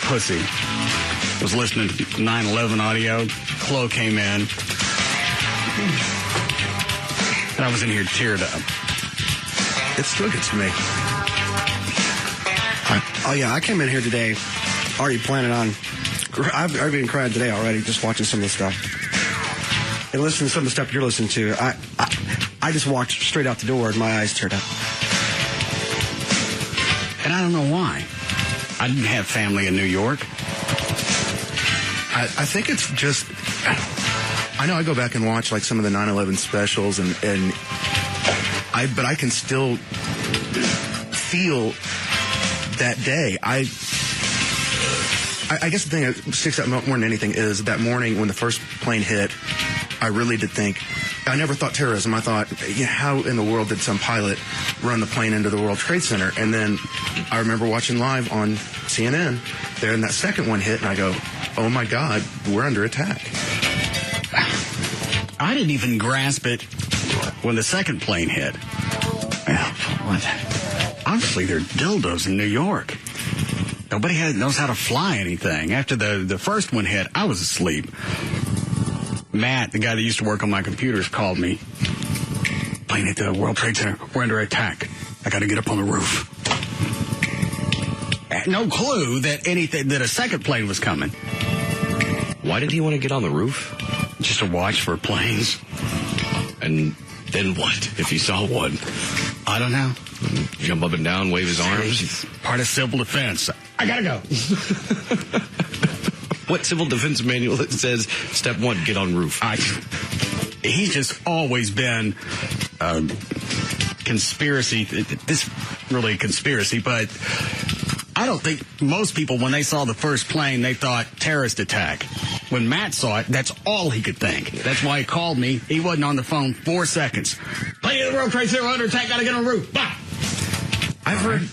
pussy. Was listening to 9/11 audio. Chloe came in. And I was in here teared up. It still gets me. Oh, yeah, I came in here today already planning on... I've been crying today already just watching some of the stuff. And listening to some of the stuff you're listening to. I just walked straight out the door and my eyes teared up. And I don't know why. I didn't have family in New York. I think it's just... I know I go back and watch like some of the 9/11 specials but I can still feel that day. I guess the thing that sticks out more than anything is that morning when the first plane hit, I really did think, I never thought terrorism. I thought, how in the world did some pilot run the plane into the World Trade Center? And then I remember watching live on CNN there, and that second one hit, and I go, oh my God, we're under attack. I didn't even grasp it when the second plane hit. What? Obviously, there are dildos in New York. Nobody knows how to fly anything. After the first one hit, I was asleep. Matt, the guy that used to work on my computers, called me. Plane hit the World Trade Center. We're under attack. I got to get up on the roof. No clue that a second plane was coming. Why did he want to get on the roof? Just to watch for planes. And then what if he saw one? I don't know. Jump up and down, wave his arms. Part of civil defense. I gotta go. What civil defense manual that says step 1, get on roof? He's just always been conspiracy. This really a conspiracy, but I don't think most people, when they saw the first plane, they thought terrorist attack. When Matt saw it, that's all he could think. That's why he called me. He wasn't on the phone 4 seconds. Plane of the World Trade Center under attack. Gotta get on the roof. Bah! I've heard,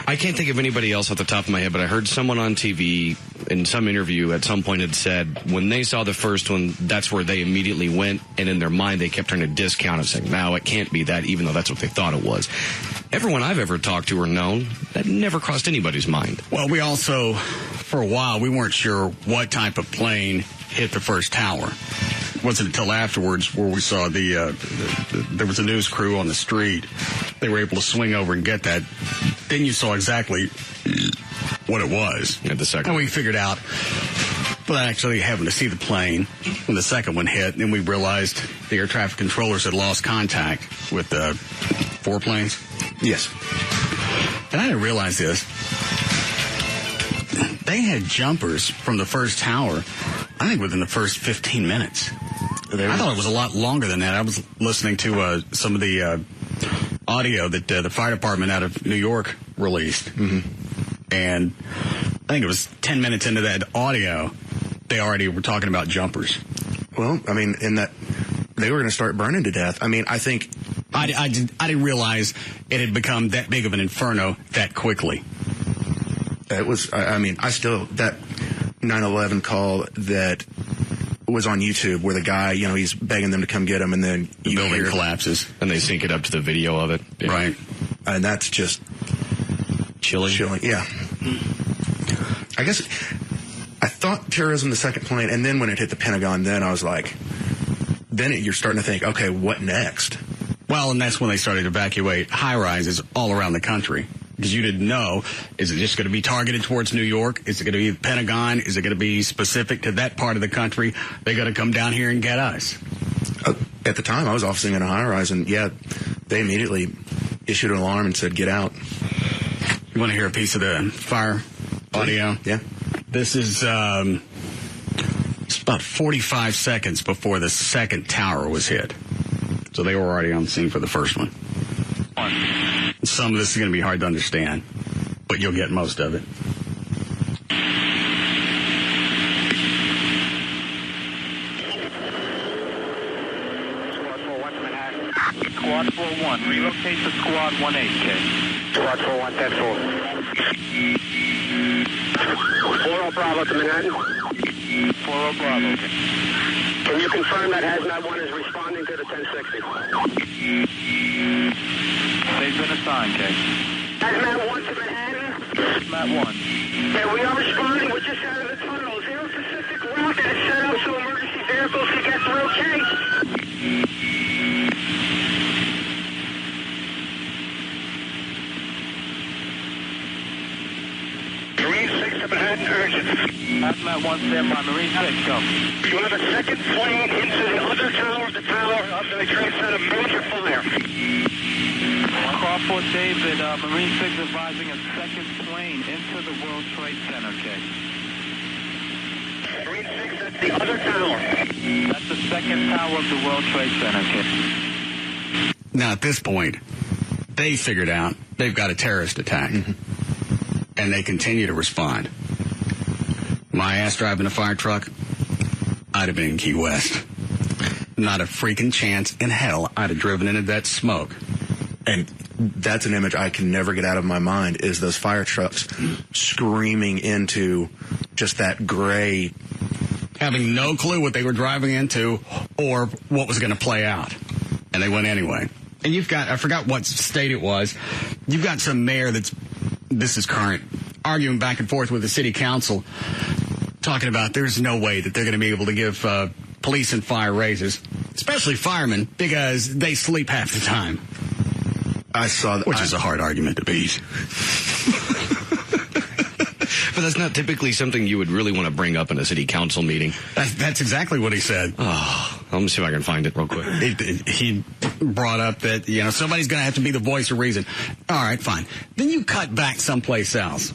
I can't think of anybody else off the top of my head, but I heard someone on TV in some interview at some point had said when they saw the first one, that's where they immediately went, and in their mind they kept trying to discount it, saying, no, it can't be that, even though that's what they thought it was. Everyone I've ever talked to or known, that never crossed anybody's mind. Well, we also, for a while, we weren't sure what type of plane hit the first tower. It wasn't until afterwards where we saw there was a news crew on the street. They were able to swing over and get that. Then you saw exactly what it was. Yeah, the second. And we figured out, but actually having to see the plane when the second one hit, and then we realized the air traffic controllers had lost contact with 4 planes. Yes. And I didn't realize this. They had jumpers from the first tower, I think, within the first 15 minutes. I thought it was a lot longer than that. I was listening to some of the audio that the fire department out of New York released. Mm-hmm. And I think it was 10 minutes into that audio, they already were talking about jumpers. Well, I mean, in that they were going to start burning to death. I mean, I think... I didn't realize it had become that big of an inferno that quickly. It was, I mean, that 9/11 call that was on YouTube where the guy, he's begging them to come get him, and then the building collapses, and they sync it up to the video of it. Yeah. Right. And that's just chilling. Yeah. I guess I thought terrorism the second plane, and then when it hit the Pentagon, then I was like, you're starting to think, okay, what next? Well, and that's when they started to evacuate high-rises all around the country. Because you didn't know, is it just going to be targeted towards New York? Is it going to be the Pentagon? Is it going to be specific to that part of the country? They're going to come down here and get us. At the time, I was officing in a high-rise, and they immediately issued an alarm and said, get out. You want to hear a piece of the fire audio? Yeah. This is it's about 45 seconds before the second tower was hit. So they were already on the scene for the first one. Some of this is going to be hard to understand, but you'll get most of it. Squad 4-1 to Manhattan. Squad 4-1, relocate to Squad 1-8, Squad 4-1, 10-4. 4-0 Bravo to Manhattan. 4-0 Bravo. Can you confirm that Hazmat 1 is responding to the 1060? They've been assigned, Kate. Hazmat 1 to Manhattan. Hazmat 1. Yeah, we are responding. We're just out of the tunnel. Is there a specific route that is set up so emergency vehicles can get through okay? 3-6 to Manhattan, urgent. Hazmat 1 standby, Marine 6, go. You have a second plane into the other tower of the Trade Center, major fire. Call Fort David, Marine 6 advising a second plane into the World Trade Center, okay? Marine 6, that's the other tower. That's the second tower of the World Trade Center, okay? Now, at this point, they figured out they've got a terrorist attack. And they continue to respond. My ass driving a fire truck, I'd have been in Key West. Not a freaking chance in hell I'd have driven into that smoke. And that's an image I can never get out of my mind, is those fire trucks screaming into just that gray. Having no clue what they were driving into or what was going to play out. And they went anyway. And you've got, I forgot what state it was, you've got some mayor this is current, arguing back and forth with the city council, talking about there's no way that they're going to be able to give police and fire raises, especially firemen, because they sleep half the time. I saw that. Which is a hard argument to beat. But that's not typically something you would really want to bring up in a city council meeting. That's exactly what he said. Oh, let me see if I can find it real quick. He brought up that, somebody's going to have to be the voice of reason. All right, fine. Then you cut back someplace else.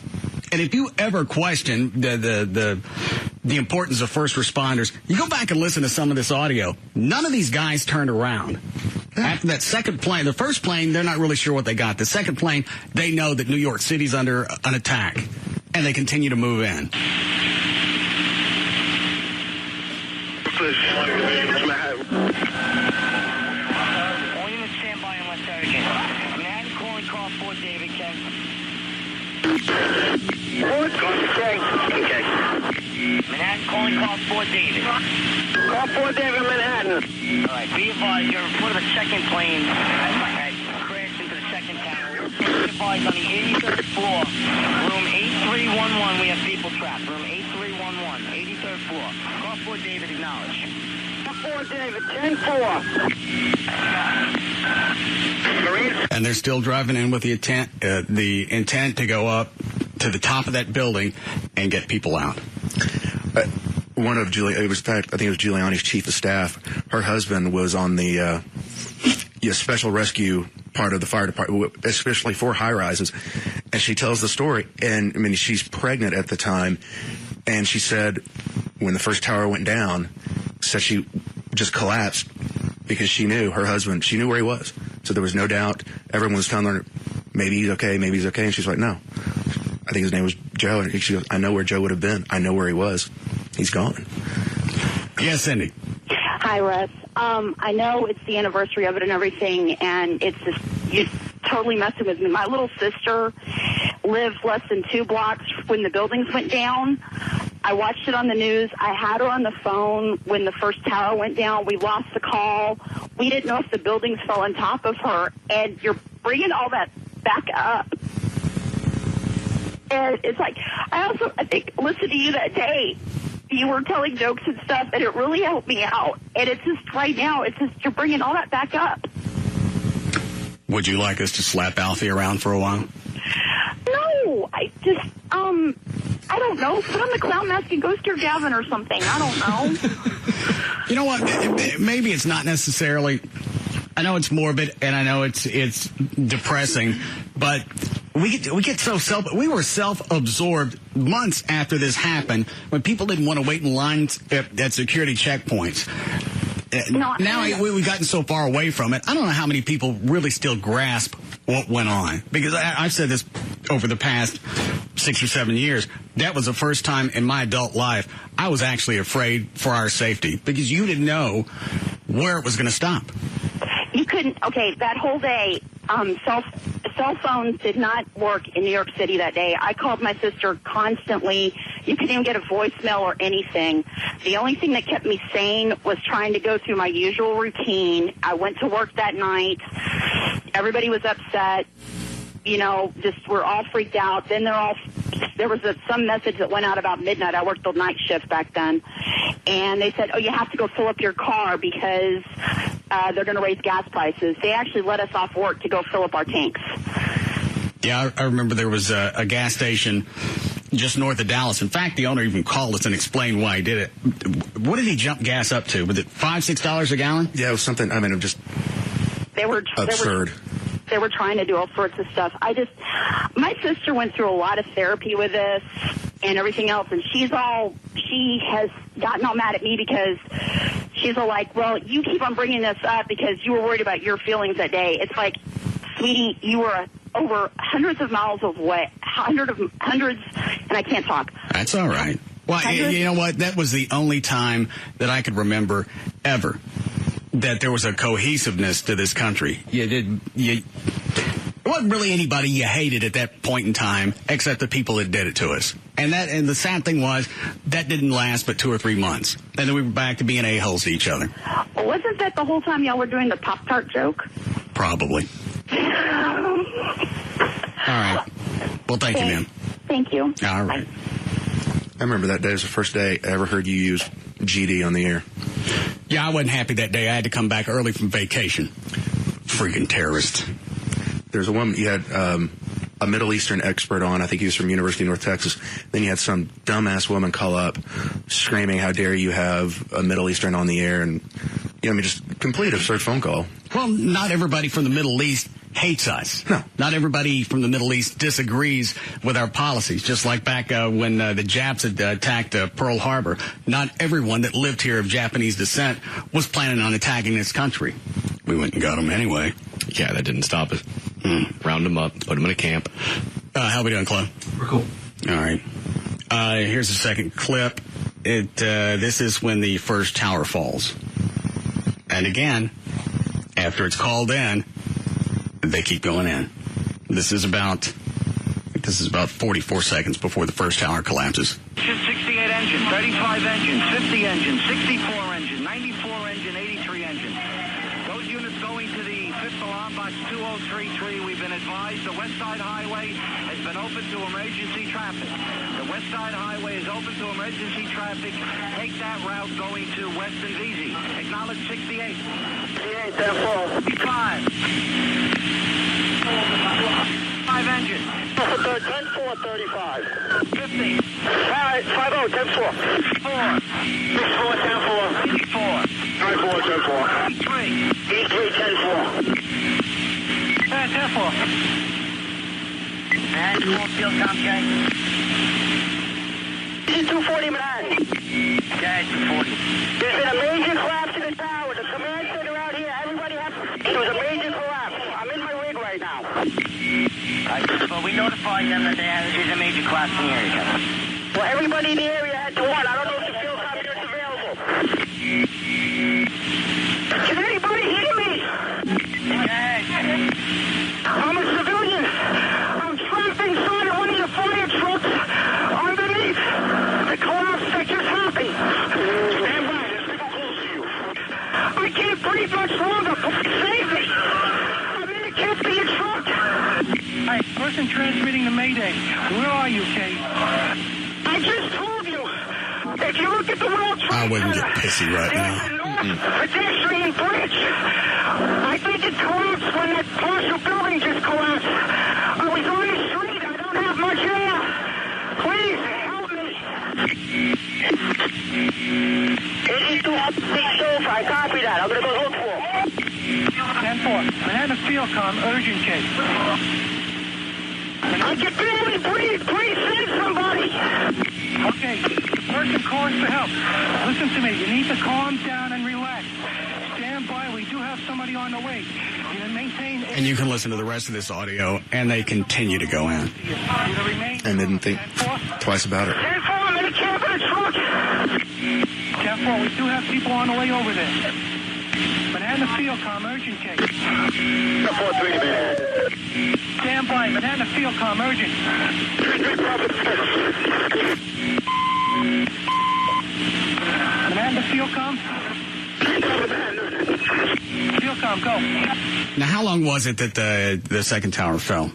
And if you ever question the importance of first responders, you go back and listen to some of this audio. None of these guys turned around. After that second plane, the first plane, they're not really sure what they got. The second plane, they know that New York City's under an attack. And they continue to move in. All units stand by unless urgent. Manhattan calling call Fort David, Ken. Fort David, okay. Manhattan calling call Fort David. Call Fort David, Manhattan. All right, be advised, you're in front of a second plane. Crashed into the second tower. Be advised, on the 83rd floor, room 8311, we have people trapped. Room 8311, 83rd floor. Call Fort David, acknowledge. Fort David, 10-4. And they're still driving in with the intent to go up to the top of that building and get people out. One of I think it was Giuliani's chief of staff. Her husband was on the special rescue part of the fire department, especially for high rises. And she tells the story. And I mean, she's pregnant at the time. And she said when the first tower went down, said she just collapsed because she knew her husband, she knew where he was. So there was no doubt. Everyone was telling her, maybe he's okay, maybe he's okay. And she's like, no. I think his name was Joe. And she goes, I know where Joe would have been. I know where he was. He's gone. Yes, Cindy. Hi, Russ. I know it's the anniversary of it and everything, and it's just, you're totally messing with me. My little sister lived less than 2 blocks when the buildings went down. I watched it on the news. I had her on the phone when the first tower went down. We lost the call. We didn't know if the buildings fell on top of her, and you're bringing all that back up. And it's like, I think, listened to you that day. You were telling jokes and stuff, and it really helped me out. And it's just, right now, it's just, you're bringing all that back up. Would you like us to slap Alfie around for a while? No, I just, I don't know. Put on the clown mask and go scare Gavin or something. I don't know. You know what? Maybe it's not necessarily, I know it's morbid, and I know it's depressing, but we were self-absorbed months after this happened when people didn't want to wait in lines at security checkpoints. Now we've gotten so far away from it. I don't know how many people really still grasp what went on, because I've said this over the past 6 or 7 years. That was the first time in my adult life I was actually afraid for our safety, because you didn't know where it was going to stop. You couldn't, okay, that whole day, cell phones did not work in New York City that day. I called my sister constantly. You couldn't even get a voicemail or anything. The only thing that kept me sane was trying to go through my usual routine. I went to work that night. Everybody was upset. Just we're all freaked out. Then they're all there was some message that went out about midnight. I worked the night shift back then. And they said, oh, you have to go fill up your car because they're going to raise gas prices. They actually let us off work to go fill up our tanks. Yeah, I remember there was a gas station just north of Dallas. In fact, the owner even called us and explained why he did it. What did he jump gas up to? Was it $5-6 a gallon? Yeah, it was something, I mean, just absurd. They were trying to do all sorts of stuff. My sister went through a lot of therapy with this and everything else, and she has gotten all mad at me because she's all like, well, you keep on bringing this up because you were worried about your feelings that day. It's like, sweetie, you were over hundreds of miles away, hundreds, and I can't talk. That's all right. Well, you know what? That was the only time that I could remember ever that there was a cohesiveness to this country. It wasn't really anybody you hated at that point in time except the people that did it to us. And the sad thing was that didn't last but 2 or 3 months. And then we were back to being a-holes to each other. Well, wasn't that the whole time y'all were doing the Pop-Tart joke? Probably. All right. Well, thank you, ma'am. Thank you. All right. I remember that day was the first day I ever heard you use GD on the air. Yeah, I wasn't happy that day. I had to come back early from vacation. Freaking terrorist. There's a woman, you had a Middle Eastern expert on. I think he was from University of North Texas. Then you had some dumbass woman call up screaming, how dare you have a Middle Eastern on the air? And, just complete absurd phone call. Well, not everybody from the Middle East hates us. No. Not everybody from the Middle East disagrees with our policies, just like back when the Japs had attacked Pearl Harbor. Not everyone that lived here of Japanese descent was planning on attacking this country. We went and got them anyway. Yeah, that didn't stop us. Round them up, put them in a camp. How we doing, Chloe? We're cool. All right. Here's the second clip. This is when the first tower falls. And again, after it's called in, they keep going in. This is about 44 seconds before the first tower collapses. 68 engine, 35 engine, 50 engine, 64 engine, 94 engine, 83 engine. Those units going to the 5th alarm box 2033. We've been advised the West Side Highway has been open to emergency traffic. The West Side Highway is open to emergency traffic. Take that route going to Weston VZ. Acknowledge 68. 68, 10-4. 5 engine. 10-4, 35. 50. 5-0, 10-4. 4. 6-4, 10-4. 84. 5-4, 10-4. 83. 83, 10-4. 10-4. And full field comp check. 240 Manhattan. Okay, 240. There's been a major collapse in the tower. The command center out here, everybody has... It was a major collapse. I'm in my rig right now. Well, we notified them that there's a major collapse in the area. Well, everybody in the area had to warn. I don't know if the field copy is available. Can anybody hear me? Yes. I'm a civilian. I'm trapped inside of one of your fire trucks underneath the collapse that just happened. Stand by. Let's get close to you. I can't breathe much longer. Save me. I'm in the camp of your truck. Hi, person transmitting the Mayday. Where are you, Kate? I just told you. If you look at the World Trade I wouldn't get pissy right now. Pedestrian bridge. I think it collapsed when that partial building just collapsed. I was on the street. I don't have much air. Please help me. 82 up 6 sofa. I copy that. I'm going to go look for him. 10-4. Manhattan Field Com, urgent case. I can barely breathe. Please send somebody. Okay. The person calling for help. Listen to me. You need to calm down and relax. Stand by. We do have somebody on the way. Maintain... And you can listen to the rest of this audio, and they continue to go in. And didn't think twice about it. 10-4, I'm in the camp in the truck. 10-4, we do have people on the way over there. Manhattan Field Com, urgent case. 4-3, Manhattan. Stand by, Manhattan Field Com, urgent. Manhattan Field Com. Field Com, go. Now, how long was it that the second tower fell?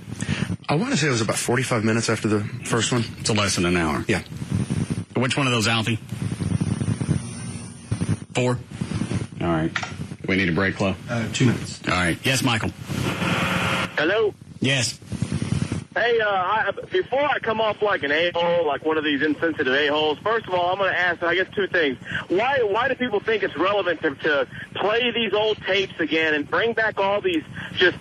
I want to say it was about 45 minutes after the first one. So less than an hour. Yeah. Which one of those, Alfie? 4? All right. We need a break, Chloe? 2 minutes. All right. Yes, Michael. Hello? Yes. Hey, before I come off like an a-hole, like one of these insensitive a-holes, first of all, I'm going to ask, I guess, 2 things. Why do people think it's relevant to play these old tapes again and bring back all these just,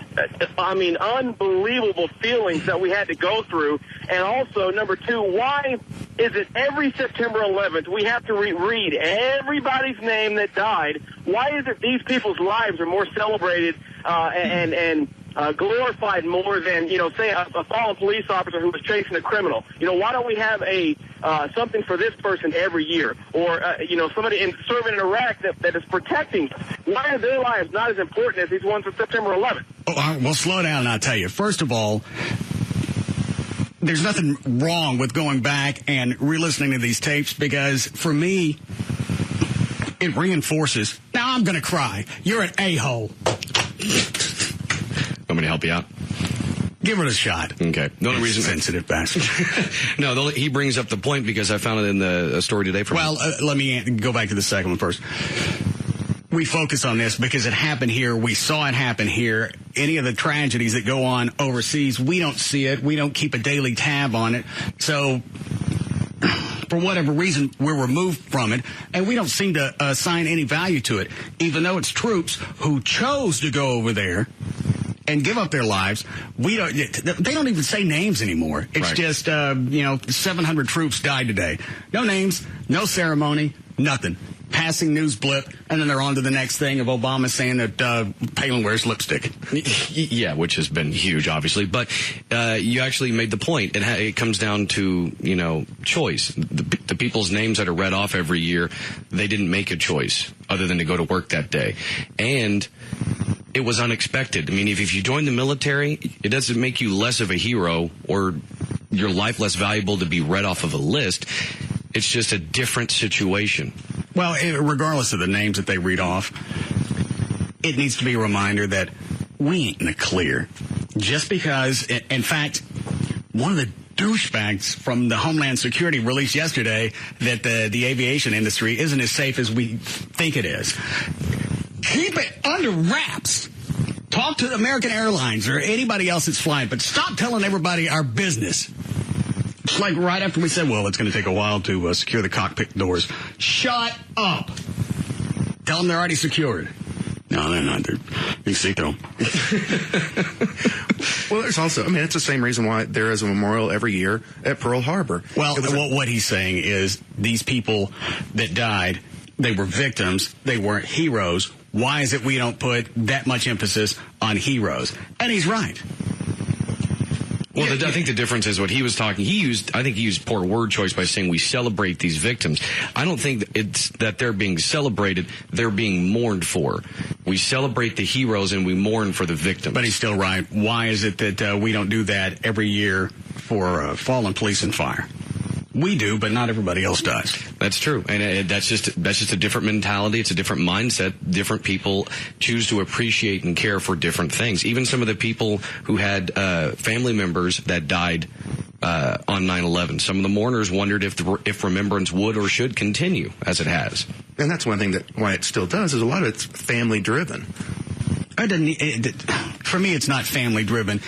unbelievable feelings that we had to go through? And also, number 2, why is it every September 11th we have to read everybody's name that died? Why is it these people's lives are more celebrated and glorified more than, say a fallen police officer who was chasing a criminal? Why don't we have something for this person every year? Or, somebody serving in Iraq that is protecting us? Why are their lives not as important as these ones of September 11th? Oh, well, slow down and I'll tell you. First of all, there's nothing wrong with going back and re-listening to these tapes because, for me, it reinforces, now I'm going to cry. You're an a-hole. Want me to help you out? Give it a shot. Okay. The only reason sensitive bastard. No, he brings up the point because I found it in the story today. Let me go back to the second one first. We focus on this because it happened here. We saw it happen here. Any of the tragedies that go on overseas, we don't see it. We don't keep a daily tab on it. So, for whatever reason, we're removed from it, and we don't seem to assign any value to it, even though it's troops who chose to go over there and give up their lives. They don't even say names anymore. It's just, 700 troops died today. No names, no ceremony, nothing. Passing news blip, and then they're on to the next thing of Obama saying that Palin wears lipstick. Yeah, which has been huge, obviously. But you actually made the point. It comes down to, choice. The people's names that are read off every year, they didn't make a choice other than to go to work that day. And it was unexpected. I mean, if you join the military, it doesn't make you less of a hero or your life less valuable to be read off of a list. It's just a different situation. Well, regardless of the names that they read off, it needs to be a reminder that we ain't in the clear. Just because, in fact, one of the douchebags from the Homeland Security released yesterday that the aviation industry isn't as safe as we think it is. Keep it under wraps. Talk to American Airlines or anybody else that's flying, but stop telling everybody our business. It's like right after we said, well, it's going to take a while to secure the cockpit doors. Shut up. Tell them they're already secured. No, they're not. You see through them. Well, there's also, it's the same reason why there is a memorial every year at Pearl Harbor. Well, what he's saying is these people that died, they were victims. They weren't heroes. Why is it we don't put that much emphasis on heroes? And he's right. Well, I think the difference is what he was talking. I think he used poor word choice by saying we celebrate these victims. I don't think it's that they're being celebrated. They're being mourned for. We celebrate the heroes and we mourn for the victims. But he's still right. Why is it that we don't do that every year for fallen police and fire? We do, but not everybody else does. That's true, and that's just a different mentality. It's a different mindset. Different people choose to appreciate and care for different things. Even some of the people who had family members that died on 9/11. Some of the mourners wondered if remembrance would or should continue as it has. And that's one thing why it still does is a lot of it's family driven. For me, it's not family driven.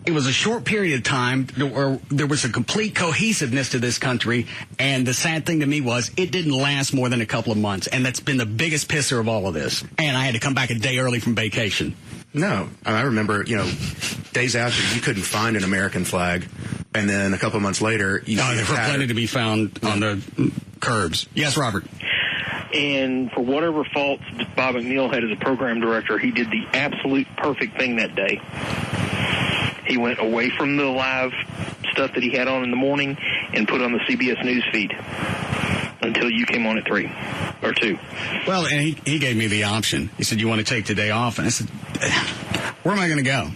It was a short period of time where there was a complete cohesiveness to this country, and the sad thing to me was it didn't last more than a couple of months, and that's been the biggest pisser of all of this. And I had to come back a day early from vacation. No, I remember, days after you couldn't find an American flag, and then a couple of months later, there were plenty to be found on the curbs. Yes, Robert. And for whatever faults Bob McNeil had as a program director, he did the absolute perfect thing that day. He went away from the live stuff that he had on in the morning and put on the CBS News feed until you came on at 3 or 2. Well, and he gave me the option. He said, you want to take today off? And I said, where am I going to go?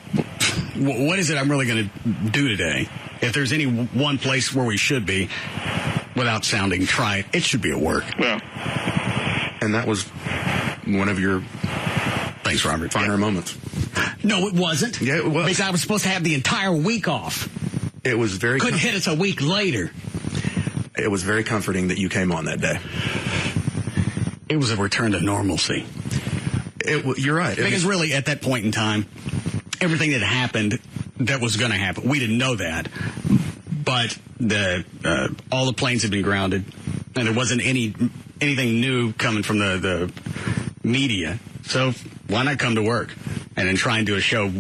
What is it I'm really going to do today? If there's any one place where we should be, without sounding trite, it should be at work. Yeah. And that was one of your thanks, Robert. finer moments. No, it wasn't. Yeah, it was. Because I was supposed to have the entire week off. It was very... Couldn't hit us a week later. It was very comforting that you came on that day. It was a return to normalcy. You're right. Because really, at that point in time, everything that happened that was going to happen, we didn't know that. But all the planes had been grounded, and there wasn't anything new coming from the media. So why not come to work and then try and do a show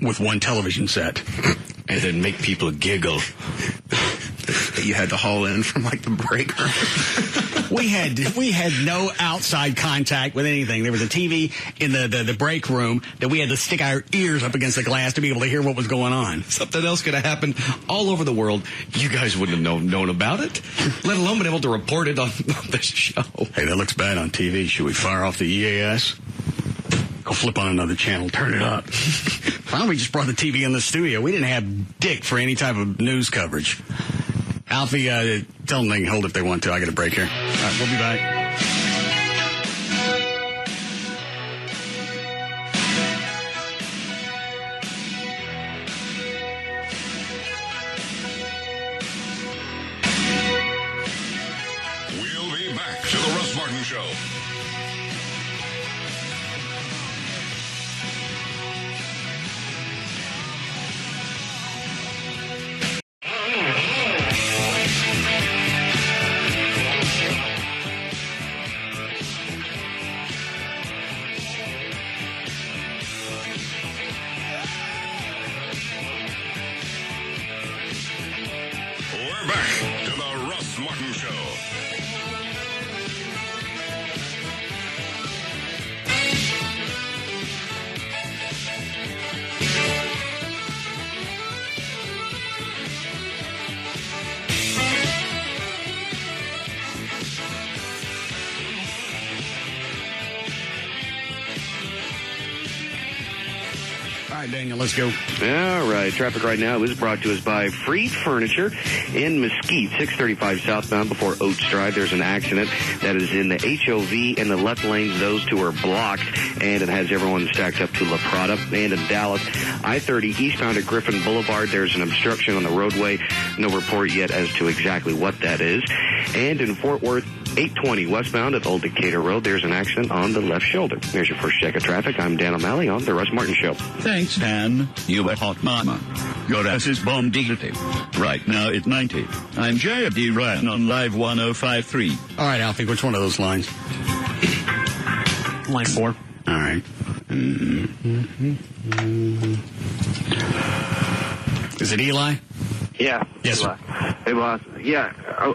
with one television set? And then make people giggle. You had to haul in from like the break room. We had no outside contact with anything. There was a TV in the break room that we had to stick our ears up against the glass to be able to hear what was going on. Something else could have happened all over the world. You guys wouldn't have known about it, let alone been able to report it on this show. Hey, that looks bad on TV. Should we fire off the EAS? Go flip on another channel. Turn it up. Finally, we just brought the TV in the studio. We didn't have dick for any type of news coverage. Alfie, tell them they can hold if they want to. I got a break here. All right, we'll be back. We'll be back to the Russ Martin Show. We're back to the Russ Martin Show. All right, Daniel, let's go. All right. Traffic right now is brought to us by Freed Furniture in Mesquite, 635 southbound before Oates Drive. There's an accident that is in the HOV and the left lanes. Those two are blocked, and it has everyone stacked up to La Prada. And in Dallas, I-30 eastbound at Griffin Boulevard, there's an obstruction on the roadway. No report yet as to exactly what that is. And in Fort Worth, 820 westbound at Old Decatur Road, there's an accident on the left shoulder. There's your first check of traffic. I'm Dan O'Malley on The Russ Martin Show. Thanks, Dan. You a hot mama. Your ass is bomb diggity. Right now it's 90. I'm JFD Ryan on Live 1053. All right, Alfie, which one of those lines? Line 4. All right. Is it Eli? Yeah. Yes, sir. Hey, boss. Yeah,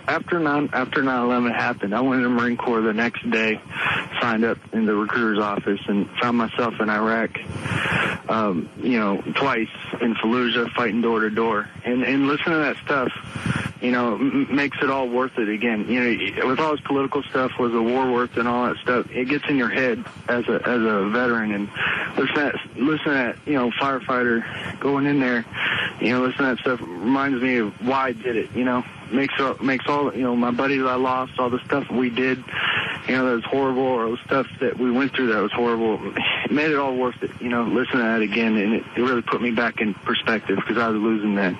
after 9/11 happened, I went in the Marine Corps the next day, signed up in the recruiter's office, and found myself in Iraq, twice in Fallujah, fighting door to door. And listening to that stuff, makes it all worth it again. With all this political stuff, was the war worth and all that stuff, it gets in your head as a veteran. And listen to that, firefighter going in there, listen to that stuff reminds me of why I did it, makes all, my buddies I lost, all the stuff we did, that was horrible, or the stuff that we went through that was horrible, it made it all worth it, listen to that again, and it really put me back in perspective, because I was losing that,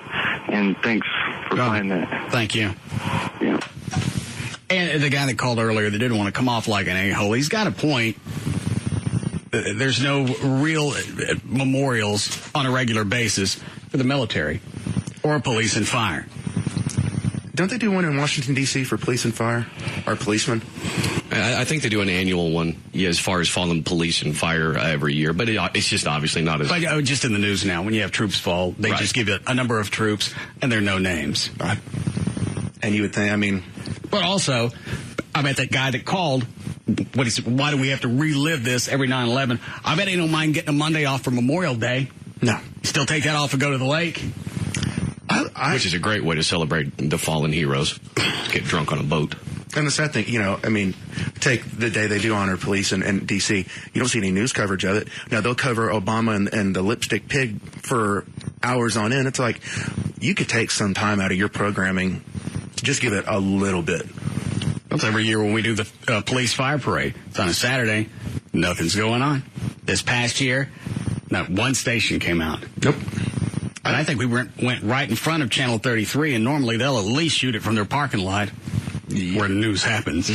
and thanks for playing that. Thank you. Yeah. And the guy that called earlier that didn't want to come off like an a-hole, he's got a point. There's no real memorials on a regular basis for the military or police and fire. Don't they do one in Washington, D.C. for police and fire? Or policemen? I think they do an annual one, as far as fallen police and fire every year, but it's just obviously not as... But just in the news now, when you have troops fall, they just give it a number of troops, and there are no names. Right. And you would think, But also, I bet that guy that called, what he said, why do we have to relive this every 9/11? I bet he don't mind getting a Monday off for Memorial Day. No. Still take that off and go to the lake. Which is a great way to celebrate the fallen heroes. Get drunk on a boat. And the sad thing, take the day they do honor police in D.C., you don't see any news coverage of it. Now, they'll cover Obama and the lipstick pig for hours on end. It's like, you could take some time out of your programming to just give it a little bit. That's every year when we do the police fire parade. It's on a Saturday. Nothing's going on. This past year, Not one station came out. Nope. And I think we went right in front of Channel 33, and normally they'll at least shoot it from their parking lot where news happens.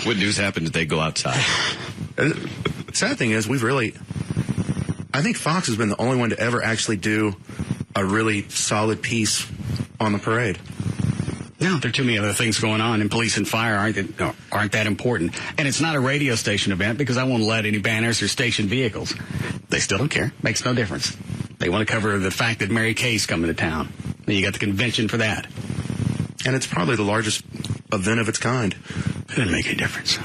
When news happens, they go outside. The sad thing is, I think Fox has been the only one to ever actually do a really solid piece on the parade. No, there are too many other things going on, and police and fire aren't that important. And it's not a radio station event because I won't let any banners or station vehicles. They still don't care. Makes no difference. They want to cover the fact that Mary Kay's coming to town. And you got the convention for that. And it's probably the largest event of its kind. It doesn't make any difference.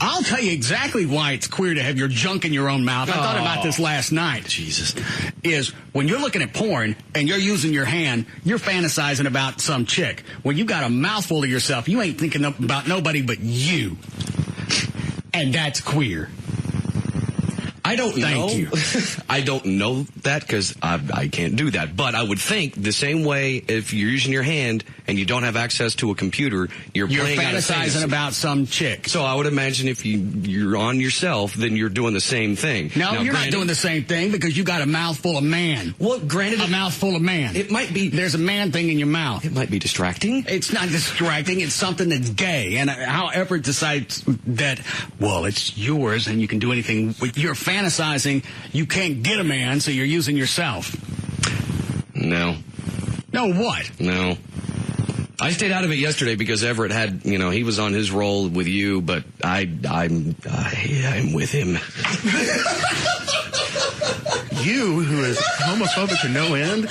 I'll tell you exactly why it's queer to have your junk in your own mouth. I thought about this last night. Jesus. Is when you're looking at porn and you're using your hand, you're fantasizing about some chick. When you got a mouthful of yourself, you ain't thinking about nobody but you. And that's queer. I don't know. Thank you. I don't know that because I can't do that. But I would think the same way if you're using your hand and you don't have access to a computer, you're playing fantasizing about some chick. So I would imagine if you're on yourself, then you're doing the same thing. No, now, you're not doing the same thing because you got a mouthful of man. Well, granted, a mouthful of man. It might be. There's a man thing in your mouth. It might be distracting. It's not distracting. It's something that's gay. And however it decides that, well, it's yours and you can do anything. You're fantasizing. You can't get a man, so you're using yourself. No. No what? No. I stayed out of it yesterday because Everett had, he was on his roll with you, but I'm with him. You, who is homophobic to no end,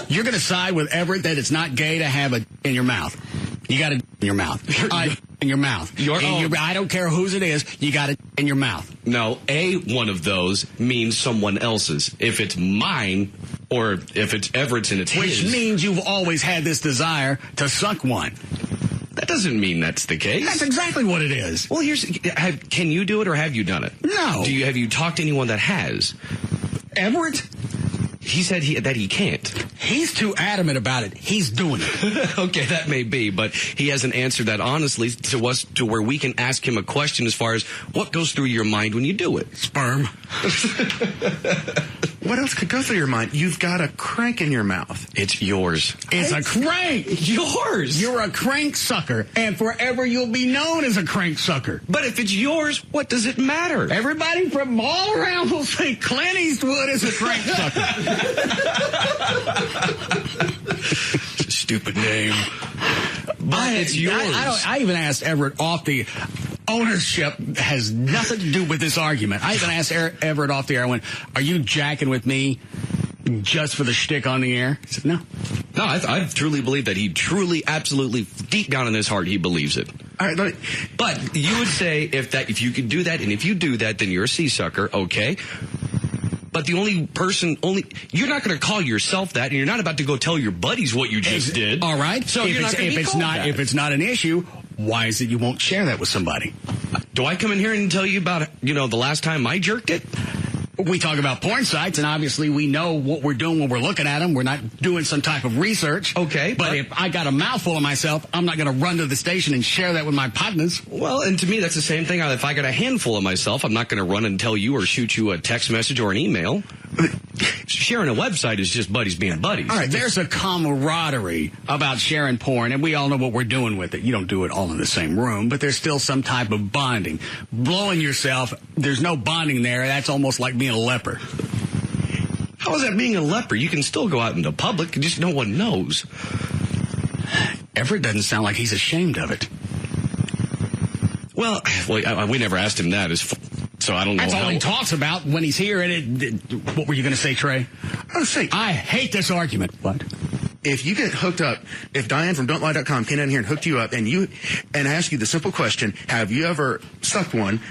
you're going to side with Everett that it's not gay to have a in your mouth. You got it in your mouth. In your mouth. I don't care whose it is. You got it in your mouth. No, one of those means someone else's. If it's mine, or if it's Everett's and it's his. Which means you've always had this desire to suck one. That doesn't mean that's the case. That's exactly what it is. Well, can you do it or have you done it? No. Have you talked to anyone that has? Everett? He said that he can't. He's too adamant about it. He's doing it. Okay, that may be, but he hasn't answered that honestly to us to where we can ask him a question as far as what goes through your mind when you do it. Sperm. What else could go through your mind? You've got a crank in your mouth. It's yours. It's a crank. Yours. You're a crank sucker, and forever you'll be known as a crank sucker. But if it's yours, what does it matter? Everybody from all around will say Clint Eastwood is a crank sucker. Stupid name. But it's yours. I even asked Everett off the ownership has nothing to do with this argument. I even asked Everett off the air. I went, "Are you jacking with me just for the shtick on the air?" He said, "No." No, I truly believe that he truly, absolutely, deep down in his heart, he believes it. All right, but you would say if you could do that, and if you do that, then you're a sea-sucker, okay? But you're not going to call yourself that, and you're not about to go tell your buddies what you just did. All right. So if it's not an issue, why is it you won't share that with somebody? Do I come in here and tell you about, the last time I jerked it? We talk about porn sites, and obviously we know what we're doing when we're looking at them. We're not doing some type of research. Okay. But if I got a mouthful of myself, I'm not going to run to the station and share that with my partners. Well, and to me, that's the same thing. If I got a handful of myself, I'm not going to run and tell you or shoot you a text message or an email. Sharing a website is just buddies being buddies. All right, there's a camaraderie about sharing porn, and we all know what we're doing with it. You don't do it all in the same room, but there's still some type of bonding. Blowing yourself, there's no bonding there. That's almost like being a leper. How is that being a leper? You can still go out into public, just no one knows. Everett doesn't sound like he's ashamed of it. Well, we never asked him that. So I don't know. That's all he talks about when he's here. What were you going to say, Trey? I hate this argument. What? If you get hooked up, if Diane from Don'tLie.com came in here and hooked you up and asked you the simple question, have you ever sucked one?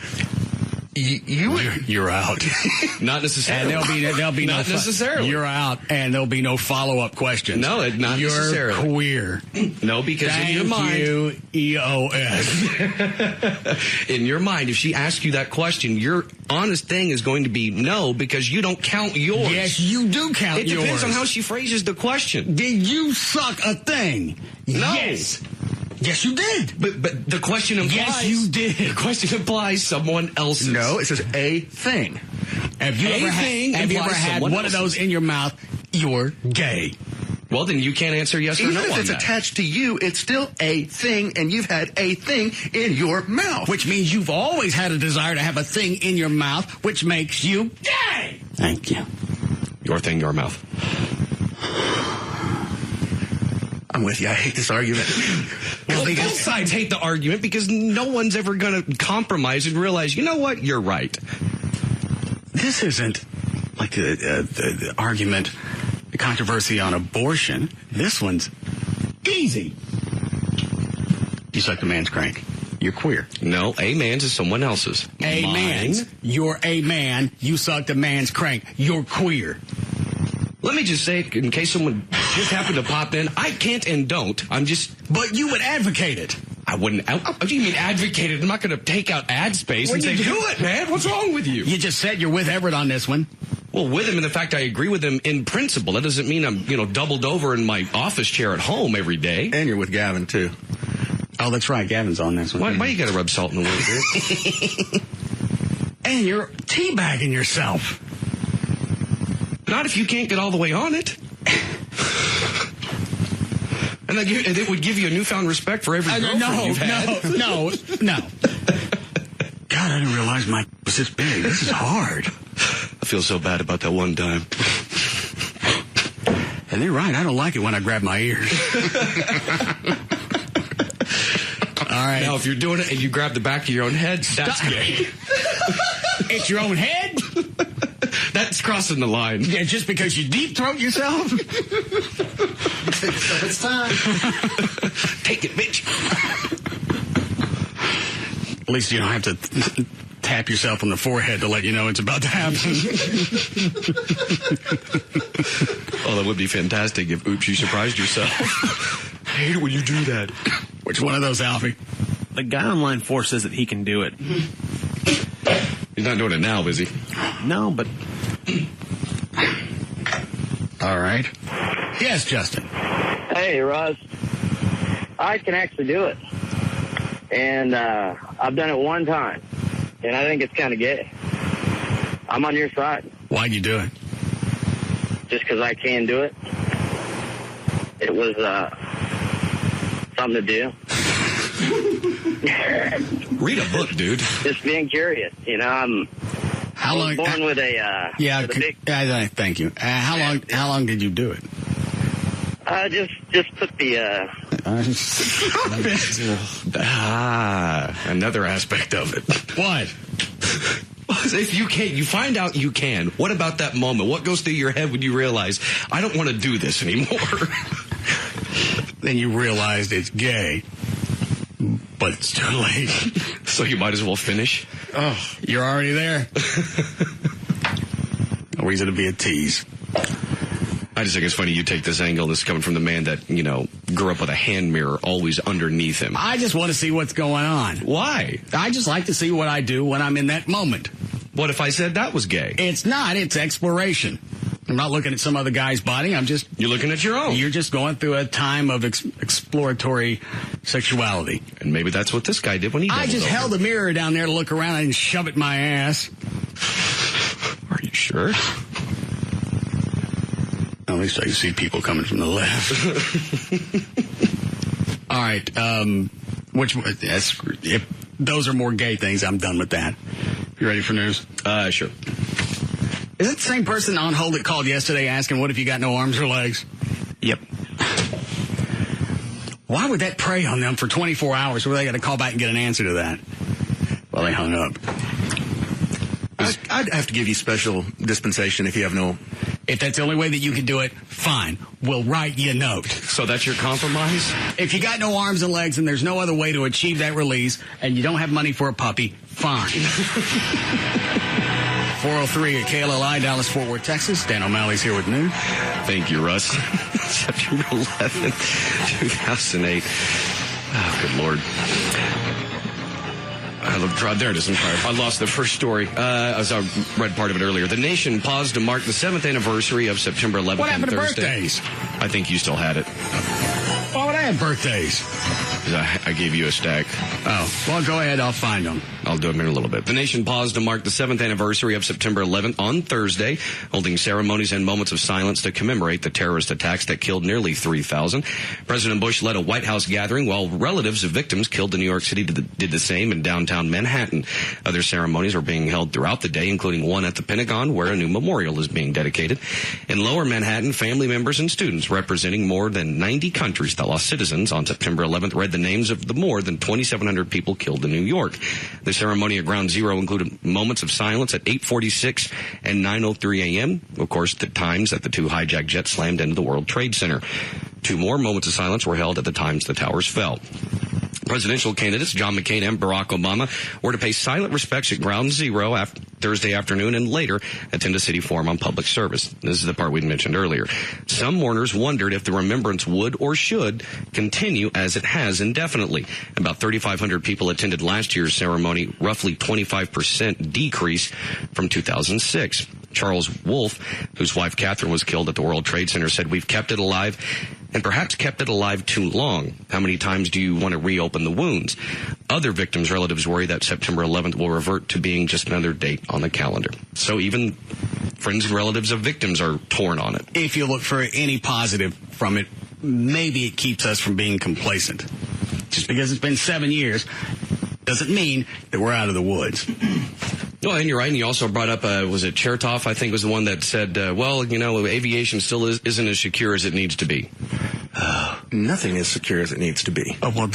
You're out. Not necessarily. And there'll be not necessarily. You're out, and there'll be no follow-up questions. No, not necessarily. You're queer. No, because in your mind, you, EOS. In your mind, if she asks you that question, your honest thing is going to be no, because you don't count yours. Yes, you do count yours. It depends on how she phrases the question. Did you suck a thing? No. Yes. Yes, you did. But the question implies... Yes, you did. The question implies someone else's. No, it says a thing. Have you ever had one of those in your mouth? You're gay. Well, then you can't answer yes or Even no if on it's that. attached to you, it's still a thing, and you've had a thing in your mouth. Which means you've always had a desire to have a thing in your mouth, which makes you gay. Thank you. Your thing, your mouth. I'm with you. I hate this argument. Well, both sides hate the argument because no one's ever going to compromise and realize, you know what, you're right. This isn't like the argument, the controversy on abortion. This one's easy. You suck a man's crank. You're queer. No, a man's is someone else's. A man's. You're a man. You sucked a man's crank. You're queer. Let me just say, in case someone just happened to pop in, I can't and don't. I'm just... But you would advocate it. I wouldn't... What do you mean advocate it? I'm not going to take out ad space and say, do it, man. What's wrong with you? You just said you're with Everett on this one. Well, with him in the fact I agree with him in principle. That doesn't mean I'm, doubled over in my office chair at home every day. And you're with Gavin, too. Oh, that's right. Gavin's on this one. Why you got to rub salt in the wound, dude? And you're teabagging yourself. Not if you can't get all the way on it. And it would give you a newfound respect for every girlfriend you've had. No. God, I didn't realize my was this big. This is hard. I feel so bad about that one time. And they're right. I don't like it when I grab my ears. All right. Now, if you're doing it and you grab the back of your own head, that's gay. It's your own head? That's crossing the line. Yeah, just because you deep throat yourself? It's time. Take it, bitch. At least you don't have to tap yourself on the forehead to let you know it's about to happen. Oh, that would be fantastic if, oops, you surprised yourself. I hate it when you do that. Which one of those, Alfie? The guy on line 4 says that he can do it. He's not doing it now, is he? No, but... All right. Yes, Justin. Hey, Russ. I can actually do it. And I've done it one time. And I think it's kind of gay. I'm on your side. Why'd you do it? Just because I can do it. It was something to do. Read a book, dude. Just being curious. I'm born with a with a big... Thank you. How long did you do it? Just put the another aspect of it. What? If you can't, you find out you can. What about that moment? What goes through your head when you realize, I don't want to do this anymore? Then you realized it's gay. But it's too late. So you might as well finish? Oh, you're already there. No reason to be a tease. I just think it's funny you take this angle. This is coming from the man that, grew up with a hand mirror always underneath him. I just want to see what's going on. Why? I just like to see what I do when I'm in that moment. What if I said that was gay? It's not. It's exploration. I'm not looking at some other guy's body. You're looking at your own. You're just going through a time of exploratory sexuality. And maybe that's what this guy did when he I just held the mirror down there to look around. I didn't shove it in my ass. Are you sure? At least I can see people coming from the left. All right. If those are more gay things, I'm done with that. You ready for news? Sure. Is it the same person on hold that called yesterday asking, what if you got no arms or legs? Yep. Why would that prey on them for 24 hours where they got to call back and get an answer to that? Well, they hung up. I'd have to give you special dispensation if you have no... If that's the only way that you can do it, fine. We'll write you a note. So that's your compromise? If you got no arms and legs and there's no other way to achieve that release and you don't have money for a puppy, fine. 403 at KLLI, Dallas, Fort Worth, Texas. Dan O'Malley's here with news. Thank you, Russ. September 11th, 2008. Oh, good Lord. There it is. I lost the first story as I read part of it earlier. The nation paused to mark the 7th anniversary of September 11th. What happened on to Thursday. birthdays? I think you still had it. Why would I have birthdays? I gave you a stack. Oh, well, go ahead. I'll find them. I'll do them in a little bit. The nation paused to mark the 7th anniversary of September 11th on Thursday, holding ceremonies and moments of silence to commemorate the terrorist attacks that killed nearly 3,000. President Bush led a White House gathering while relatives of victims killed in New York City did the same in downtown Manhattan. Other ceremonies were being held throughout the day, including one at the Pentagon where a new memorial is being dedicated. In Lower Manhattan, family members and students representing more than 90 countries that lost citizens on September 11th read the names of the more than 2,700 people killed in New York. The ceremony at Ground Zero included moments of silence at 8:46 and 9:03 a.m., of course, the times that the two hijacked jets slammed into the World Trade Center. 2 more moments of silence were held at the times the towers fell. Presidential candidates John McCain and Barack Obama were to pay silent respects at Ground Zero Thursday afternoon and later attend a city forum on public service. This is the part we mentioned earlier. Some mourners wondered if the remembrance would or should continue as it has indefinitely. About 3,500 people attended last year's ceremony, roughly 25% decrease from 2006. Charles Wolfe, whose wife Catherine was killed at the World Trade Center, said, "We've kept it alive and perhaps kept it alive too long. How many times do you want to reopen the wounds?" Other victims' relatives worry that September 11th will revert to being just another date on the calendar. So even friends and relatives of victims are torn on it. If you look for any positive from it, maybe it keeps us from being complacent. Just because it's been 7 years doesn't mean that we're out of the woods. Well, and you're right. And you also brought up, was it Chertoff, I think, was the one that said, well, you know, aviation still isn't as secure as it needs to be. Nothing is secure as it needs to be. Oh, well,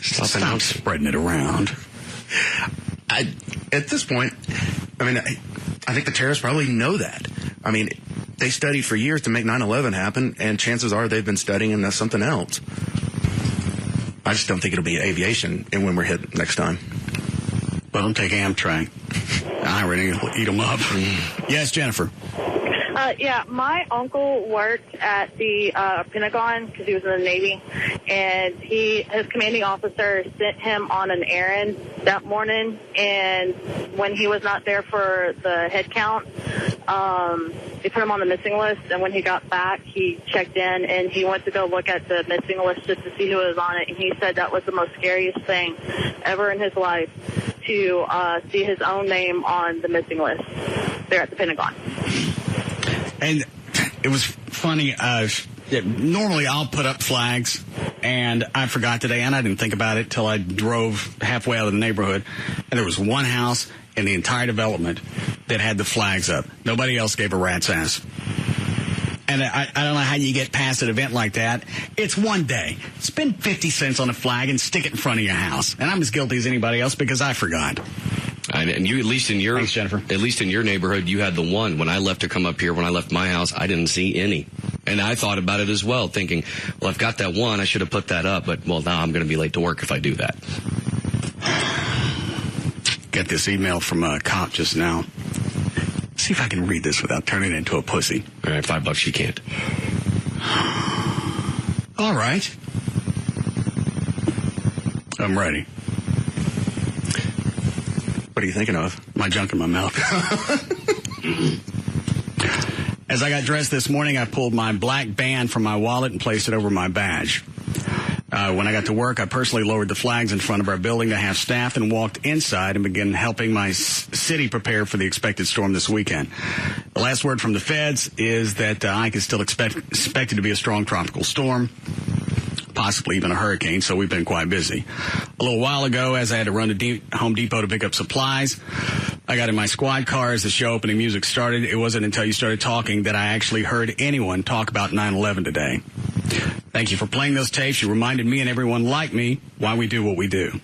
stop spreading it around. At this point, I mean, I think the terrorists probably know that. I mean, they studied for years to make 9/11 happen, and chances are they've been studying something else. I just don't think it'll be aviation and when we're hit next time. Well, don't take Amtrak. I already eat them up. Yes, Jennifer. Yeah, my uncle worked at the Pentagon because he was in the Navy, and his commanding officer sent him on an errand that morning, and when he was not there for the head count, they put him on the missing list, and when he got back, he checked in, and he went to go look at the missing list just to see who was on it, and he said that was the most scariest thing ever in his life to see his own name on the missing list there at the Pentagon. And it was funny. Normally I'll put up flags, and I forgot today, and I didn't think about it till I drove halfway out of the neighborhood, and there was one house in the entire development that had the flags up. Nobody else gave a rat's ass. And I don't know how you get past an event like that. It's one day. Spend 50 cents on a flag and stick it in front of your house. And I'm as guilty as anybody else because I forgot. And you, at least in your, thanks, Jennifer. At least in your neighborhood, you had the one. When I left to come up here, when I left my house, I didn't see any. And I thought about it as well, thinking, well, I've got that one. I should have put that up. But, well, now I'm going to be late to work if I do that. Got this email from a cop just now. See if I can read this without turning into a pussy. All right, $5 you can't. All right. I'm ready. What are you thinking of? My junk in my mouth. As I got dressed this morning, I pulled my black band from my wallet and placed it over my badge. When I got to work, I personally lowered the flags in front of our building to have staff and walked inside and began helping my city prepare for the expected storm this weekend. The last word from the feds is that Ike is still expected to be a strong tropical storm, possibly even a hurricane, so we've been quite busy. A little while ago, as I had to run to Home Depot to pick up supplies, I got in my squad car as the show opening music started. It wasn't until you started talking that I actually heard anyone talk about 9/11 today. Thank you for playing those tapes. You reminded me and everyone like me why we do what we do.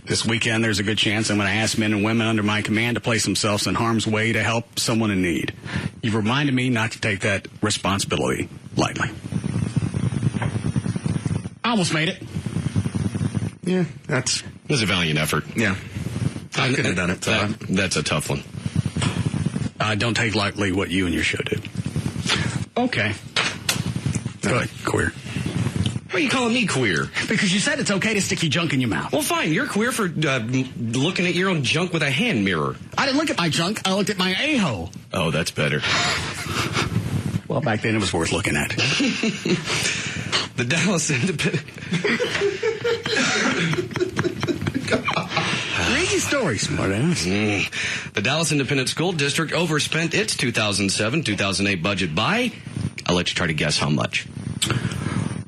This weekend, there's a good chance I'm going to ask men and women under my command to place themselves in harm's way to help someone in need. You've reminded me not to take that responsibility lightly. I almost made it. Yeah, it was a valiant effort. Yeah. I could have done it. So that's a tough one. Don't take lightly what you and your show do. Okay. Good. Queer. Why are you calling me queer? Because you said it's okay to stick your junk in your mouth. Well, fine. You're queer for looking at your own junk with a hand mirror. I didn't look at my junk. I looked at my a-hole. Oh, that's better. Well, back then it was worth looking at. The Dallas Independent. Read your story, smartass. The Dallas Independent School District overspent its 2007-2008 budget by, I'll let you try to guess how much.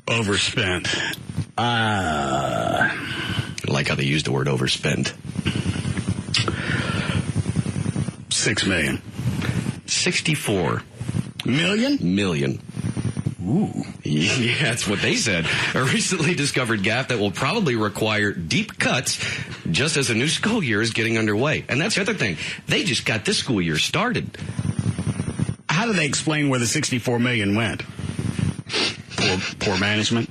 Overspent. I like how they used the word overspent. $6 million. 64 million. Ooh. Yeah, that's what they said. A recently discovered gap that will probably require deep cuts just as a new school year is getting underway. And that's the other thing. They just got this school year started. How do they explain where the $64 million went? Poor management?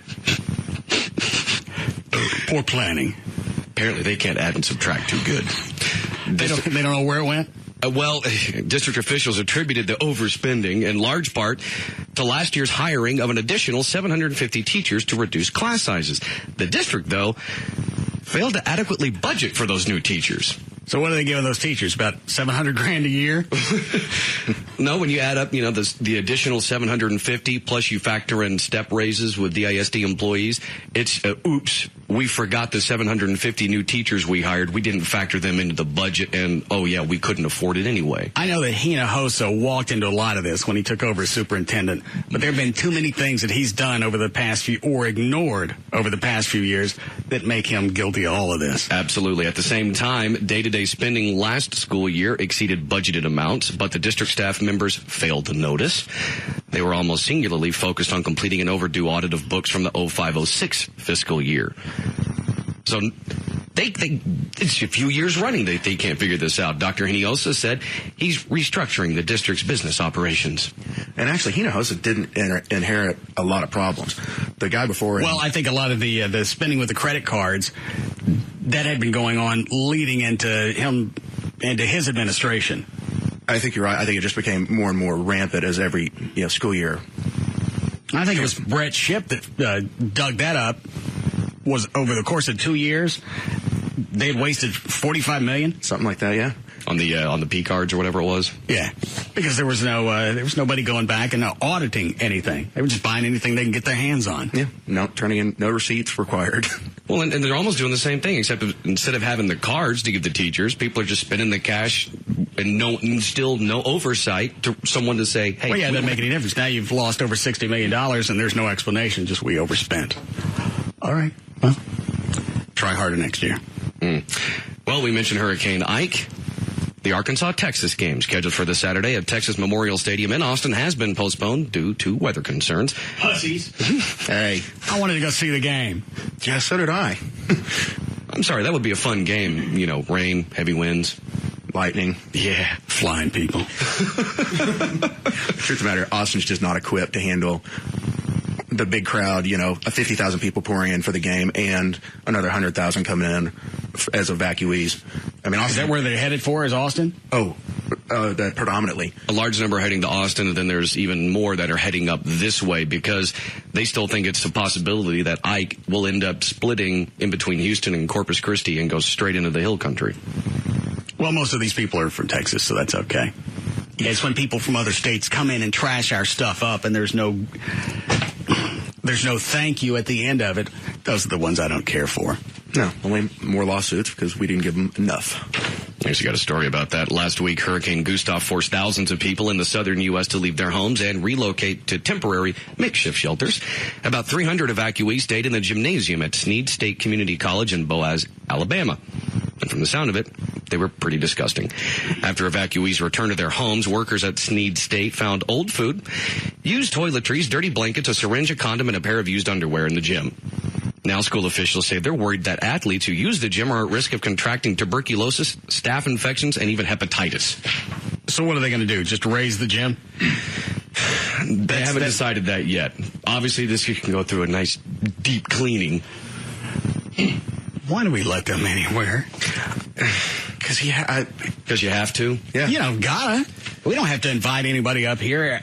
Poor planning. Apparently they can't add and subtract too good. They don't know where it went? Well, district officials attributed the overspending in large part to last year's hiring of an additional 750 teachers to reduce class sizes. The district, though, failed to adequately budget for those new teachers. So what are they giving those teachers? About $700,000 a year? No, when you add up, the additional 750 plus you factor in step raises with DISD employees, it's oops. We forgot the 750 new teachers we hired. We didn't factor them into the budget, and, we couldn't afford it anyway. I know that Hinojosa walked into a lot of this when he took over as superintendent, but there have been too many things that he's done over the past few, or ignored over the past few years, that make him guilty of all of this. Absolutely. At the same time, day-to-day spending last school year exceeded budgeted amounts, but the district staff members failed to notice. They were almost singularly focused on completing an overdue audit of books from the 05-06 fiscal year. So it's a few years running they can't figure this out. Dr. Hinojosa said he's restructuring the district's business operations. And actually, Hinojosa didn't inherit a lot of problems. The guy before him... Well, I think a lot of the spending with the credit cards, that had been going on leading into his administration. I think you're right. I think it just became more and more rampant as every school year. I think it was Brett Shipp that dug that up. Was over the course of 2 years, they had wasted $45 million, something like that. Yeah, on the P cards or whatever it was. Yeah, because there was nobody going back and auditing anything. They were just buying anything they can get their hands on. Yeah, turning in no receipts required. Well, and they're almost doing the same thing, except instead of having the cards to give the teachers, people are just spending the cash and still no oversight to someone to say, hey. Well, yeah, it doesn't make any difference. Now you've lost over $60 million and there's no explanation, just we overspent. All right. Well, try harder next year. Well, we mentioned Hurricane Ike. The Arkansas-Texas game scheduled for this Saturday at Texas Memorial Stadium in Austin has been postponed due to weather concerns. Pussies. Hey. I wanted to go see the game. Yeah, so did I. I'm sorry, that would be a fun game. Rain, heavy winds. Lightning. Yeah. Flying people. Truth of the matter, Austin's just not equipped to handle the big crowd, 50,000 people pouring in for the game and another 100,000 coming in as evacuees. I mean, Austin, is that where they're headed for, is Austin? Oh, predominantly. A large number are heading to Austin, and then there's even more that are heading up this way because they still think it's a possibility that Ike will end up splitting in between Houston and Corpus Christi and go straight into the hill country. Well, most of these people are from Texas, so that's okay. It's when people from other states come in and trash our stuff up and there's no thank you at the end of it. Those are the ones I don't care for. No, only more lawsuits because we didn't give them enough. I guess you got a story about that. Last week, Hurricane Gustav forced thousands of people in the southern U.S. to leave their homes and relocate to temporary makeshift shelters. About 300 evacuees stayed in the gymnasium at Snead State Community College in Boaz, Alabama. And from the sound of it, they were pretty disgusting. After evacuees returned to their homes, workers at Snead State found old food, used toiletries, dirty blankets, a syringe, a condom, and a pair of used underwear in the gym. Now school officials say they're worried that athletes who use the gym are at risk of contracting tuberculosis, staph infections, and even hepatitis. So what are they going to do? Just raise the gym? They haven't decided that yet. Obviously, this year can go through a nice deep cleaning. Why do we let them anywhere? Because you have to? Yeah. Gotta. We don't have to invite anybody up here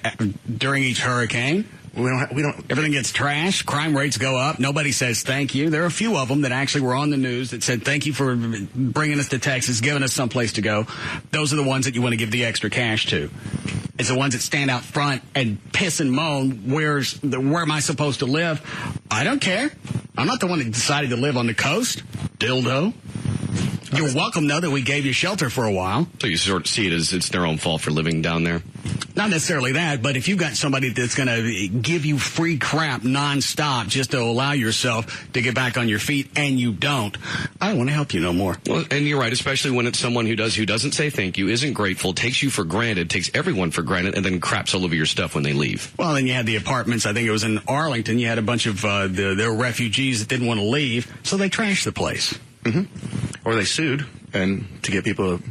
during each hurricane. We don't. Everything gets trashed. Crime rates go up. Nobody says thank you. There are a few of them that actually were on the news that said thank you for bringing us to Texas, giving us someplace to go. Those are the ones that you want to give the extra cash to. It's the ones that stand out front and piss and moan, where am I supposed to live? I don't care. I'm not the one that decided to live on the coast. Dildo. You're welcome, though, that we gave you shelter for a while. So you sort of see it as it's their own fault for living down there? Not necessarily that, but if you've got somebody that's going to give you free crap nonstop just to allow yourself to get back on your feet, and you don't, I don't want to help you no more. Well, and you're right, especially when it's someone who doesn't say thank you, isn't grateful, takes you for granted, takes everyone for granted, and then craps all over your stuff when they leave. Well, then you had the apartments. I think it was in Arlington. You had a bunch of their refugees that didn't want to leave, so they trashed the place. Mm-hmm. Or they sued and to get people to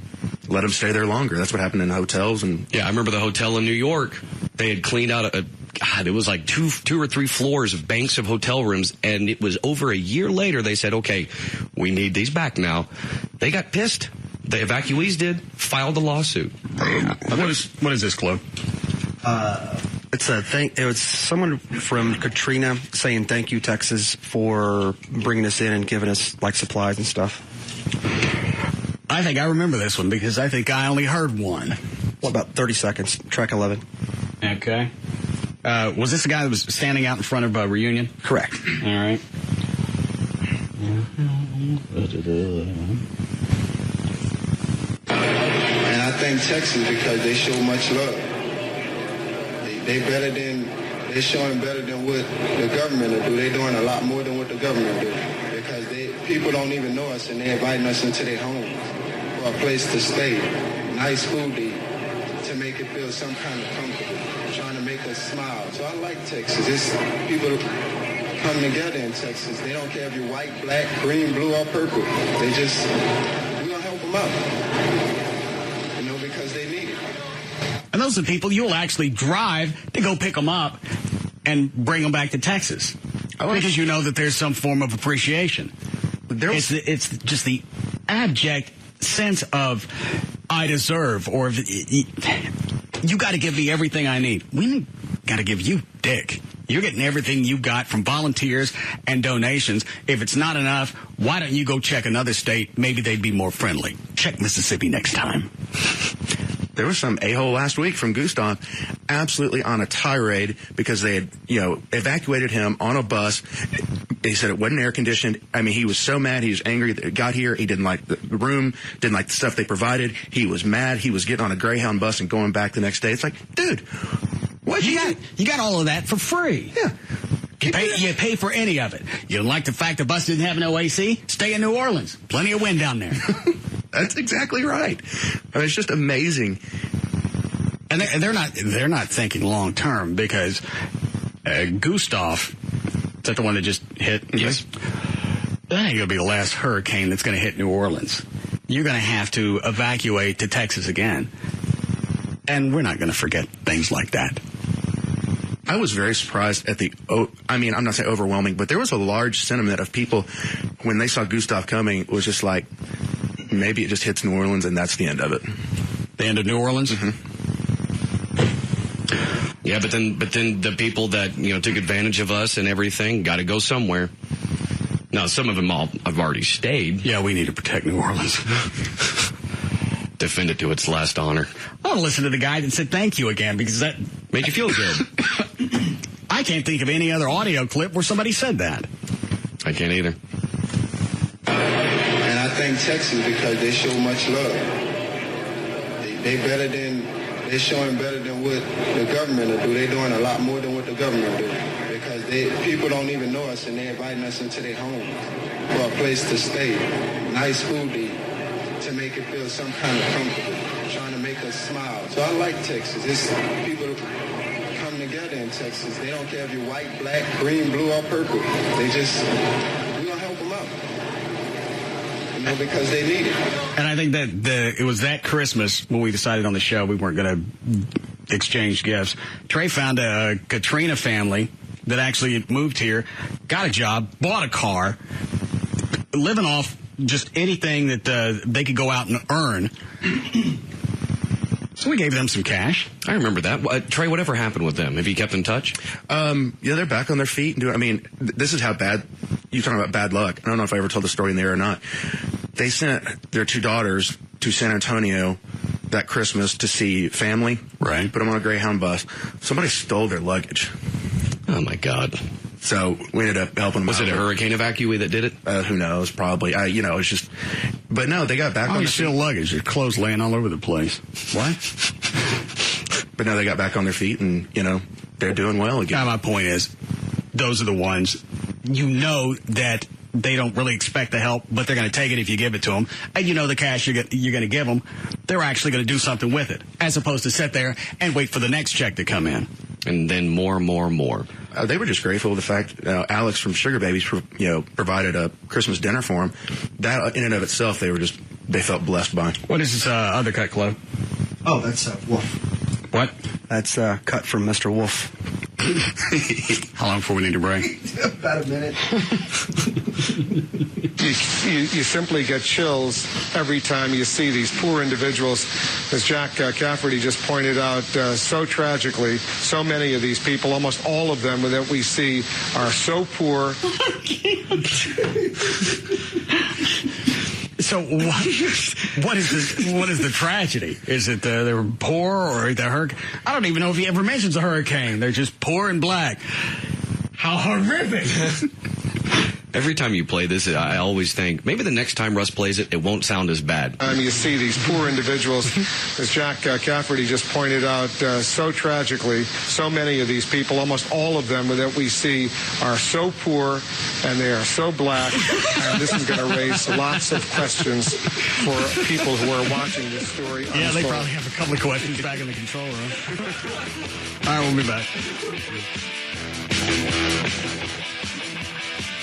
let them stay there longer. That's what happened in hotels. And yeah, I remember the hotel in New York. They had cleaned out it was like two or three floors of banks of hotel rooms, and it was over a year later they said, okay, we need these back now. They got pissed. The evacuees did, filed a lawsuit. What is this, Chloe? It's a thing. It was someone from Katrina saying thank you, Texas, for bringing us in and giving us like supplies and stuff. I think I remember this one because I think I only heard one. Well, about 30 seconds. Track 11. Okay. Was this the guy that was standing out in front of Reunion? Correct. All right. And I thank Texas because they show much love. They're showing better than what the government will do. They're doing a lot more than what the government do. Because people don't even know us, and they're inviting us into their homes for a place to stay, nice food to eat, to make it feel some kind of comfortable, trying to make us smile. So I like Texas. People come together in Texas. They don't care if you're white, black, green, blue, or purple. We're going to help them out, because they need it. And those are the people you'll actually drive to go pick them up and bring them back to Texas. Because you know that there's some form of appreciation. It's just the abject sense of I deserve, or you got to give me everything I need. We got to give you dick. You're getting everything you got from volunteers and donations. If it's not enough, why don't you go check another state? Maybe they'd be more friendly. Check Mississippi next time. There was some a-hole last week from Gustav absolutely on a tirade because they had, evacuated him on a bus. He said it wasn't air conditioned. I mean, he was so mad. He was angry that it got here. He didn't like the room, didn't like the stuff they provided. He was mad. He was getting on a Greyhound bus and going back the next day. It's like, dude, what you got all of that for free. Yeah. You pay for any of it. You don't like the fact the bus didn't have no AC? Stay in New Orleans. Plenty of wind down there. That's exactly right. I mean, it's just amazing. And they're not thinking long term because Gustav, is that the one that just hit? Yes. That ain't going to be the last hurricane that's going to hit New Orleans. You're going to have to evacuate to Texas again. And we're not going to forget things like that. I was very surprised at I'm not saying overwhelming, but there was a large sentiment of people when they saw Gustav coming. It was just like, maybe it just hits New Orleans and that's the end of it. The end of New Orleans? Mm-hmm. Yeah, but then the people that, took advantage of us and everything got to go somewhere. Now, some of them all have already stayed. Yeah, we need to protect New Orleans. Defend it to its last honor. I want to listen to the guy that said thank you again because that made you feel good. I can't think of any other audio clip where somebody said that. I can't either. And I thank Texas because they show much love. They're showing better than what the government will do. They're doing a lot more than what the government do. Because people don't even know us, and they're inviting us into their homes for a place to stay, nice food to eat, to make it feel some kind of comfortable, trying to make us smile. So I like Texas. People come together in Texas. They don't care if you're white, black, green, blue, or purple. We're going to help them out. Because they need it. And I think that it was that Christmas when we decided on the show we weren't going to exchange gifts. Trey found a Katrina family that actually moved here, got a job, bought a car, living off just anything that they could go out and earn. So we gave them some cash. I remember that. Trey, whatever happened with them? Have you kept in touch? Yeah, they're back on their feet. This is how bad, you're talking about bad luck. I don't know if I ever told the story in there or not. They sent their two daughters to San Antonio that Christmas to see family. Right. Put them on a Greyhound bus. Somebody stole their luggage. Oh, my God. So we ended up helping them. Was it a hurricane evacuee that did it? Who knows? Probably. It's just. But no, they got back on their steal luggage. There's clothes laying all over the place. What? But now they got back on their feet, and they're doing well again. My point is, those are the ones that they don't really expect the help, but they're going to take it if you give it to them. And the cash you're going to give them, they're actually going to do something with it, as opposed to sit there and wait for the next check to come in. And then more. They were just grateful for the fact Alex from Sugar Babies, provided a Christmas dinner for them. That in and of itself, they felt blessed by. What is this other cut, Club? Oh, that's Wolf. What? That's cut from Mr. Wolf. How long before we need to break? About a minute. You simply get chills every time you see these poor individuals. As Jack Cafferty just pointed out, so tragically, so many of these people, almost all of them that we see, are so poor. So what is the tragedy? Is it they were poor or the hurricane? I don't even know if he ever mentions a hurricane. They're just poor and black. How horrific. Every time you play this, I always think, maybe the next time Russ plays it, it won't sound as bad. You see these poor individuals, as Jack Cafferty just pointed out, so tragically, so many of these people, almost all of them that we see, are so poor and they are so black. And this is going to raise lots of questions for people who are watching this story. Yeah, they probably have a couple of questions back in the control room. All right, we'll be back.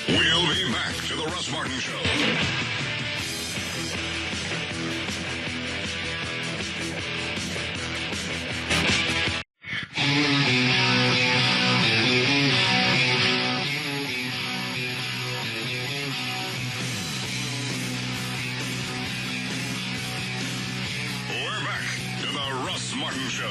We'll be back to the Russ Martin Show. We're back to the Russ Martin Show.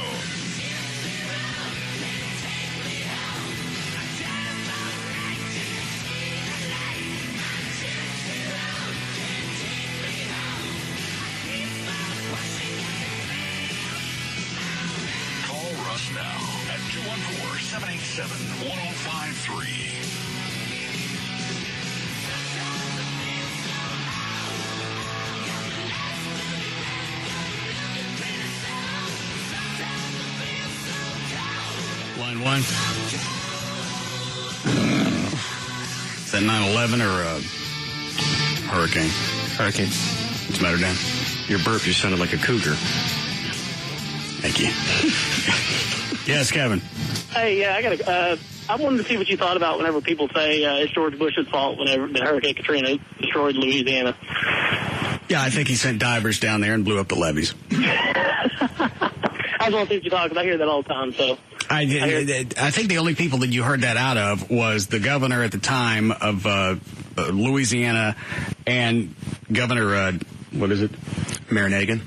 Now at 214-787-1053. Line one. Is that 9/11 or a hurricane? Hurricane. What's the matter, Dan? Your burp just sounded like a cougar. Thank you. Yes, Kevin. Hey, yeah, I wanted to see what you thought about whenever people say it's George Bush's fault whenever the Hurricane Katrina destroyed Louisiana. Yeah, I think he sent divers down there and blew up the levees. I just want to see what you thought, because I hear that all the time, so. I think the only people that you heard that out of was the governor at the time of Louisiana and Governor, what is it? Mayor Nagin.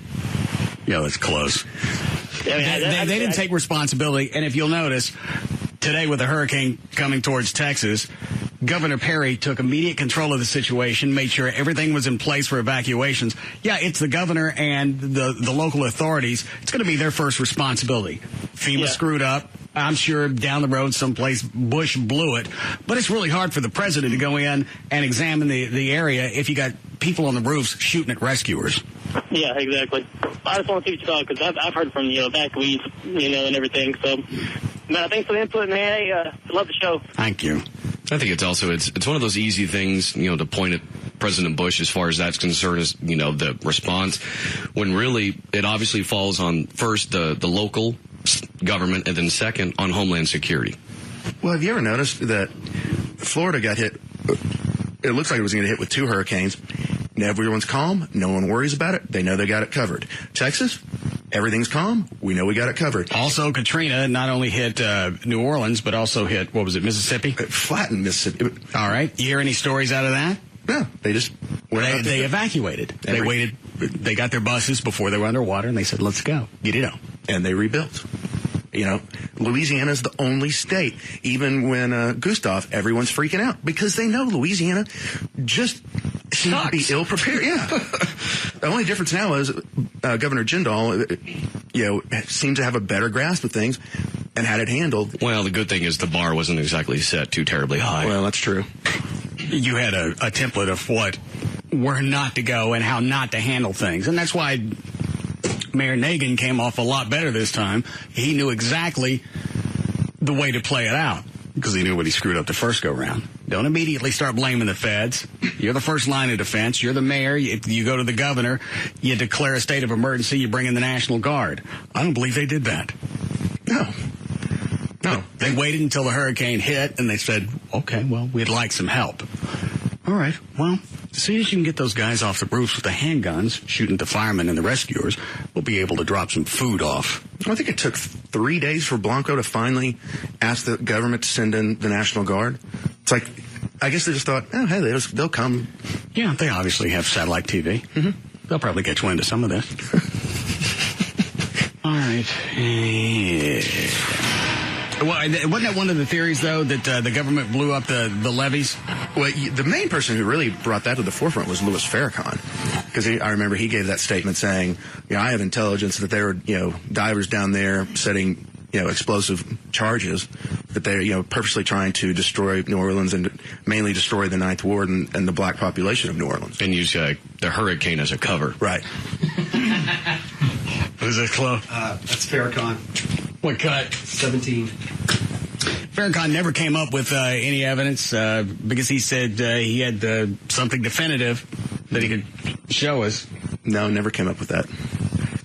Yeah, that's close. They didn't take responsibility, and if you'll notice, today with the hurricane coming towards Texas, Governor Perry took immediate control of the situation, made sure everything was in place for evacuations. Yeah, it's the governor and the local authorities. It's going to be their first responsibility. FEMA screwed up. I'm sure down the road someplace Bush blew it. But it's really hard for the president to go in and examine the area if you got people on the roofs shooting at rescuers. Yeah, exactly. I just want to see what you thought, because I've heard from, evacuees, and everything. So, man, thanks for the input, man. Hey, love the show. Thank you. I think it's also, it's one of those easy things, to point at President Bush as far as that's concerned, is, the response, when really it obviously falls on first the local government and then second on Homeland Security. Well, have you ever noticed that Florida got hit? It looks like it was going to hit with 2 hurricanes. Everyone's calm. No one worries about it. They know they got it covered. Texas, everything's calm. We know we got it covered. Also, Katrina not only hit New Orleans, but also hit, Mississippi? It flattened Mississippi. All right. You hear any stories out of that? No. They just they evacuated. They waited. They got their buses before they were underwater, and they said, let's go. And they rebuilt. Louisiana's the only state, even when Gustav, everyone's freaking out because they know Louisiana just seem to be ill prepared. Yeah. The only difference now is Governor Jindal, seemed to have a better grasp of things and had it handled. Well, the good thing is the bar wasn't exactly set too terribly high. Well, that's true. You had a template of where not to go and how not to handle things. And that's why Mayor Nagin came off a lot better this time. He knew exactly the way to play it out because he knew what he screwed up the first go-round. Don't immediately start blaming the feds. You're the first line of defense. You're the mayor. You go to the governor. You declare a state of emergency. You bring in the National Guard. I don't believe they did that. No. They waited until the hurricane hit, and they said, okay, well, we'd like some help. All right, well, as soon as you can get those guys off the roofs with the handguns, shooting at the firemen and the rescuers, we'll be able to drop some food off. I think it took 3 days for Blanco to finally ask the government to send in the National Guard. It's like, I guess they just thought, oh, hey, they'll come. Yeah, they obviously have satellite TV. Mm-hmm. They'll probably get wind of some of this. All right. Well, wasn't that one of the theories, though, that the government blew up the levees? Well, the main person who really brought that to the forefront was Louis Farrakhan, because I remember he gave that statement saying, I have intelligence that there were, divers down there setting, explosive charges, that they're, purposely trying to destroy New Orleans and mainly destroy the Ninth Ward and the black population of New Orleans. And use the hurricane as a cover. Right. What is that, Chloe? That's Farrakhan. What cut? 17. Farrakhan never came up with any evidence because he said he had something definitive that he could show us. No, never came up with that.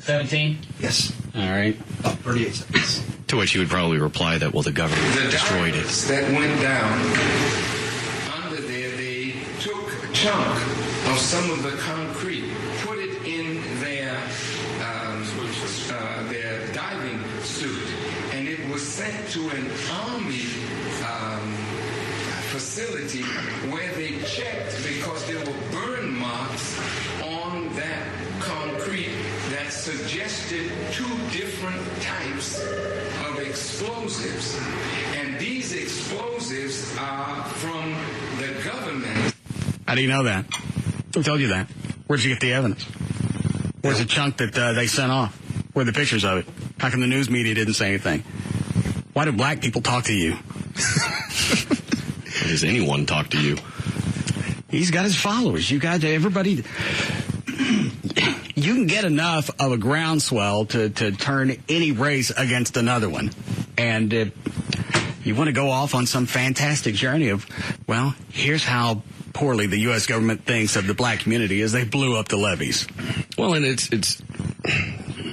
17? Yes. All right. About 38 seconds. To which he would probably reply that, well, the government destroyed it. That went down under there, they took a chunk of some of the concrete, put it in their diving suit, and it was sent to an Army facility where they checked because there were burn marks on that concrete that suggested 2 different types of explosives. And these explosives are from the government. How do you know that? Who told you that? Where'd you get the evidence? Where's the chunk that they sent off? Where are the pictures of it? How come the news media didn't say anything? Why do black people talk to you? Does anyone talk to you? He's got his followers. You got everybody. You can get enough of a groundswell to turn any race against another one. And you want to go off on some fantastic journey of, well, here's how poorly the U.S. government thinks of the black community as they blew up the levees. Well, and it's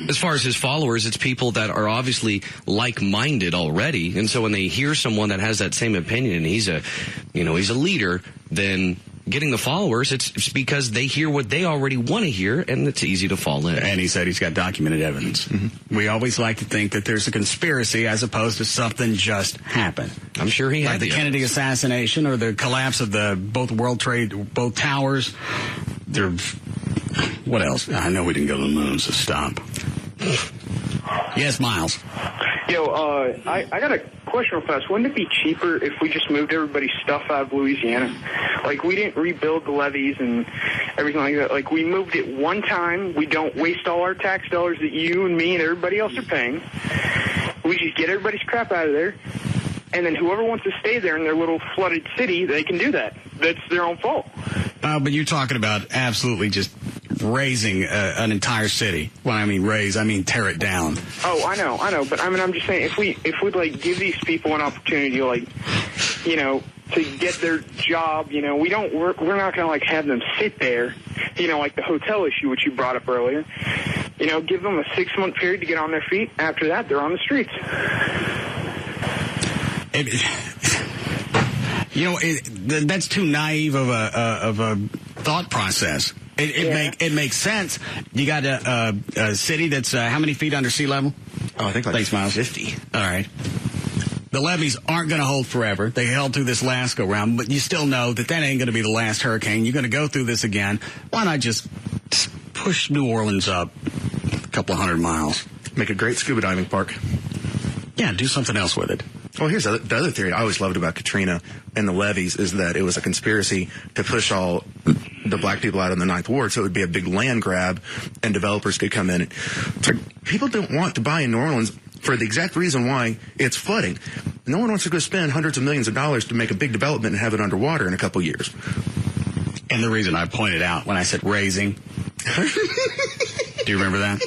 as far as his followers, it's people that are obviously like-minded already. And so when they hear someone that has that same opinion and he's a leader, then getting the followers, it's because they hear what they already want to hear, and it's easy to fall in. And he said he's got documented evidence. Mm-hmm. We always like to think that there's a conspiracy as opposed to something just happened. I'm sure he had like the Kennedy assassination or the collapse of both towers. What else? I know we didn't go to the moon, so stop. Yes, Miles. Yo, I got a question real fast. Wouldn't it be cheaper if we just moved everybody's stuff out of Louisiana? Like, we didn't rebuild the levees and everything like that. Like, we moved it one time. We don't waste all our tax dollars that you and me and everybody else are paying. We just get everybody's crap out of there. And then whoever wants to stay there in their little flooded city, they can do that. That's their own fault. But you're talking about absolutely just razing an entire city. When I mean raise, I mean tear it down. Oh, I know. But I mean, I'm just saying, if we'd like give these people an opportunity, like, to get their job, we're not going to like have them sit there, like the hotel issue which you brought up earlier. Give them a 6-month period to get on their feet. After that, they're on the streets. That's too naive of a thought process. It makes sense. You got a city that's how many feet under sea level? Oh, I think like 50. All right. The levees aren't going to hold forever. They held through this last go-round, but you still know that ain't going to be the last hurricane. You're going to go through this again. Why not just push New Orleans up a couple of 100 miles? Make a great scuba diving park. Yeah, do something else with it. Well, here's the other theory I always loved about Katrina and the levees is that it was a conspiracy to push all the black people out in the Ninth Ward, so it would be a big land grab, and developers could come in. It's like, people don't want to buy in New Orleans for the exact reason why it's flooding. No one wants to go spend hundreds of millions of dollars to make a big development and have it underwater in a couple years. And the reason I pointed out when I said raising, do you remember that?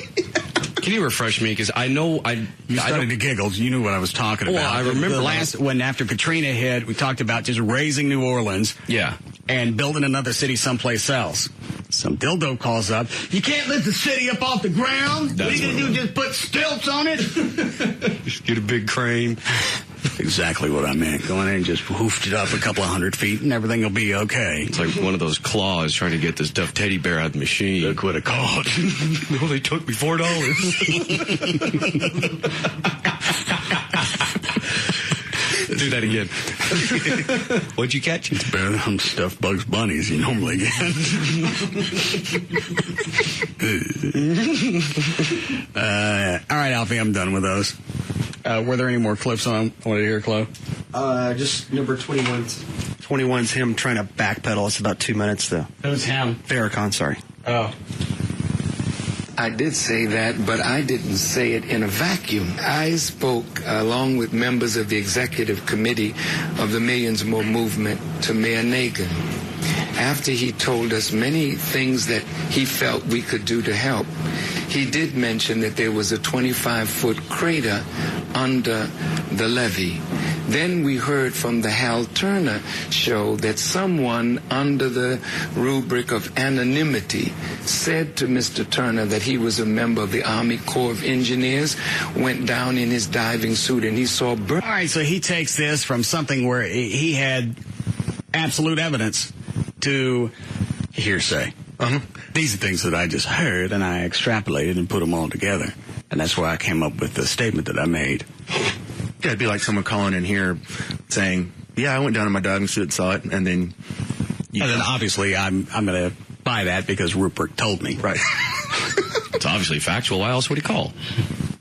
Can you refresh me? Because I know you started to giggle. You knew what I was talking about. Well, I remember when after Katrina hit, we talked about just raising New Orleans. Yeah. And building another city someplace else. Some dildo calls up. You can't lift the city up off the ground. What are you going to do? Just put stilts on it? Just get a big crane. Exactly what I meant. Go in there and just hoofed it up a couple of 100 feet and everything will be okay. It's like one of those claws trying to get this stuffed teddy bear out of the machine. Look what it called. No, they took me $4. Do that again. What'd you catch? It's better than stuffed Bugs Bunnies you normally get. All right, Alfie, I'm done with those. Were there any more clips on? I wanted to hear, Chloe. Just number 21's him trying to backpedal. It's about 2 minutes, though. Who's him? Farrakhan, sorry. Oh. I did say that, but I didn't say it in a vacuum. I spoke along with members of the executive committee of the Millions More movement to Mayor Nagin. After he told us many things that he felt we could do to help, he did mention that there was a 25-foot crater under the levee. Then we heard from the Hal Turner show that someone under the rubric of anonymity said to Mr. Turner that he was a member of the Army Corps of Engineers, went down in his diving suit, and he saw... All right, so he takes this from something where he had absolute evidence to hearsay. These are things that I just heard, and I extrapolated and put them all together. And that's why I came up with the statement that I made. Yeah, it'd be like someone calling in here saying, yeah, I went down in my diving suit and saw it, and then... And then obviously I'm going to buy that because Rupert told me. Right. It's obviously factual. Why else would he call?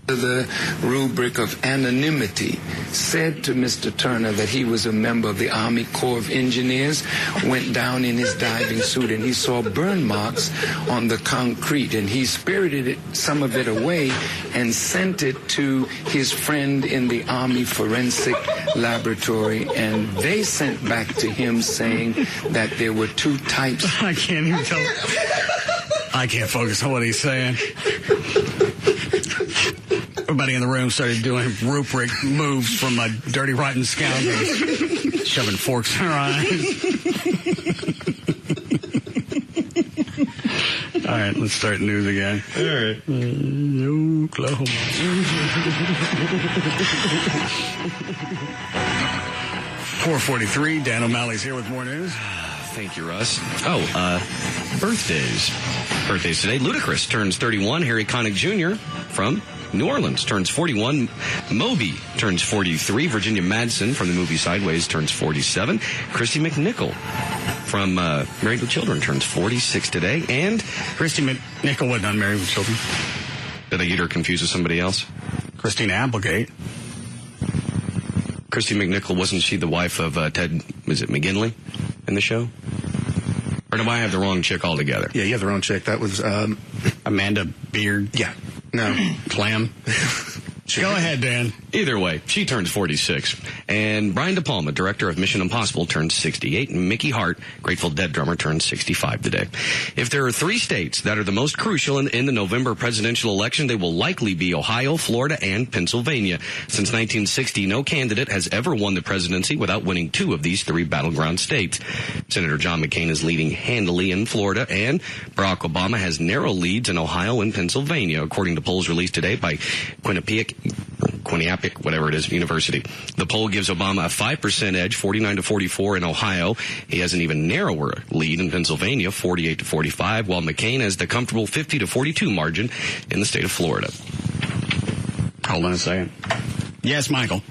The rubric of anonymity said to Mr. Turner that he was a member of the Army Corps of Engineers, went down in his diving suit, and he saw burn marks on the concrete, and he spirited some of it away and sent it to his friend in the Army Forensic Laboratory, and they sent back to him saying that there were two types. I can't even tell. I can't focus on what he's saying. Everybody in the room started doing rubric moves from a dirty, rotten scoundrel, shoving forks in her eyes. All right, let's start news again. All right. Oklahoma. 4:43. Dan O'Malley's here with more news. Thank you, Russ. Birthdays. Birthdays today. Ludacris turns 31. Harry Connick Jr. from New Orleans turns 41. Moby turns 43. Virginia Madsen from the movie Sideways turns 47. Christy McNichol from Married with Children turns 46 today. And Christy McNichol wasn't on Married with Children. Did I get her confused with somebody else? Christina Applegate. Christy McNichol, wasn't she the wife of Ted, was it McGinley in the show? Or do I have the wrong chick altogether? Yeah, you have the wrong chick. That was Amanda Beard. Yeah. No. Clam. Go ahead, Dan. Either way, she turns 46. And Brian De Palma, director of Mission Impossible, turns 68. And Mickey Hart, Grateful Dead drummer, turns 65 today. If there are three states that are the most crucial in the November presidential election, they will likely be Ohio, Florida, and Pennsylvania. Since 1960, no candidate has ever won the presidency without winning two of these three battleground states. Senator John McCain is leading handily in Florida, and Barack Obama has narrow leads in Ohio and Pennsylvania, according to polls released today by Quinnipiac, whatever it is, University. The poll gives Obama a 5% edge, 49-44 in Ohio. He has an even narrower lead in Pennsylvania, 48-45, while McCain has the comfortable 50-42 margin in the state of Florida. Hold on a second. Yes, Michael.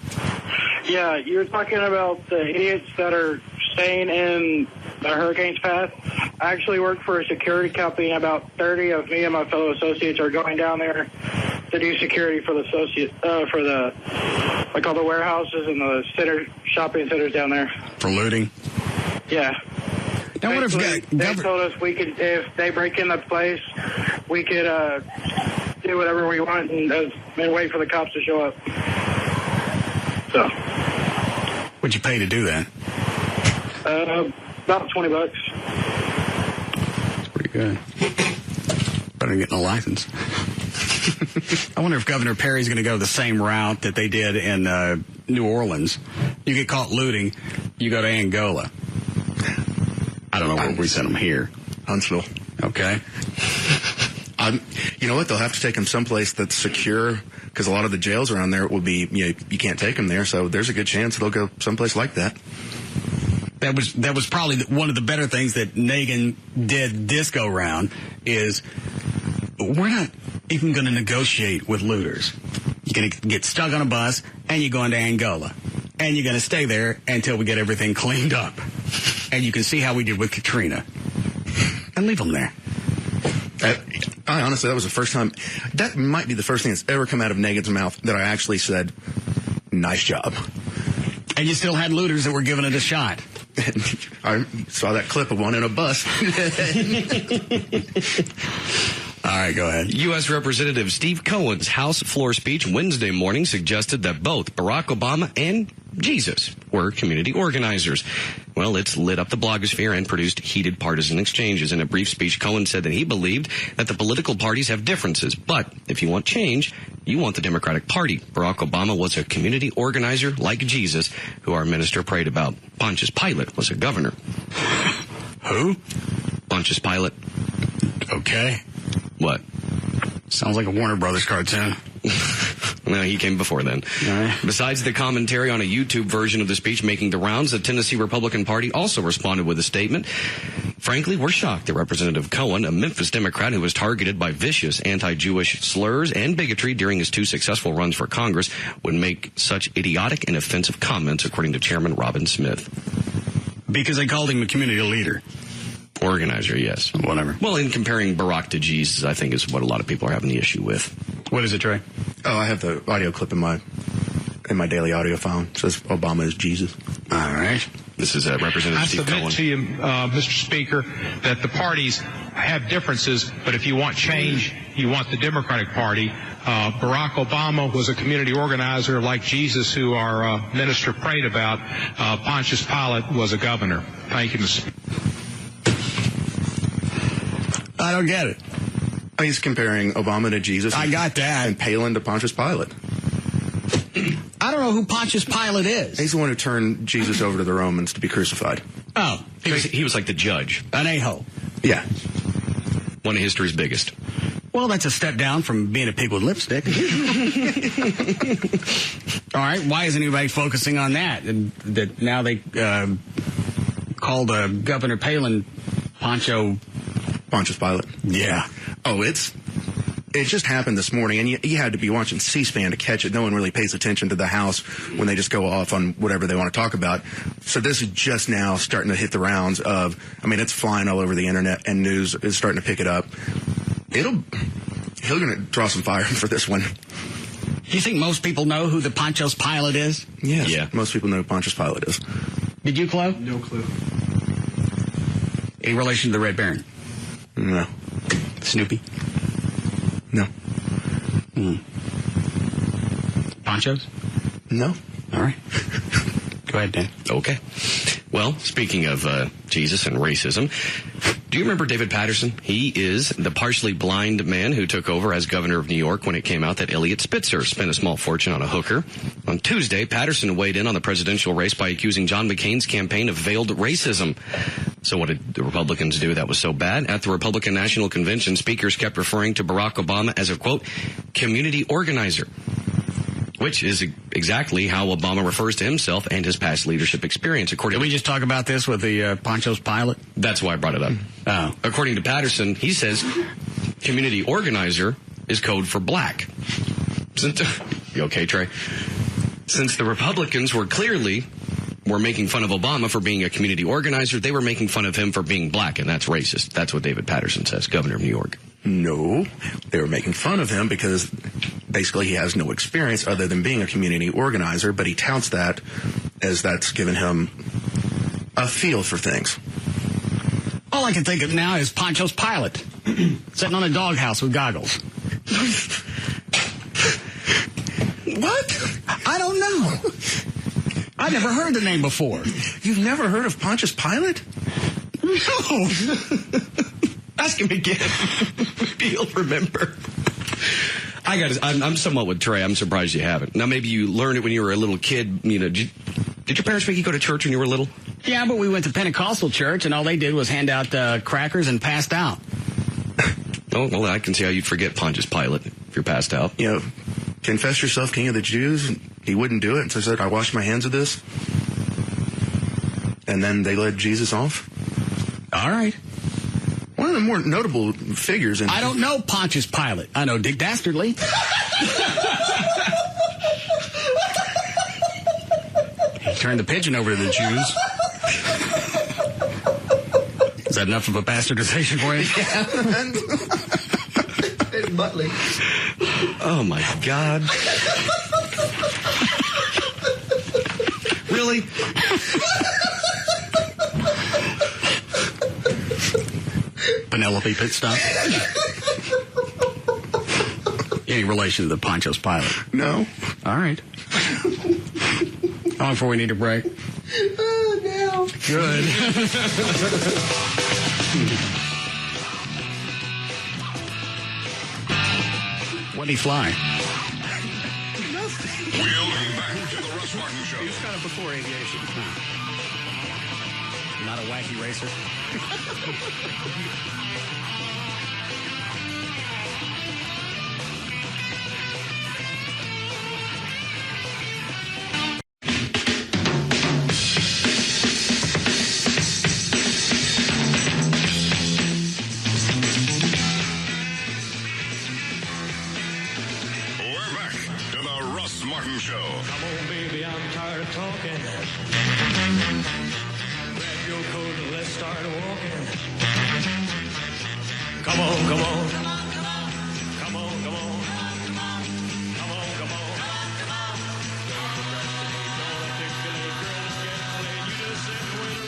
Yeah, you were talking about the idiots that are staying in the hurricane's path. I actually work for a security company, and about 30 of me and my fellow associates are going down there to do security for the like all the warehouses and the shopping centers down there. For looting? Yeah. Now, what if they told us we could, if they break in the place, we could do whatever we want and wait for the cops to show up. So. What'd you pay to do that? About $20. That's pretty good. Better than getting a license. I wonder if Governor Perry's going to go the same route that they did in New Orleans. You get caught looting, you go to Angola. I don't know where we sent them here. Huntsville. Okay. You know what? They'll have to take them someplace that's secure, because a lot of the jails around there will be, you can't take them there, so there's a good chance they'll go someplace like that. That was probably one of the better things that Nagin did this go round is we're not even going to negotiate with looters. You're going to get stuck on a bus and you're going to Angola. And you're going to stay there until we get everything cleaned up. And you can see how we did with Katrina. And leave them there. I honestly, that was the first time. That might be the first thing that's ever come out of Nagin's mouth that I actually said, nice job. And you still had looters that were giving it a shot. I saw that clip of one in a bus. All right, go ahead. U.S. Representative Steve Cohen's House floor speech Wednesday morning suggested that both Barack Obama and Jesus were community organizers. Well, it's lit up the blogosphere and produced heated partisan exchanges. In a brief speech, Cohen said that he believed that the political parties have differences, but if you want change, you want the Democratic Party. Barack Obama was a community organizer like Jesus, who our minister prayed about. Pontius Pilate was a governor. Who? Pontius Pilate. Okay. What? Sounds like a Warner Brothers cartoon. No, he came before then. Right. Besides the commentary on a YouTube version of the speech making the rounds, the Tennessee Republican Party also responded with a statement. Frankly, we're shocked that Representative Cohen, a Memphis Democrat who was targeted by vicious anti-Jewish slurs and bigotry during his 2 successful runs for Congress, would make such idiotic and offensive comments, according to Chairman Robin Smith. Because they called him a community leader. Organizer, yes. Whatever. Well, in comparing Barack to Jesus, I think is what a lot of people are having the issue with. What is it, Trey? Oh, I have the audio clip in my daily audio file. It says Obama is Jesus. All right. This is Representative Steve Cohen. I submit to you, Mr. Speaker, that the parties have differences, but if you want change, you want the Democratic Party. Barack Obama was a community organizer like Jesus, who our minister prayed about. Pontius Pilate was a governor. Thank you, Mr. Speaker. I don't get it. He's comparing Obama to Jesus. I got that. And Palin to Pontius Pilate. I don't know who Pontius Pilate is. He's the one who turned Jesus over to the Romans to be crucified. Oh. He was like the judge. An a-hole. Yeah. One of history's biggest. Well, that's a step down from being a pig with lipstick. All right. Why isn't anybody focusing on that? That now they called Governor Palin Pontius Pilate. Yeah. Oh, it just happened this morning, and you had to be watching C-SPAN to catch it. No one really pays attention to the House when they just go off on whatever they want to talk about. So this is just now starting to hit the rounds of, it's flying all over the internet, and news is starting to pick it up. He's going to draw some fire for this one. Do you think most people know who the Pontius Pilate is? Yes. Yeah. Most people know who Pontius Pilate is. Did you, Chloe? No clue. In relation to the Red Baron? No. Snoopy? No. Ponchos? No. All right. Go ahead, Dan. Okay. Well, speaking of Jesus and racism, do you remember David Patterson? He is the partially blind man who took over as governor of New York when it came out that Elliot Spitzer spent a small fortune on a hooker. On Tuesday, Patterson weighed in on the presidential race by accusing John McCain's campaign of veiled racism. So what did the Republicans do that was so bad? At the Republican National Convention, speakers kept referring to Barack Obama as a, quote, community organizer, which is exactly how Obama refers to himself and his past leadership experience. Did we just talk about this with the Pontius Pilate? That's why I brought it up. Oh. According to Patterson, he says community organizer is code for black. You okay, Trey? Since the Republicans were making fun of Obama for being a community organizer, they were making fun of him for being black, and that's racist. That's what David Patterson says, governor of New York. No, they were making fun of him because basically he has no experience other than being a community organizer, but he touts that as that's given him a feel for things. All I can think of now is Poncho's Pilot, sitting on a doghouse with goggles. What? I don't know. I never heard the name before. You've never heard of Pontius Pilate? No. Ask him again. Maybe he'll remember. I'm somewhat with Trey. I'm surprised you haven't. Now, maybe you learned it when you were a little kid. You know, did your parents make you go to church when you were little? Yeah, but we went to Pentecostal church, and all they did was hand out crackers and passed out. Oh, well, I can see how you'd forget Pontius Pilate if you're passed out. You know, confess yourself king of the Jews. He wouldn't do it, so he said, I wash my hands of this. And then they led Jesus off. All right. One of the more notable figures in... I don't know Pontius Pilate. I know Dick Dastardly. He turned the pigeon over to the Jews. Is that enough of a bastardization for you? Yeah. It's Butley. Oh, my God. Really? Penelope Pit Stop? Any relation to the Pontius Pilate? No. All right. How long before we need a break? No. Good. What'd he fly? We'll be back to the Russ Martin Show. He was kind of before aviation. Not a wacky racer. We're back to the Russ Martin Show. Come on, baby, I'm tired of talking. Grab your coat and let's start walking. Come on, come on. Come on, come on. Come on, come on. Come on, come on.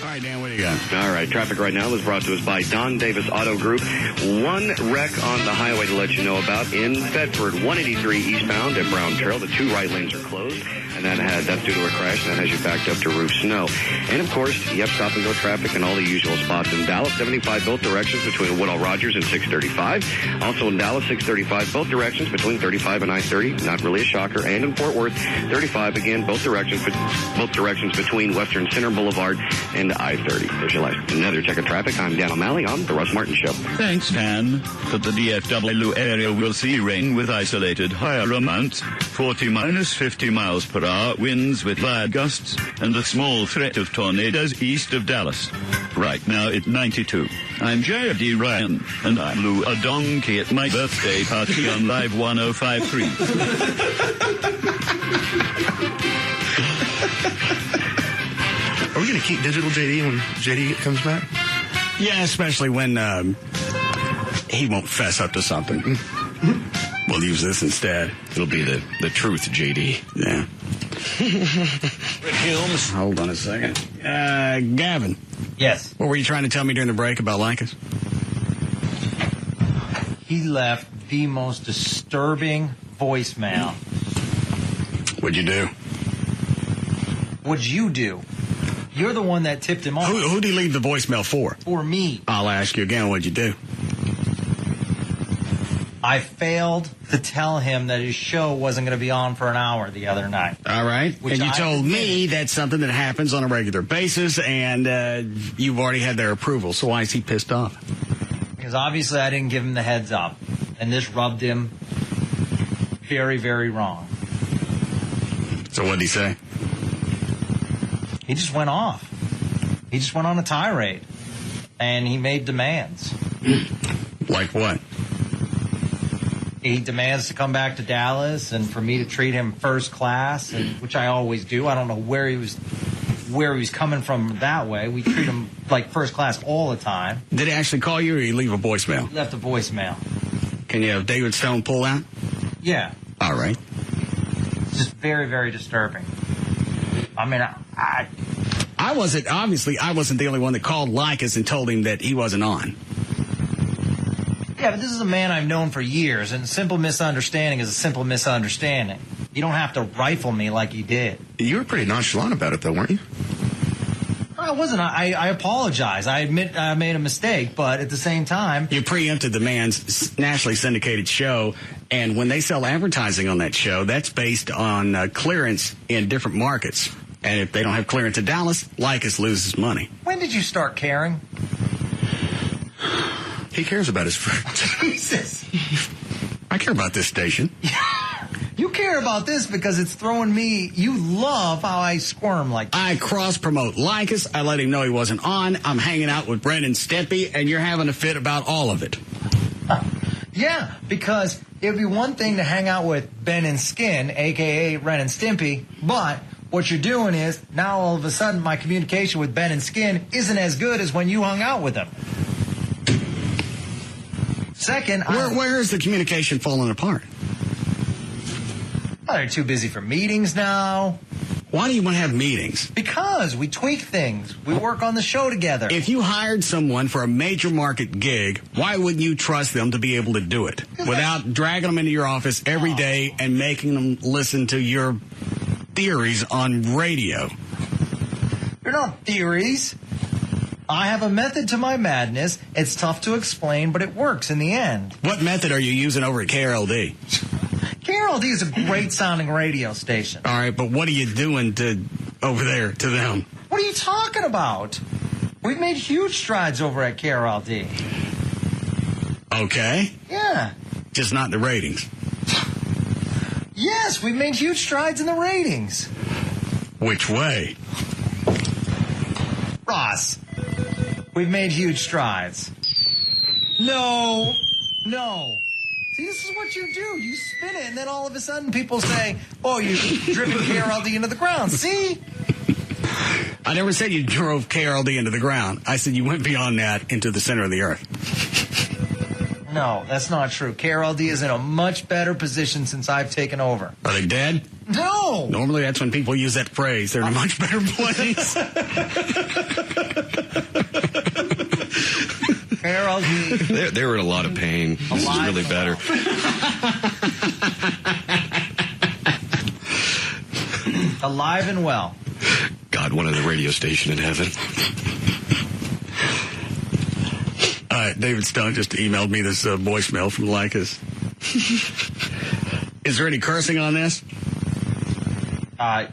All right, Dan, what do you got? All right, traffic right now is brought to us by Don Davis Auto Group. One wreck on the highway to let you know about in Bedford, 183 eastbound at Brown Trail. The two right lanes are closed, and that's due to a crash, and that has you backed up to roof snow. And, of course, you have stop-and-go traffic in all the usual spots in Dallas, 75 both directions between Woodall Rogers and 635. Also in Dallas, 635 both directions between 35 and I-30. Not really a shocker. And in Fort Worth, 35 again, both directions between Western Center Boulevard and I-30. There's your last another check of traffic. I'm Dan O'Malley on The Russ Martin Show. Thanks, Dan. But the DFW area will see rain with isolated higher amounts, 40 minus 50 miles per hour, winds with bad gusts, and a small threat of tornadoes east of Dallas. Right now it's 92. I'm J.D. Ryan, and I blew a donkey at my birthday party on Live 105.3. Are we going to keep digital JD when JD comes back? Yeah, especially when he won't fess up to something. We'll use this instead. It'll be the truth, JD. Yeah. Hold on a second. Gavin. Yes. What were you trying to tell me during the break about Lycus? He left the most disturbing voicemail. What'd you do? What'd you do? You're the one that tipped him off. Who'd he leave the voicemail for? For me. I'll ask you again, what'd you do? I failed to tell him that his show wasn't going to be on for an hour the other night. All right. And you told me that's something that happens on a regular basis, and you've already had their approval. So why is he pissed off? Because obviously I didn't give him the heads up. And this rubbed him very, very wrong. So what'd he say? He just went off. He just went on a tirade. And he made demands. Like what? He demands to come back to Dallas and for me to treat him first class, which I always do. I don't know where he was coming from that way. We treat him like first class all the time. Did he actually call you, or did he leave a voicemail? He left a voicemail. Can you have David Stone pull that? Yeah. All right. It's just very, very disturbing. I mean, I wasn't the only one that called Likas and told him that he wasn't on. Yeah, but this is a man I've known for years, and a simple misunderstanding is a simple misunderstanding. You don't have to rifle me like you did. You were pretty nonchalant about it, though, weren't you? I wasn't. I apologize. I admit I made a mistake, but at the same time... You preempted the man's nationally syndicated show, and when they sell advertising on that show, that's based on clearance in different markets. And if they don't have clearance in Dallas, Likas loses money. When did you start caring? He cares about his friends. Jesus. I care about this station. You care about this because it's throwing me... You love how I squirm like this. I cross-promote Likas. I let him know he wasn't on. I'm hanging out with Brendan Stimpy, and you're having a fit about all of it. Yeah, because it would be one thing to hang out with Ben and Skin, a.k.a. Ren and Stimpy, but what you're doing is, now all of a sudden my communication with Ben and Skin isn't as good as when you hung out with them. Second, where is the communication falling apart? Oh, they're too busy for meetings now. Why do you want to have meetings? Because we tweak things. We work on the show together. If you hired someone for a major market gig, why wouldn't you trust them to be able to do it without dragging them into your office every day and making them listen to your theories on radio? They're not theories. I have a method to my madness. It's tough to explain, but it works in the end. What method are you using over at KLLI? KLLI is a great sounding radio station. All right, but what are you doing over there to them? What are you talking about? We've made huge strides over at KLLI. Okay. Yeah. Just not the ratings. Yes, we've made huge strides in the ratings. Which way? Ross, we've made huge strides. No. See, this is what you do. You spin it, and then all of a sudden people say, oh, you've driven KRLD into the ground. See? I never said you drove KRLD into the ground. I said you went beyond that into the center of the earth. No, that's not true. KRLD is in a much better position since I've taken over. Are they dead? No! Normally that's when people use that phrase. They're in a much better place. KRLD. They were in a lot of pain. This is really better. Alive and well. God wanted a radio station in heaven. David Stone just emailed me this voicemail from Likas. Is there any cursing on this?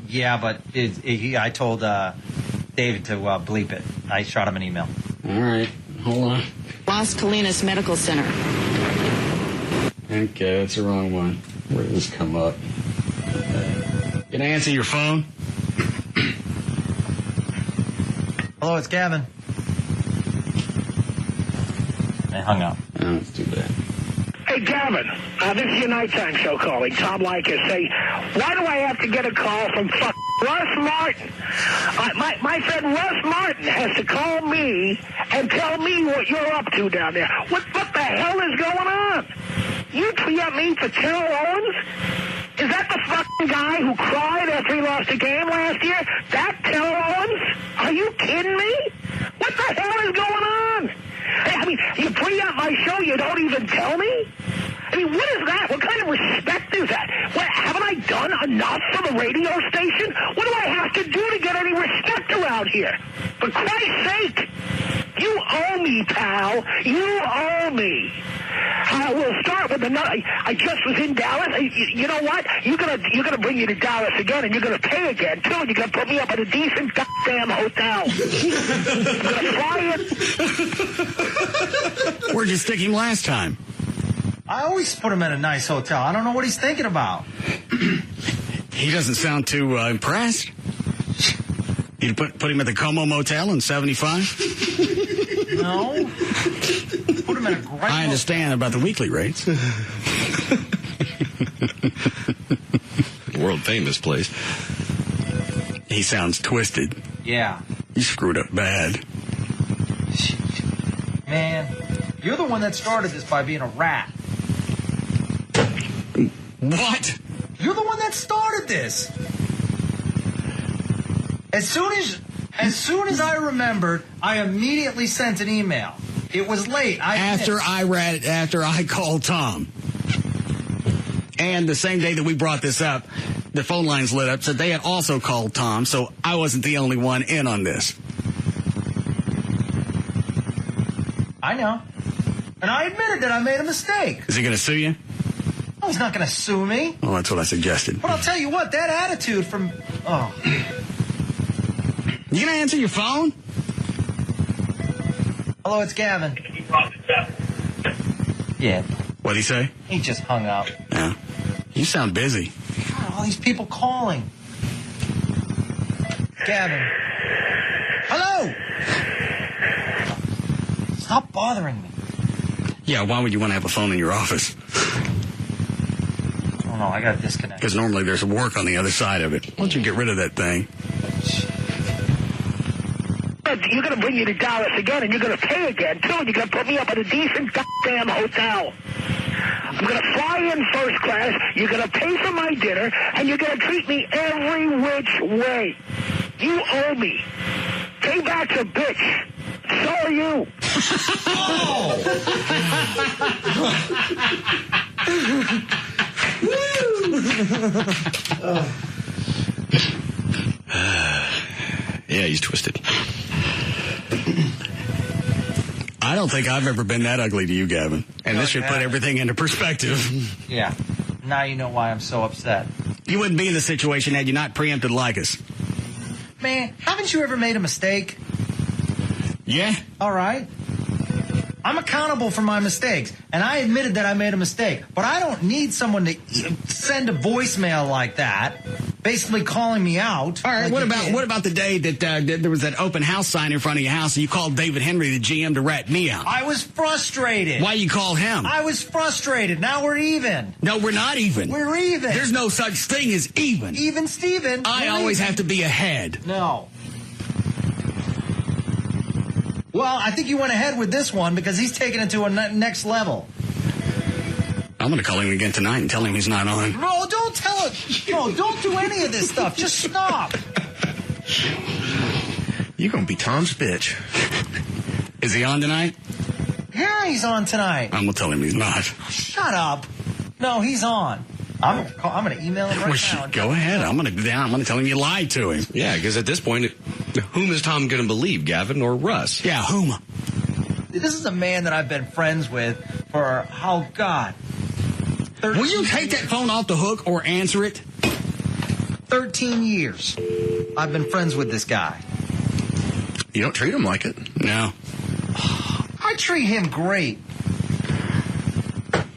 Yeah, but I told David to bleep it. I shot him an email. All right. Hold on. Las Colinas Medical Center. Okay, that's the wrong one. Where did this come up? Can I answer your phone? Hello, it's Gavin. They hung up. Oh, that's too bad. Hey, Gavin, this is your nighttime show calling. Tom Likas. Say, why do I have to get a call from Russ Martin? My friend Russ Martin has to call me and tell me what you're up to down there. What the hell is going on? You preempt me for Terrell Owens? Is that the fucking guy who cried after he lost a game last year? That Terrell Owens? Are you kidding me? What the hell is going on? Hey, I mean, you pre-op my show, you don't even tell me? I mean, what is that? What kind of respect is that? What, haven't I done enough for the radio station? What do I have to do to get any respect around here? For Christ's sake, you owe me, pal. You owe me. We'll start with another. I just was in Dallas. You know what? You're gonna bring me to Dallas again, and you're gonna pay again too, and you're gonna put me up at a decent goddamn hotel. I'm gonna fly it. Where'd you stick him last time? I always put him at a nice hotel. I don't know what he's thinking about. He doesn't sound too impressed. You put him at the Como Motel in 75? No. Put him at a great I understand about the weekly rates. World famous place. He sounds twisted. Yeah. You screwed up bad. Man, you're the one that started this by being a rat. What? You're the one that started this. As soon as As soon as I remembered, I immediately sent an email. It was late. After I called Tom. And the same day that we brought this up, the phone lines lit up, said they had also called Tom, so I wasn't the only one in on this. I know. And I admitted that I made a mistake. Is he going to sue you? Oh, he's not going to sue me. Well, that's what I suggested. But I'll tell you what, that attitude from... Oh. You going to answer your phone? Hello, it's Gavin. Yeah. What'd he say? He just hung up. Yeah. You sound busy. God, all these people calling. Gavin. Hello! Stop bothering me. Yeah, why would you want to have a phone in your office? Oh, no, I got to disconnect. Because normally there's work on the other side of it. Why don't you get rid of that thing? You're going to bring me to Dallas again, and you're going to pay again, too, and you're going to put me up at a decent goddamn hotel. I'm going to fly in first class, you're going to pay for my dinner, and you're going to treat me every which way. You owe me. Payback's a bitch. So are you. Yeah, he's twisted. I don't think I've ever been that ugly to you, Gavin. And this should put everything into perspective. Yeah. Now you know why I'm so upset. You wouldn't be in this situation had you not preempted like us. Man, haven't you ever made a mistake? Yeah. All right. I'm accountable for my mistakes, and I admitted that I made a mistake. But I don't need someone to send a voicemail like that, basically calling me out. All right, like what about the day that there was that open house sign in front of your house, and you called David Henry, the GM, to rat me out? I was frustrated. Why you call him? I was frustrated. Now we're even. No, we're not even. We're even. There's no such thing as even. Even Steven. I always have to be ahead. No. Well, I think you went ahead with this one because he's taking it to a next level. I'm going to call him again tonight and tell him he's not on. No, don't tell him. No, don't do any of this stuff. Just stop. You're going to be Tom's bitch. Is he on tonight? Yeah, he's on tonight. I'm going to tell him he's not. Shut up. No, he's on. I'm going to email him right now. Go ahead. I'm going to tell him you lied to him. Yeah, because at this point, whom is Tom going to believe, Gavin or Russ? Yeah, whom? This is a man that I've been friends with for, oh, God. Will you take that phone off the hook or answer it? 13 years. I've been friends with this guy. You don't treat him like it. No. I treat him great.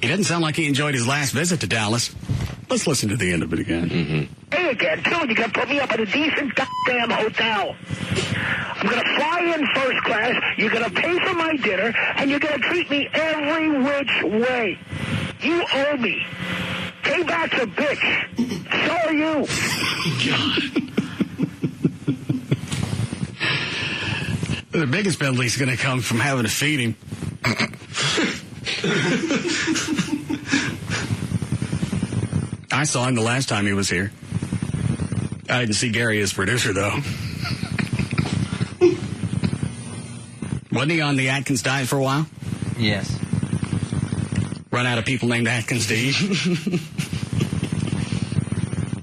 He doesn't sound like he enjoyed his last visit to Dallas. Let's listen to the end of it again. Mm-hmm. Pay again, too, and you're going to put me up at a decent goddamn hotel. I'm going to fly in first class, you're going to pay for my dinner, and you're going to treat me every which way. You owe me. Payback's a bitch. So are you. God. The biggest penalty's going to come from having to feed him. I saw him the last time he was here. I didn't see Gary as producer, though. Wasn't he on the Atkins diet for a while? Yes. Run out of people named Atkins to eat?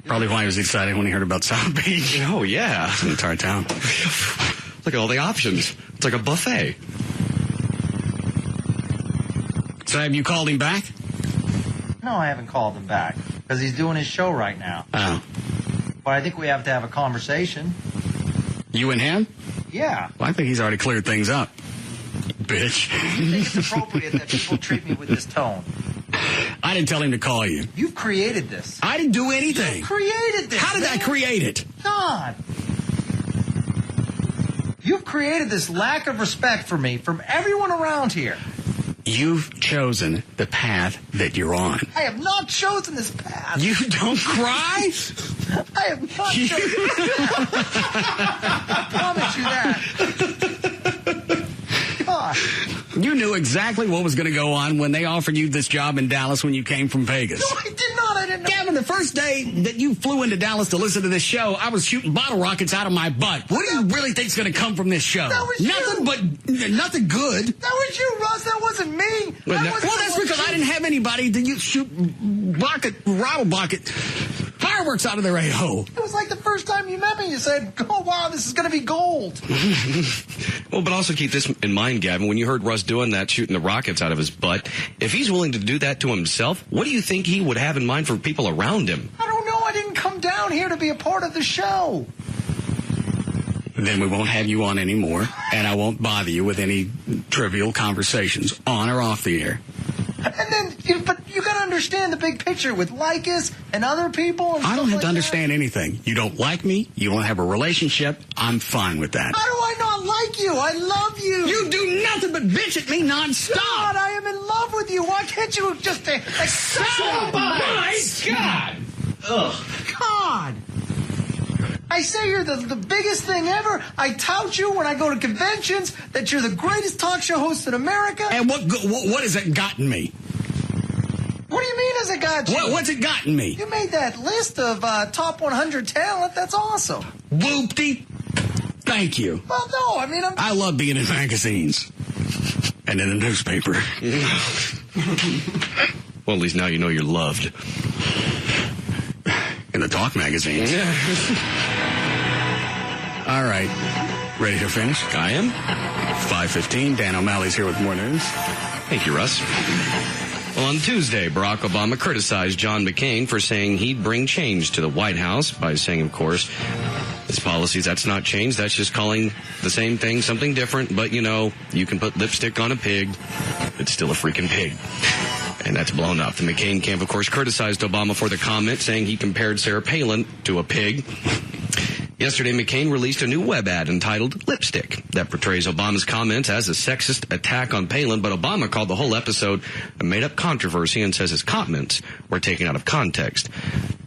Probably why he was excited when he heard about South Beach. Oh, yeah. It's an entire town. Look at all the options. It's like a buffet. So have you called him back? No, I haven't called him back because he's doing his show right now. Oh. But I think we have to have a conversation. You and him? Yeah. Well, I think he's already cleared things up. Bitch. You think it's appropriate that people treat me with this tone? I didn't tell him to call you. You've created this. I didn't do anything. You created this. How did I create it? God. You've created this lack of respect for me from everyone around here. You've chosen the path that you're on. I have not chosen this path. You don't cry? I have not chosen this path. I promise you that. God. You knew exactly what was going to go on when they offered you this job in Dallas when you came from Vegas. No, I did not. I didn't know. Gavin, the first day that you flew into Dallas to listen to this show, I was shooting bottle rockets out of my butt. What do you really think's going to come from this show? That was nothing, but nothing good. That was you, Russ. That wasn't me. Well, that's because I didn't have anybody to shoot rattle bucket fireworks out of their a-hole. It was like the first time you met me. You said, "Oh wow, this is going to be gold." Well, but also keep this in mind, Gavin. When you heard Russ doing that, shooting the rockets out of his butt, if he's willing to do that to himself, what do you think he would have in mind for people around him? I don't know. I didn't come down here to be a part of the show. Then we won't have you on anymore, and I won't bother you with any trivial conversations, on or off the air. And then, but you got to understand the big picture with Lycus and other people. And I don't have to understand anything. You don't like me. You don't have a relationship. I'm fine with that. How do I not like you? I love you. You do nothing but bitch at me nonstop. God, I am in love with you. Why can't you just accept Oh, my God. Ugh. God. I say you're the biggest thing ever. I tout you when I go to conventions that you're the greatest talk show host in America. And what has it gotten me? What do you mean has it got you? What's it gotten me? You made that list of top 100 talent. That's awesome. Whoopty. Thank you. Well, no, I mean, I love being in magazines and in the newspaper. Well, at least now you know you're loved. In the talk magazines. Yeah. All right. Ready to finish? I am. 5:15. Dan O'Malley's here with more news. Thank you, Russ. Well, on Tuesday, Barack Obama criticized John McCain for saying he'd bring change to the White House by saying, of course, his policies, that's not change. That's just calling the same thing something different. But, you know, you can put lipstick on a pig. It's still a freaking pig. And that's blown up. The McCain camp, of course, criticized Obama for the comment, saying he compared Sarah Palin to a pig. Yesterday, McCain released a new web ad entitled Lipstick that portrays Obama's comments as a sexist attack on Palin, but Obama called the whole episode a made-up controversy and says his comments were taken out of context.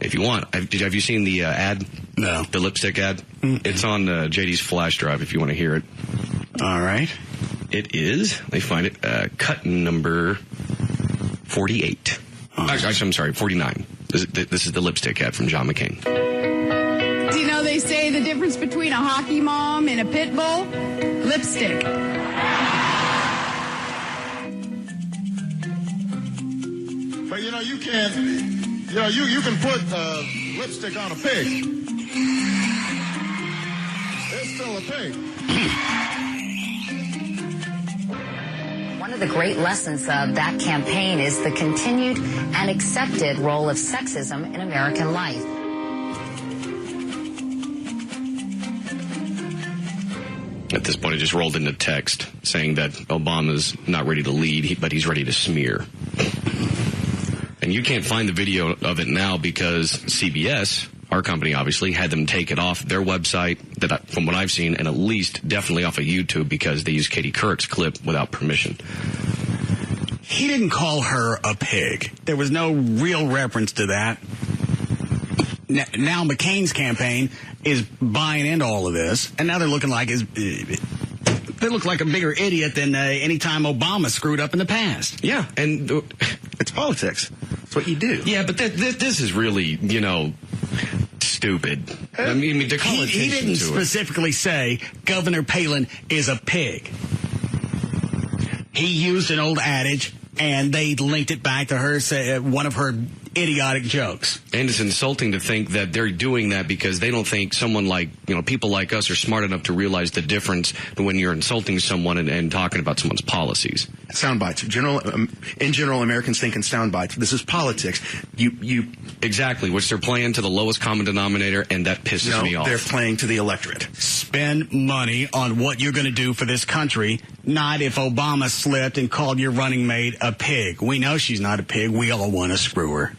If you want, have you seen the ad? No. The lipstick ad? Mm-hmm. It's on JD's flash drive if you want to hear it. All right. It is, they find it, cut number 48. Actually, I'm sorry, 49. This is the lipstick ad from John McCain. Do you know they say the difference between a hockey mom and a pit bull? Lipstick. But you know, you can't, you can put lipstick on a pig. It's still a pig. One of the great lessons of that campaign is the continued and accepted role of sexism in American life. At this point, it just rolled into text saying that Obama's not ready to lead, but he's ready to smear. And you can't find the video of it now because CBS, our company obviously, had them take it off their website, from what I've seen, and at least definitely off of YouTube because they used Katie Couric's clip without permission. He didn't call her a pig. There was no real reference to that. Now McCain's campaign is buying into all of this, and now they're looking like they look like a bigger idiot than any time Obama screwed up in the past. Yeah, and it's politics. It's what you do. Yeah, but this is really, stupid. I mean, to call he didn't specifically say Governor Palin is a pig. He used an old adage, and they linked it back to her, one of her idiotic jokes. And it's insulting to think that they're doing that because they don't think someone like, people like us are smart enough to realize the difference when you're insulting someone and talking about someone's policies. Sound bites. In general, Americans think in sound bites. This is politics. Exactly, which they're playing to the lowest common denominator, and that pisses me off. They're playing to the electorate. Spend money on what you're going to do for this country, not if Obama slipped and called your running mate a pig. We know she's not a pig. We all want to screw her.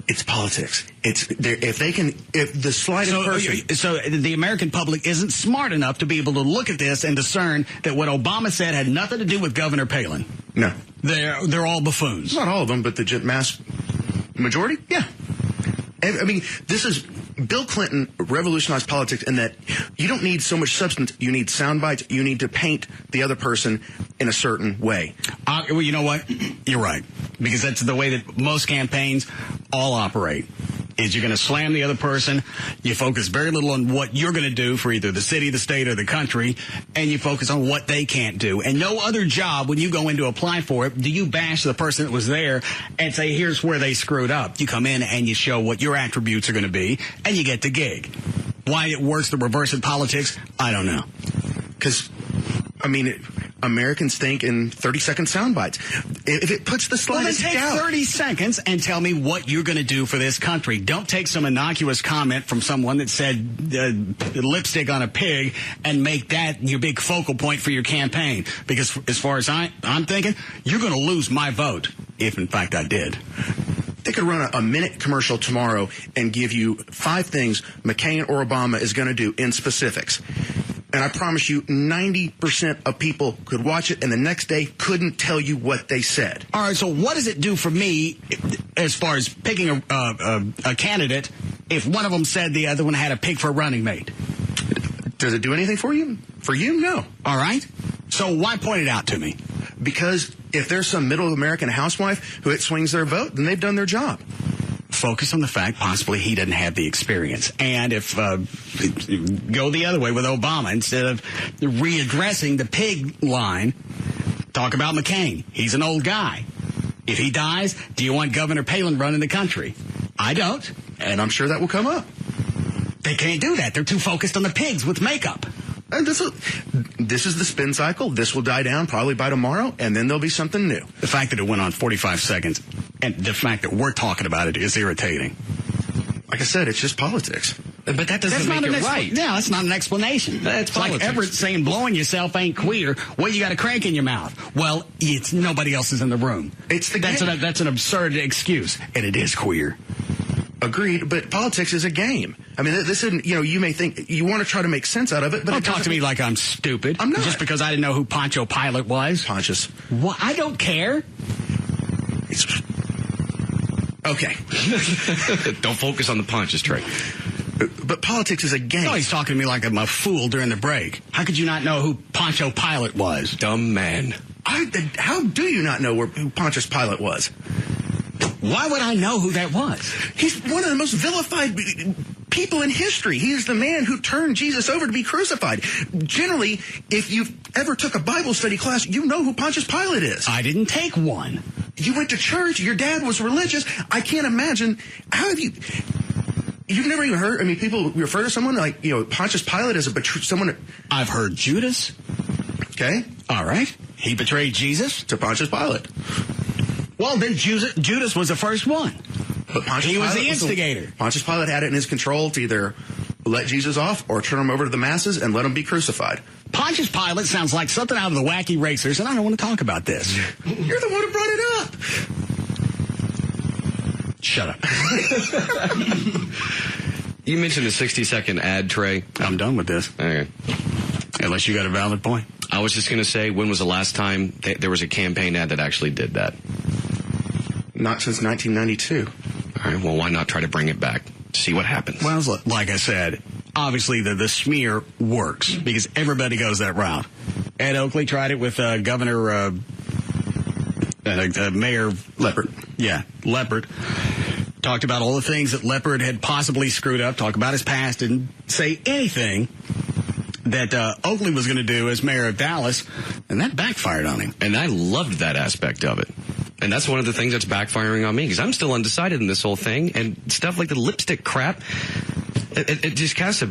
It's politics. If the slightest person. So the American public isn't smart enough to be able to look at this and discern that what Obama said had nothing to do with Governor Palin. No. They're all buffoons. Not all of them, but the mass majority? Yeah. I mean, Bill Clinton revolutionized politics in that you don't need so much substance. You need sound bites. You need to paint the other person in a certain way. Well, you know what? You're right. Because that's the way that most campaigns all operate. Is you're going to slam the other person, you focus very little on what you're going to do for either the city, the state, or the country, and you focus on what they can't do. And no other job, when you go in to apply for it, do you bash the person that was there and say, here's where they screwed up. You come in and you show what your attributes are going to be, and you get the gig. Why it works the reverse in politics, I don't know. Because, I mean, Americans think in 30-second sound bites. If it puts the slightest doubt. Well, then take 30 seconds and tell me what you're going to do for this country. Don't take some innocuous comment from someone that said lipstick on a pig and make that your big focal point for your campaign. Because as far as I'm thinking, you're going to lose my vote, if in fact I did. They could run a minute commercial tomorrow and give you 5 things McCain or Obama is going to do in specifics. And I promise you, 90% of people could watch it and the next day couldn't tell you what they said. All right, so what does it do for me as far as picking a candidate if one of them said the other one had a pig for a running mate? Does it do anything for you? For you, no. All right. So why point it out to me? Because if there's some middle American housewife who it swings their vote, then they've done their job. Focus on the fact possibly he doesn't have the experience. And if go the other way with Obama, instead of readdressing the pig line, talk about McCain. He's an old guy. If he dies, do you want Governor Palin running the country? I don't. And I'm sure that will come up. They can't do that. They're too focused on the pigs with makeup. And this is the spin cycle. This will die down probably by tomorrow, and then there'll be something new. The fact that it went on 45 seconds, and the fact that we're talking about it is irritating. Like I said, it's just politics. But that doesn't make it right. Yeah, that's not an explanation. That's like Everett saying blowing yourself ain't queer. Well, you got a crank in your mouth. Well, it's nobody else is in the room. That's an absurd excuse, and it is queer. Agreed, but politics is a game. I mean, this isn't, you may think you want to try to make sense out of it, but don't talk to me like I'm stupid. I'm not. Just because I didn't know who Poncho Pilate was. Pontius. Well, I don't care. Okay. Don't focus on the Pontius trait. But politics is a game. No, he's talking to me like I'm a fool during the break. How could you not know who Poncho Pilate was? Dumb man. How do you not know who Pontius Pilate was? Why would I know who that was? He's one of the most vilified people in history. He is the man who turned Jesus over to be crucified. Generally, if you've ever took a Bible study class, you know who Pontius Pilate is. I didn't take one. You went to church. Your dad was religious. I can't imagine. How have you... You've never even heard... I mean, people refer to someone like, Pontius Pilate as someone... I've heard Judas. Okay. All right. He betrayed Jesus. To Pontius Pilate. Well, then Judas was the first one. But he was the instigator. Pontius Pilate had it in his control to either let Jesus off or turn him over to the masses and let him be crucified. Pontius Pilate sounds like something out of the Wacky Racers, and I don't want to talk about this. You're the one who brought it up. Shut up. You mentioned a 60-second ad, Trey. I'm done with this. Okay. Unless you got a valid point. I was just going to say, when was the last time there was a campaign ad that actually did that? Not since 1992. All right, well, why not try to bring it back? See what happens. Well, like I said, obviously the smear works because everybody goes that route. Ed Oakley tried it with Mayor Leppert. Yeah, Leppert. Talked about all the things that Leppert had possibly screwed up, talked about his past, didn't say anything that Oakley was going to do as mayor of Dallas, and that backfired on him. And I loved that aspect of it. And that's one of the things that's backfiring on me, because I'm still undecided in this whole thing, and stuff like the lipstick crap, it just kind of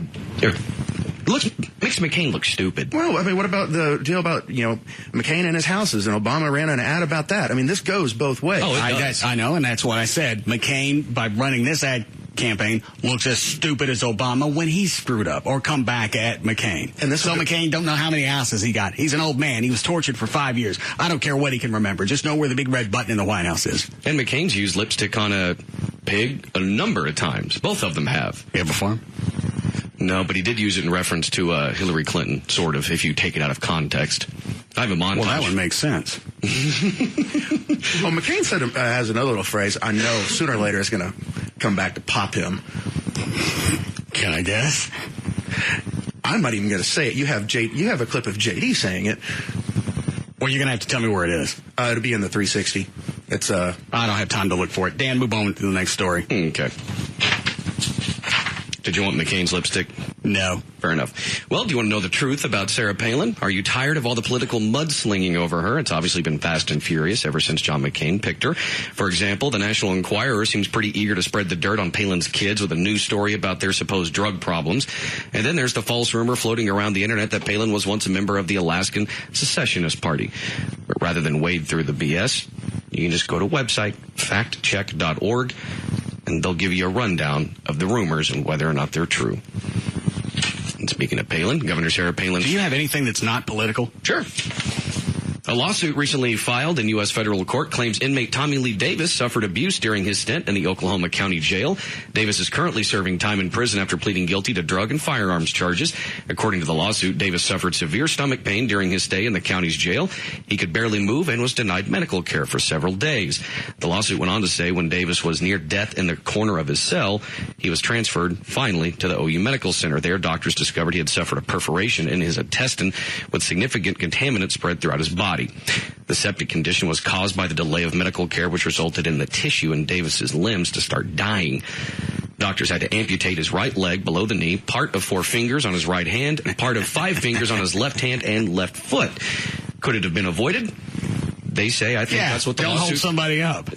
makes McCain look stupid. Well, I mean, what about the deal about, McCain and his houses, and Obama ran an ad about that? I mean, this goes both ways. Oh, it does. I know, and that's what I said. McCain, by running this ad campaign, looks as stupid as Obama when he's screwed up or come back at McCain. And so McCain don't know how many houses he got. He's an old man. He was tortured for 5 years. I don't care what he can remember. Just know where the big red button in the White House is. And McCain's used lipstick on a pig a number of times. Both of them have. You have a farm? No, but he did use it in reference to Hillary Clinton, sort of, if you take it out of context. I have a montage. Well, that one makes sense. Well, McCain said has another little phrase I know sooner or later is going to come back to pop him. Can I guess? I'm not even going to say it. You have a clip of JD saying it. Well, you're going to have to tell me where it is. It'll be in the 360. It's I don't have time to look for it. Dan, move on to the next story. Okay. Did you want McCain's lipstick? No. Fair enough. Well, do you want to know the truth about Sarah Palin? Are you tired of all the political mudslinging over her? It's obviously been fast and furious ever since John McCain picked her. For example, the National Enquirer seems pretty eager to spread the dirt on Palin's kids with a news story about their supposed drug problems. And then there's the false rumor floating around the internet that Palin was once a member of the Alaskan Secessionist Party. But rather than wade through the BS, you can just go to website factcheck.org, and they'll give you a rundown of the rumors and whether or not they're true. And speaking of Palin, Governor Sarah Palin... Do you have anything that's not political? Sure. A lawsuit recently filed in U.S. federal court claims inmate Tommy Lee Davis suffered abuse during his stint in the Oklahoma County Jail. Davis is currently serving time in prison after pleading guilty to drug and firearms charges. According to the lawsuit, Davis suffered severe stomach pain during his stay in the county's jail. He could barely move and was denied medical care for several days. The lawsuit went on to say when Davis was near death in the corner of his cell, he was transferred, finally, to the OU Medical Center. There, doctors discovered he had suffered a perforation in his intestine with significant contaminants spread throughout his body. The septic condition was caused by the delay of medical care, which resulted in the tissue in Davis's limbs to start dying. Doctors had to amputate his right leg below the knee, part of 4 fingers on his right hand, and part of 5 fingers on his left hand and left foot. Could it have been avoided? They say. I think that's what the don't lawsuit... hold somebody up.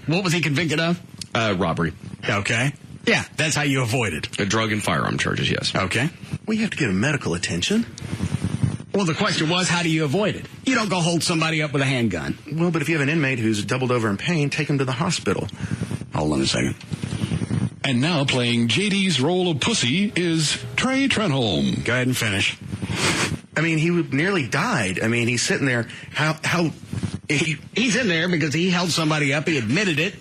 What was he convicted of? Robbery. Okay. Yeah, that's how you avoid it. Drug and firearm charges, yes. Okay. Well, you have to get medical attention. Well, the question was, how do you avoid it? You don't go hold somebody up with a handgun. Well, but if you have an inmate who's doubled over in pain, take him to the hospital. Hold on a second. And now playing JD's role of pussy is Trey Trenholm. Go ahead and finish. I mean, he nearly died. I mean, he's sitting there. He's in there because he held somebody up. He admitted it,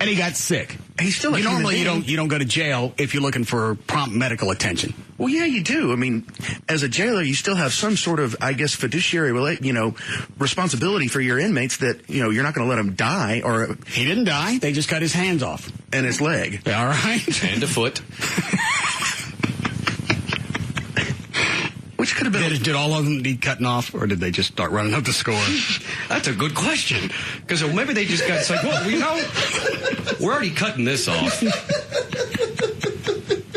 and he got sick. He's still normally you don't go to jail if you're looking for prompt medical attention. Well, yeah, you do. I mean, as a jailer, you still have some sort of, I guess, fiduciary, responsibility for your inmates that, you're not going to let them die. Or he didn't die. They just cut his hands off. And his leg. All right. And a foot. Which could have been... Did all of them need cutting off, or did they just start running up the score? That's a good question. Because maybe they just got, it's like, well, we're already cutting this off.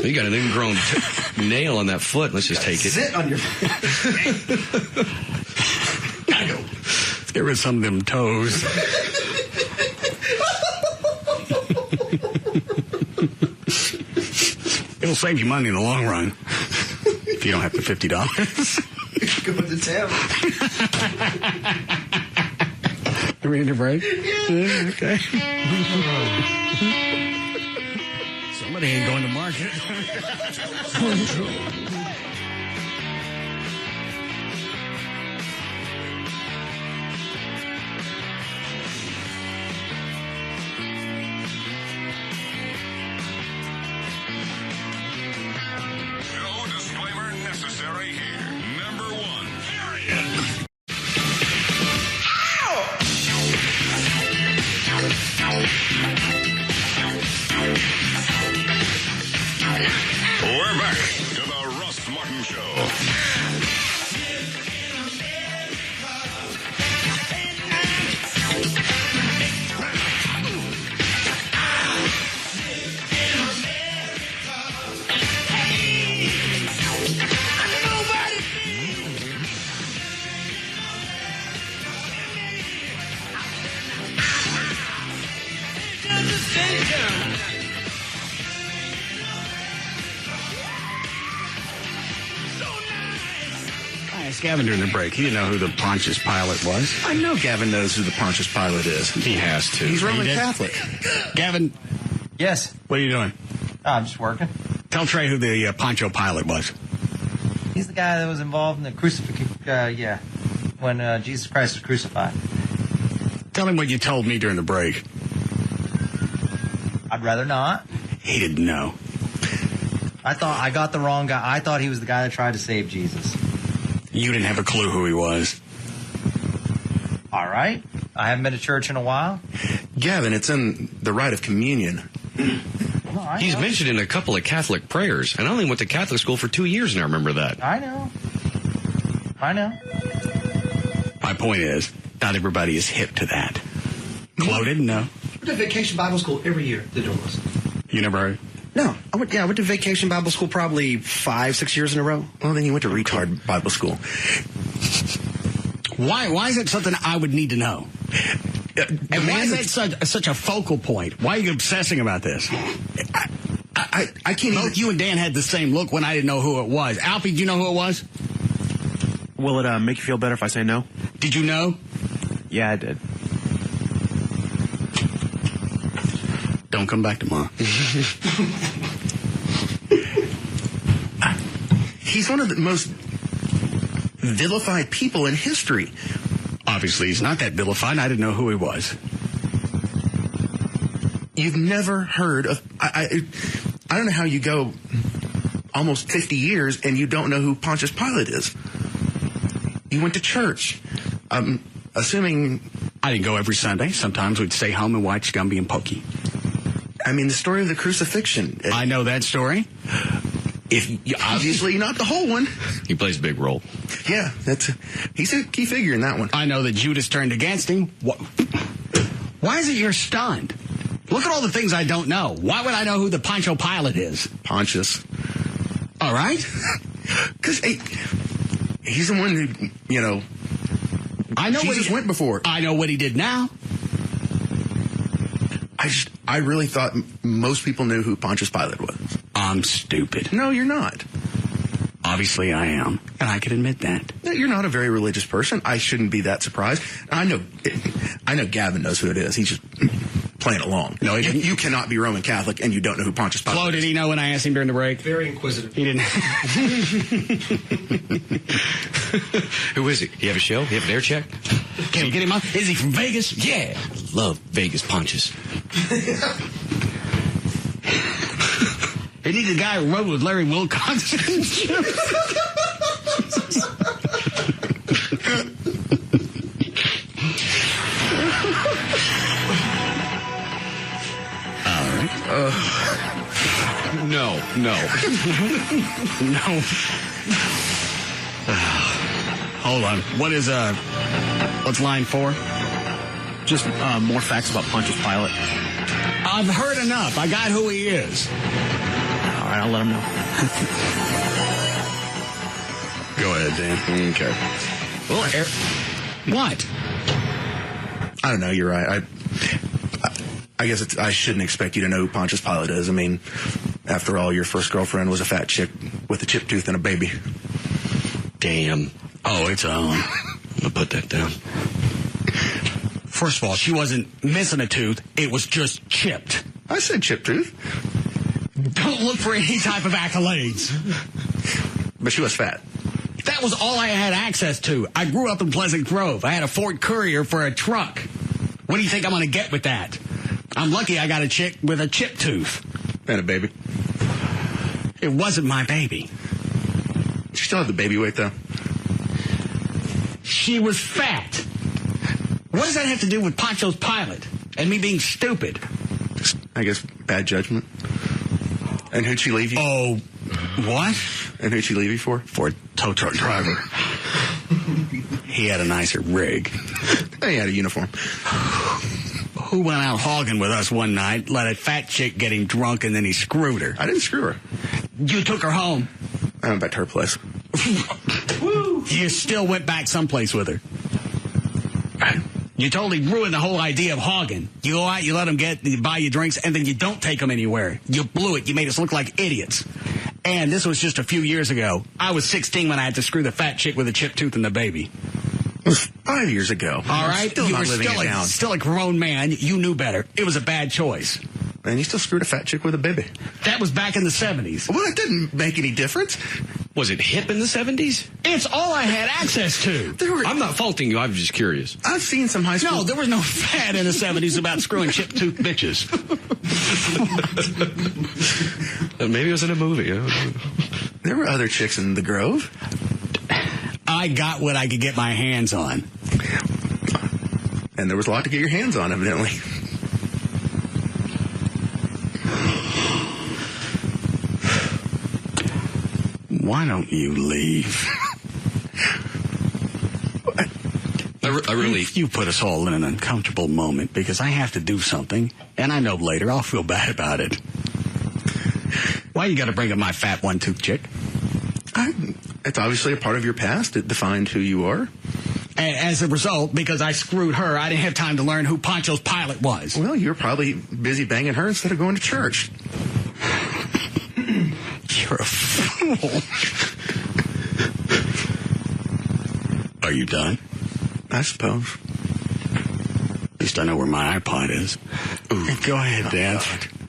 You got an ingrown nail on that foot. Let's just take it. Sit on your... Gotta go. Let's get rid of some of them toes. It'll save you money in the long run. If you don't have the $50. Go to town. Are we in a break? Yeah. Okay. Somebody ain't going to market. No disclaimer necessary here. Number 1, period. We're back to the Russ Martin Show. I asked Gavin during the break. He didn't know who the Pontius Pilate was. I know Gavin knows who the Pontius Pilate is. He has to. He's Roman He did. Catholic. Gavin, Yes. what are you doing? I'm just working. Tell Trey who the Poncho Pilate was. He's the guy that was involved in the crucifixion, when Jesus Christ was crucified. Tell him what you told me during the break. I'd rather not. He didn't know. I thought I got the wrong guy. I thought he was the guy that tried to save Jesus. You didn't have a clue who he was. All right. I haven't been to church in a while. Gavin, it's in the rite of communion. He's mentioned in a couple of Catholic prayers, and I only went to Catholic school for 2 years, and I remember that. I know. My point is, Not everybody is hip to that. Chloe didn't know. I went to Vacation Bible School every year, the Doors. You never heard? No. I went to Vacation Bible School probably 5-6 years in a row. Well, then you went to retard Bible school. Why is it something I would need to know? And why is that such a focal point? Why are you obsessing about this? I can't Both you and Dan had the same look when I didn't know who it was. Alfie, do you know who it was? Will it make you feel better if I say no? Did you know? Yeah, I did. Don't come back tomorrow. He's one of the most vilified people in history. Obviously, he's not that vilified. I didn't know who he was. You've never heard of... I don't know how you go almost 50 years and you don't know who Pontius Pilate is. You went to church. I'm assuming... I didn't go every Sunday. Sometimes we'd stay home and watch Gumby and Pokey. I mean, the story of the crucifixion. I know that story. Obviously not the whole one. He plays a big role. Yeah, he's a key figure in that one. I know that Judas turned against him. Why is it you're stunned? Look at all the things I don't know. Why would I know who the Pontius Pilate is? Pontius. All right. Because he's the one who, I know Jesus went before. I know what he did now. I really thought most people knew who Pontius Pilate was. I'm stupid. No, you're not. Obviously, I am, and I can admit that. No, you're not a very religious person. I shouldn't be that surprised. I know Gavin knows who it is. He's just playing along. No, he didn't. You cannot be Roman Catholic and you don't know who Pontius Pilate is. Flo, did he know when I asked him during the break? Very inquisitive. He didn't. Who is he? You have a show? You have an air check? Can you get him on? Is he from Vegas? Yeah. Love Vegas Pontius. He needs a guy who rode with Larry Wilcox. All right. No. No. Hold on. What's line 4? Just more facts about Pontius Pilate. I've heard enough. I got who he is. All right, I'll let him know. Go ahead, Dan. Okay. Well, what? I don't know. You're right. I guess I shouldn't expect you to know who Pontius Pilate is. I mean, after all, your first girlfriend was a fat chick with a chip tooth and a baby. Damn. Oh, it's on. I'm gonna put that down. First of all, she wasn't missing a tooth. It was just chipped. I said chip tooth. Don't look for any type of accolades. But she was fat. That was all I had access to. I grew up in Pleasant Grove. I had a Ford Courier for a truck. What do you think I'm going to get with that? I'm lucky I got a chick with a chip tooth. And a baby. It wasn't my baby. She still had the baby weight, though. She was fat. What does that have to do with Pontius Pilate and me being stupid? Just, I guess, bad judgment. And who'd she leave you? Oh, what? And who'd she leave you for? For a tow truck driver. He had a nicer rig. He had a uniform. Who went out hogging with us one night, let a fat chick get him drunk, and then he screwed her? I didn't screw her. You took her home. I went back to her place. You still went back someplace with her. You totally ruined the whole idea of hogging. You go out, you let them buy you drinks, and then you don't take them anywhere. You blew it. You made us look like idiots. And this was just a few years ago. I was 16 when I had to screw the fat chick with a chip tooth and the baby. It was 5 years ago. All right? Still You not were living it down. still a grown man. You knew better. It was a bad choice. And you still screwed a fat chick with a baby. That was back in the 70s. Well, that didn't make any difference. Was it hip in the 70s? It's all I had access to. I'm not faulting you. I'm just curious. I've seen some high school... No, there was no fad in the 70s about screwing chip-tooth bitches. Maybe it was in a movie. There were other chicks in the Grove. I got what I could get my hands on. And there was a lot to get your hands on, evidently. Why don't you leave? I really... You put us all in an uncomfortable moment because I have to do something, and I know later I'll feel bad about it. Why you got to bring up my fat one-tooth chick? It's obviously a part of your past. It defined who you are. As a result, because I screwed her, I didn't have time to learn who Poncho's pilot was. Well, you're probably busy banging her instead of going to church. You're a fool. Are you done? I suppose. At least I know where my iPod is. Ooh. Go ahead, Dan.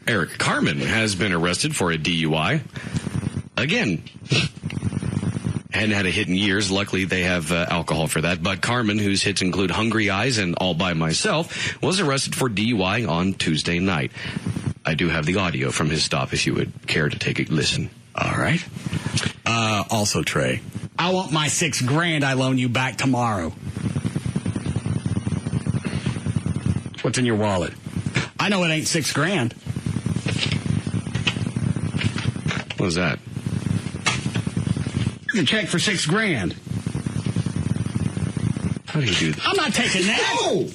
Eric Carmen has been arrested for a DUI. Again. Hadn't had a hit in years. Luckily, they have alcohol for that. But Carmen, whose hits include Hungry Eyes and All By Myself, was arrested for DUI on Tuesday night. I do have the audio from his stop if you would care to take a listen. All right. Also, Trey, I want my $6,000 I loan you back tomorrow. What's in your wallet? I know it ain't $6,000. What was that? The check for $6,000. How do you do that? I'm not taking that. No!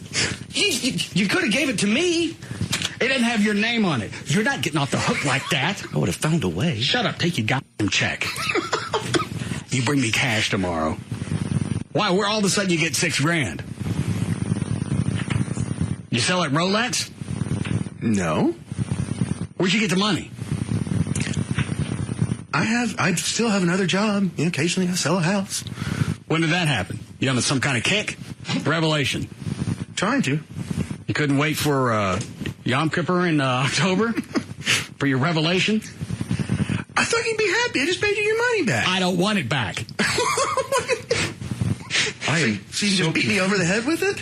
You could have gave it to me. It didn't have your name on it. You're not getting off the hook like that. I would have found a way. Shut up. Take your goddamn check. You bring me cash tomorrow. Why? Where all of a sudden you get $6,000? You sell at Rolex? No. Where'd you get the money? I still have another job. Occasionally I sell a house. When did that happen? You on some kind of kick? Revelation. Trying to. You couldn't wait for Yom Kippur in October for your revelation? I thought you'd be happy. I just paid you your money back. I don't want it back. So you just beat me over the head with it?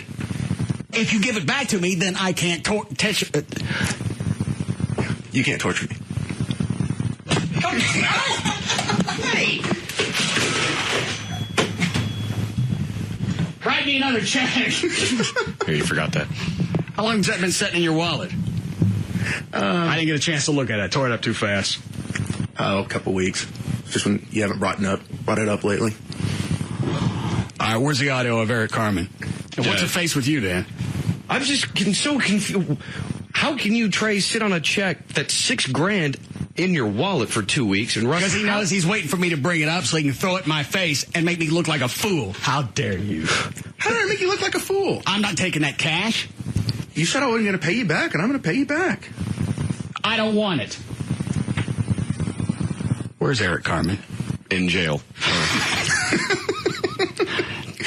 If you give it back to me, then I can't You can't torture me. Hey! Write me another check. Here, you forgot that. How long has that been sitting in your wallet? I didn't get a chance to look at it. I tore it up too fast. Oh, a couple weeks. Just when you haven't brought it up lately. All right, where's the audio of Eric Carmen? And what's the face with you, Dan? I'm just getting so confused. How can you, Trey, sit on a check that's $6,000 in your wallet for 2 weeks? And Russ, because he knows he's waiting for me to bring it up so he can throw it in my face and make me look like a fool. How dare you? How did I make you look like a fool? I'm not taking that cash. You said I wasn't going to pay you back, and I'm going to pay you back. I don't want it. Where's Eric Carmen? In jail.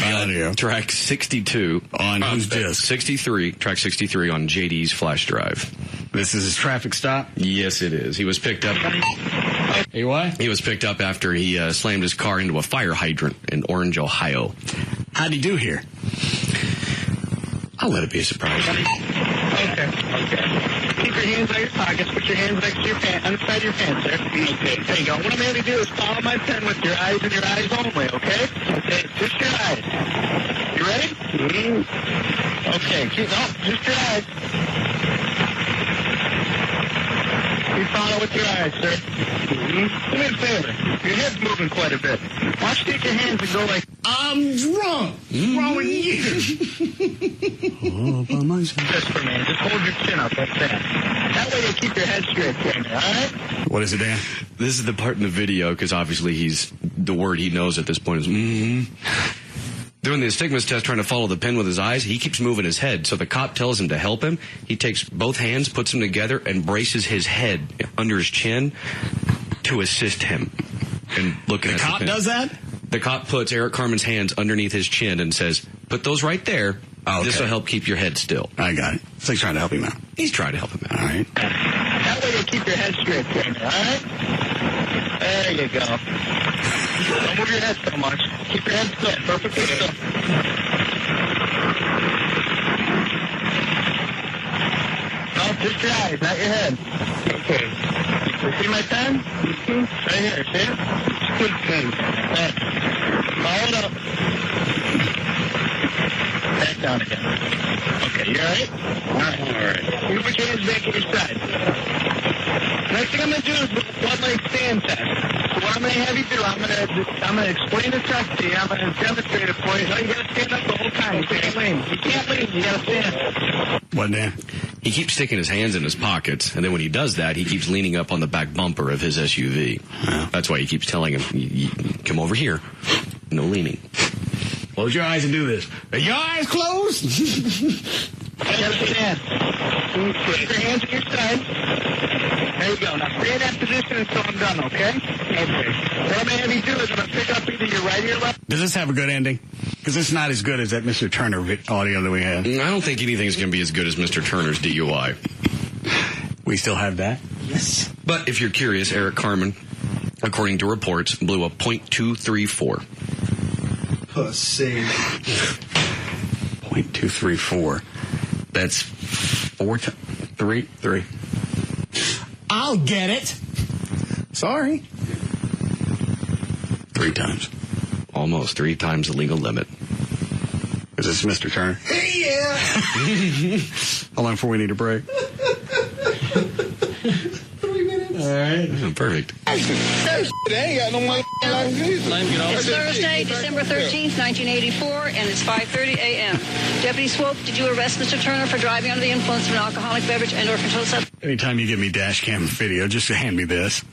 Audio. Track 62 on whose disc? 63. Track 63 on JD's flash drive. This is his traffic stop? Yes, it is. He was picked up. Hey, what? He was picked up after he slammed his car into a fire hydrant in Orange, Ohio. How'd he do here? I'll let it be a surprise. Okay. Keep your hands out of your pockets. Put your hands next to your pants, inside your pants, sir. Okay. There you go. What I'm going to do is follow my pen with your eyes and your eyes only, okay? Okay. Just your eyes. You ready? Mm-hmm. Okay. Just your eyes. You follow with your eyes, sir. Mm-hmm. Do me a favor. Your head's moving quite a bit. Why don't you take your hands and go like... I'm drunk. What's wrong with you? All by myself. Just for me. Just hold your chin up like that. That way you keep your head straight for me, all right? What is it, Dan? This is the part in the video, because obviously the word he knows at this point is mm-hmm. Doing the astigmatus test, trying to follow the pen with his eyes, he keeps moving his head. So the cop tells him to help him. He takes both hands, puts them together, and braces his head under his chin to assist him. And looking at the cop does that? The cop puts Eric Carmen's hands underneath his chin and says, put those right there. Oh, okay. This will help keep your head still. I got it. So he's trying to help him out. He's trying to help him out. All right. That way you keep your head straight for me, all right? There you go. Don't move your head so much. Keep your head still, perfectly still. No, just your eyes, not your head. Okay. You see my pen? Mm-hmm. Right here, see it? Good pen. Right. Follow it up. Back down again. Okay, you all right? All right. You put your hands back at your side. Next thing I'm going to do is one leg stand test. So what I'm going to have you do, I'm going to explain the test to you. I'm going to demonstrate it for boys. You got to stand up the whole time. You can't lean. You can't lean. You got to stand. What, Dan? He keeps sticking his hands in his pockets, and then when he does that, he keeps leaning up on the back bumper of his SUV. That's why he keeps telling him, come over here. No leaning. Close your eyes and do this. Are your eyes closed? Just stand. Put your hands at your sides. There you go. Now stay in that position until I'm done, okay? Okay. What I'm going to have you do is I'm going to pick up either your right or your left. Does this have a good ending? Because it's not as good as that Mr. Turner audio that we had. I don't think anything's going to be as good as Mr. Turner's DUI. We still have that? Yes. But if you're curious, Eric Carmen, according to reports, blew a .234. Pussy. .234. That's 3. I'll get it. Sorry. 3 times. Almost 3 times the legal limit. Is this Mr. Turner? Hey, yeah. How long before we need a break? 3 minutes. All right. Perfect. They ain't got no money like this. It's Thursday, December 13th, 1984, and it's 5:30 a.m. Deputy Swope, did you arrest Mr. Turner for driving under the influence of an alcoholic beverage and/or controlled substance? Anytime you give me dash cam video, just hand me this.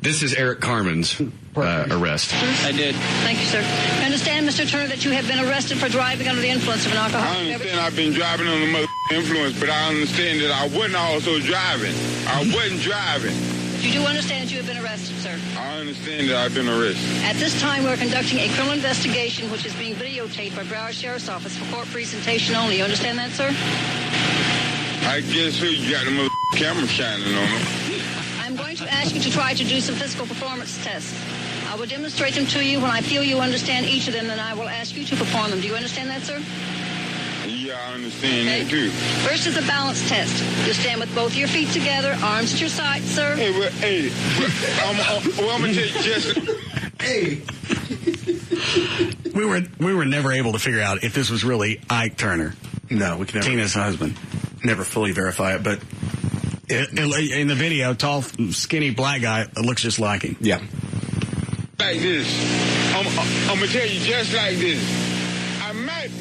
This is Eric Carmen's arrest. I did. Thank you, sir. I understand, Mr. Turner, that you have been arrested for driving under the influence of an alcoholic I beverage. understand I've been driving under mother influence, but I understand that I wasn't also driving. I wasn't driving. But you do understand that you have been arrested, sir. I understand that I've been arrested. At this time, we're conducting a criminal investigation, which is being videotaped by Broward Sheriff's Office for court presentation only. You understand that, sir? I guess who you got the mother camera shining on me. I'm going to ask you to try to do some physical performance tests. I will demonstrate them to you. When I feel you understand each of them, then I will ask you to perform them. Do you understand that, sir? Yeah, I understand that too. First is a balance test. You stand with both your feet together, arms at your sides, sir. Hey, I'm gonna tell you just. Hey. We were never able to figure out if this was really Ike Turner. No, we can never. Tina's husband. Never fully verify it, but in the video, tall, skinny black guy looks just like him. Yeah. Like this. I'm gonna tell you just like this.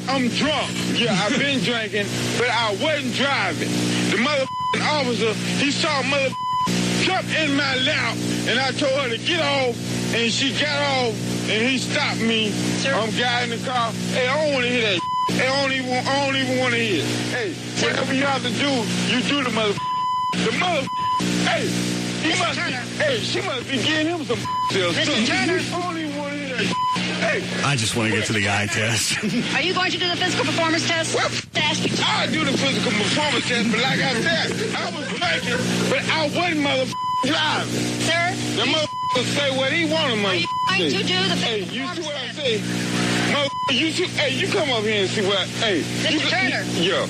I'm drunk. Yeah, I've been drinking, but I wasn't driving. The motherfucking officer, he saw jump in my lap, and I told her to get off, and she got off, and he stopped me. Sir? I'm guiding the car. Hey, I don't want to hear that. Hey, I don't even want to hear it. Hey, whatever you have to do, you do the mother. The mother. Hey, Mr. Turner. Hey, she must be getting him some sales. Mr. Turner. I don't even want to hear that. Hey. I just want to get to the eye test. Are you going to do the physical performance test? Well, I do the physical performance test, but like I said, I was drinking, but I wasn't driving. Sir? The motherfucker say what he wanted, motherfucker. Are you going to do the Hey, you see what I say? Hey, you come up here and see what. Hey, Mr. Turner. Yeah.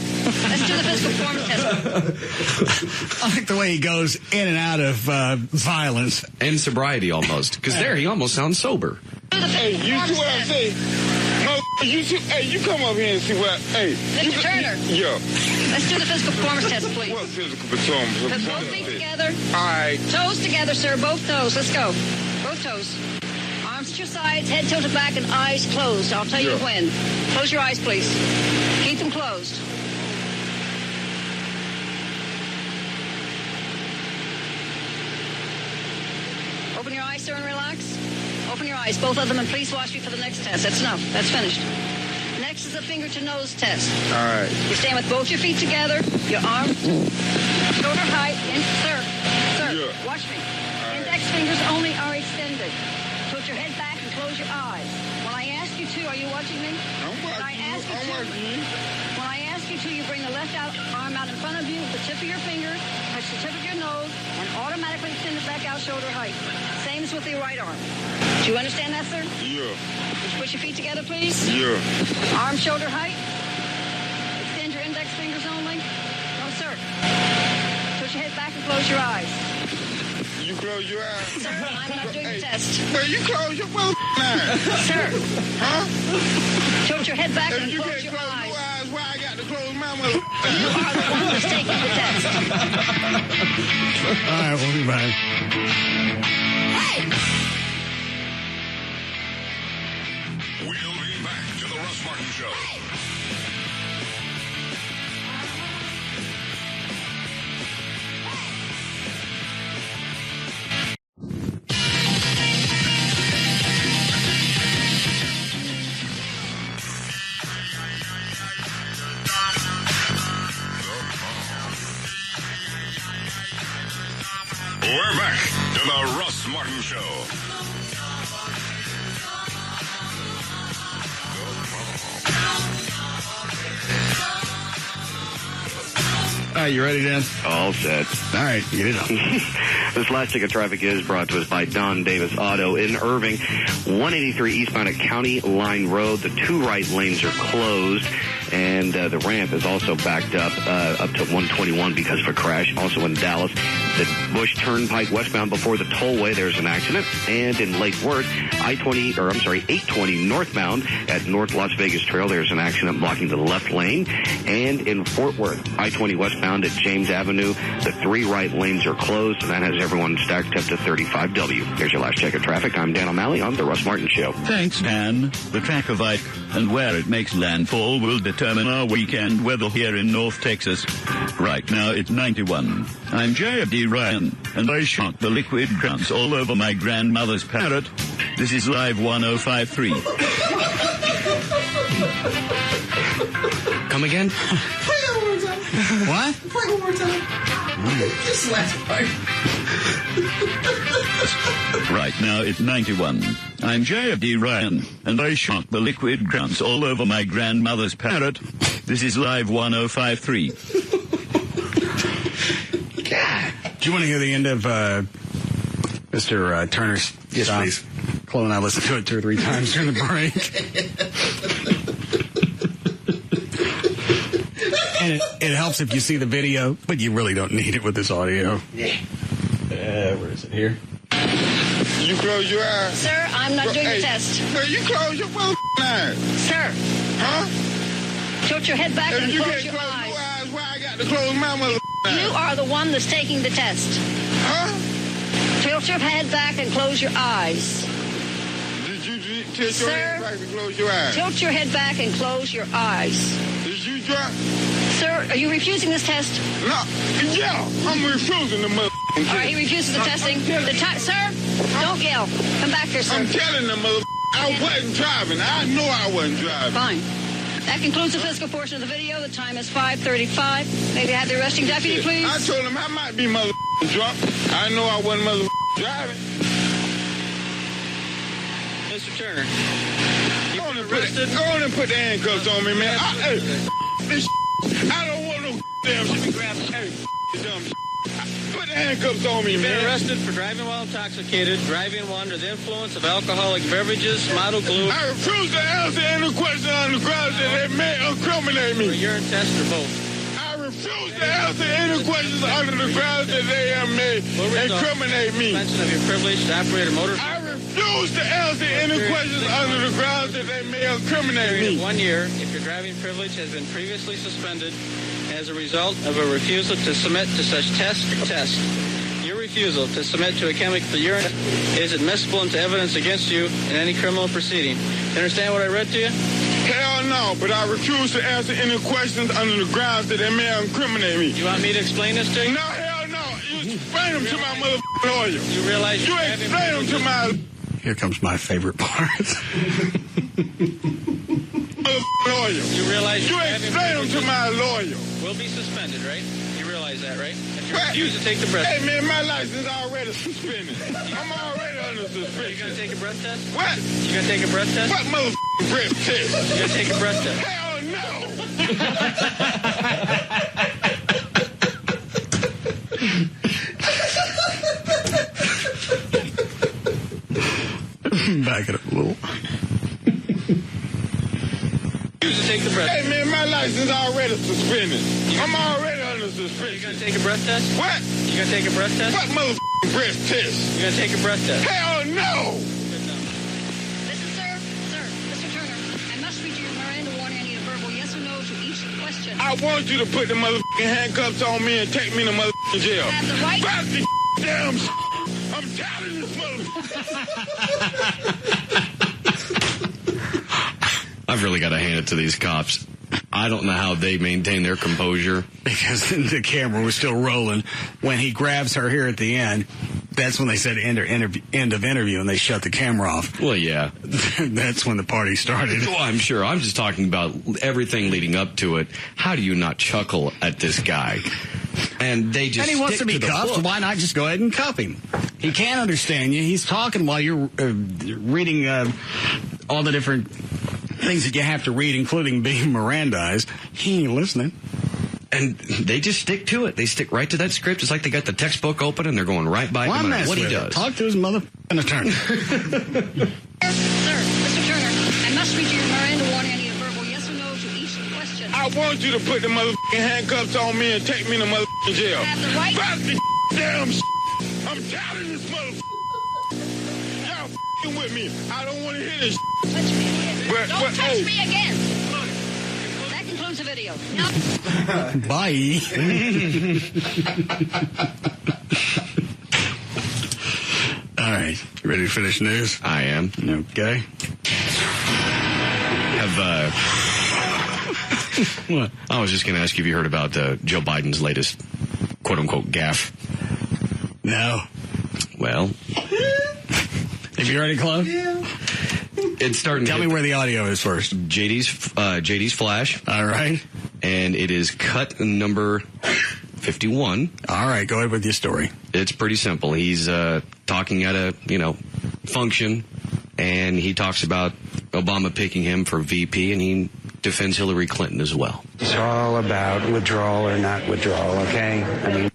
Let's do the physical performance test. I like the way he goes in and out of violence and sobriety almost. Because there he almost sounds sober. Hey, you see what I say? Hey, you come up here and see what. Hey, Mr. Turner. Yeah. Let's do the physical performance test, please. What physical performance? Put both feet together. All right. Toes together, sir. Both toes. Let's go. Both toes. Arms at your sides, head tilted back, and eyes closed. I'll tell you when. Close your eyes, please. Keep them closed. Open your eyes, sir, and relax. Open your eyes, both of them, and please watch me for the next test. That's enough. That's finished. Next is a finger-to-nose test. All right. You stand with both your feet together, your arms shoulder height, and sir, watch me. Index fingers only are extended. Put your head back and close your eyes. When I ask you to, are you watching me? I'm watching you. When I ask you to, you bring the left arm out in front of you, the tip of your finger, touch the tip of your nose, and automatically extend it back out shoulder height. Same as with the right arm. Do you understand that, sir? Yeah. Would you put your feet together, please? Yeah. Arm shoulder height. Extend your index fingers only. No, sir. Put your head back and close your eyes. You close your eyes. Sir, I'm not doing the test. Well, you close your eyes. Sir. Huh? Tilt your head back if and you close can't your close eyes. your eyes, why I got to close my mother? You are the one who's taking the test. All right, we'll be back. We'll be back to Martin Show. We're back to the Russ Martin Show. All right, you ready, Dan? All set. All right, get it on. This last ticket of traffic is brought to us by Don Davis Auto in Irving. 183 eastbound at County Line Road. The two right lanes are closed, and the ramp is also backed up to 121 because of a crash. Also in Dallas, the Bush Turnpike westbound before the tollway, there's an accident. And in Lake Worth, 820 northbound at North Las Vegas Trail, there's an accident blocking the left lane. And in Fort Worth, I-20 westbound at James Avenue, the three right lanes are closed, and that has everyone stacked up to 35W. Here's your last check of traffic. I'm Dan O'Malley on The Russ Martin Show. Thanks, Dan. The track of Ike and where it makes landfall will determine our weekend weather here in North Texas. Right now, it's 91. I'm J.D. Ryan, and I shot the liquid grunts all over my grandmother's parrot. This is Live 1053. Come again? Play it one more time. What? Play it one more time. Just last part. Right now, it's 91. I'm J.D. Ryan, and I shot the liquid grunts all over my grandmother's parrot. This is Live 1053. God. Do you want to hear the end of Mr. Turner's Yes, song? please. Chloe and I listened to it 2 or 3 times during the break. And it helps if you see the video, but you really don't need it with this audio. Yeah. Where is it here? You close your eyes. Sir, I'm not doing the test. No, you close your eyes. Sir. Huh? Tilt your head back If and you close can't your close eyes. your eyes, why I got to close my eyes? You are the one that's taking the test. Huh? Tilt your head back and close your eyes. Did you tilt your head back and close your eyes? Tilt your head back and close your eyes. Did you drop? Sir, are you refusing this test? No. Yeah, I'm refusing the mother. All right, he refuses the testing. Sir, don't yell. Come back here, sir. I'm telling the mother. I wasn't driving. I know I wasn't driving. Fine. That concludes the physical portion of the video. The time is 5:35. Maybe have the arresting deputy, please. I told him I might be mother drunk. I know I wasn't mother driving. Mr. Turner, Go on and put the handcuffs on me, man. I don't want no damn shit. Dumb shit. Put the handcuffs on me, you've man. been arrested for driving while intoxicated, driving while under the influence of alcoholic beverages, model glue. I refuse to answer any question on the grounds that they may incriminate me. For urine test or both. I refuse to answer any questions under the grounds that they may incriminate me. Suspension of your privilege to operate a motor. I refuse to answer any questions under the grounds that they may incriminate me. 1 year if your driving privilege has been previously suspended as a result of a refusal to submit to such test. Your refusal to submit to a chemical urine is admissible into evidence against you in any criminal proceeding. You understand what I read to you? Hell no, but I refuse to answer any questions under the grounds that they may incriminate me. You want me to explain this to you? No, hell no. You explain them to my motherfucking lawyer. You realize you explain them to my Here comes my favorite part. lawyer. You realize you explain them to my lawyer. Will be suspended, right? You realize that, right? If you refuse to take the breath. Hey man, my license is already suspended. I'm already under suspension. You gonna take a breath test? What? You gonna take a breath test? What motherfucking breath test? You gonna take a breath test? Hell no. Back it up a little. Take the breath. Hey man, my license is already suspended. I'm already under suspension. You gonna take a breath test? What? You gonna take a breath test? What motherfucking breath test? You gonna take a breath test? Hell no! Listen, sir, Mr. Turner, I must read you your Miranda warning. I need a verbal yes or no to each question. I want you to put the motherfucking handcuffs on me and take me to motherfucking jail. I have the right. Fuck the damn shit. I'm tired of this motherfucker. I've really got to hand it to these cops. I don't know how they maintain their composure. Because the camera was still rolling. When he grabs her here at the end, that's when they said end of interview, and they shut the camera off. Well, yeah. That's when the party started. Well, I'm sure. I'm just talking about everything leading up to it. How do you not chuckle at this guy? And they just And he wants to be the cuffed. book. Why not just go ahead and cuff him? He can't understand you. He's talking while you're reading all the different things that you have to read, including being Mirandized. He ain't listening. And they just stick to it. They stick right to that script. It's like they got the textbook open and they're going right by it no matter what he does. Talk to his motherfucking attorney. Sir, Mr. Turner, I must read you your Miranda warning. I need a verbal yes or no to each question. I want you to put the motherfucking handcuffs on me and take me to motherfucking jail. You have the right. Fuck this damn shit. I'm tired of this motherfucker. Y'all f***ing with me. I don't want to hear this shit. Touch me again. But, Don't touch hey. me again. That concludes the video. Now. Bye. All right. You ready to finish news? I am. Okay. What? I was just going to ask you if you heard about Joe Biden's latest quote-unquote gaffe. No. Well. Have you already closed? Yeah. It's starting Tell to me where the audio is first. JD's flash. All right. And it is cut number 51. All right, go ahead with your story. It's pretty simple. He's talking at a, function, and he talks about Obama picking him for VP, and he defends Hillary Clinton as well. It's all about withdrawal or not withdrawal, okay? I mean,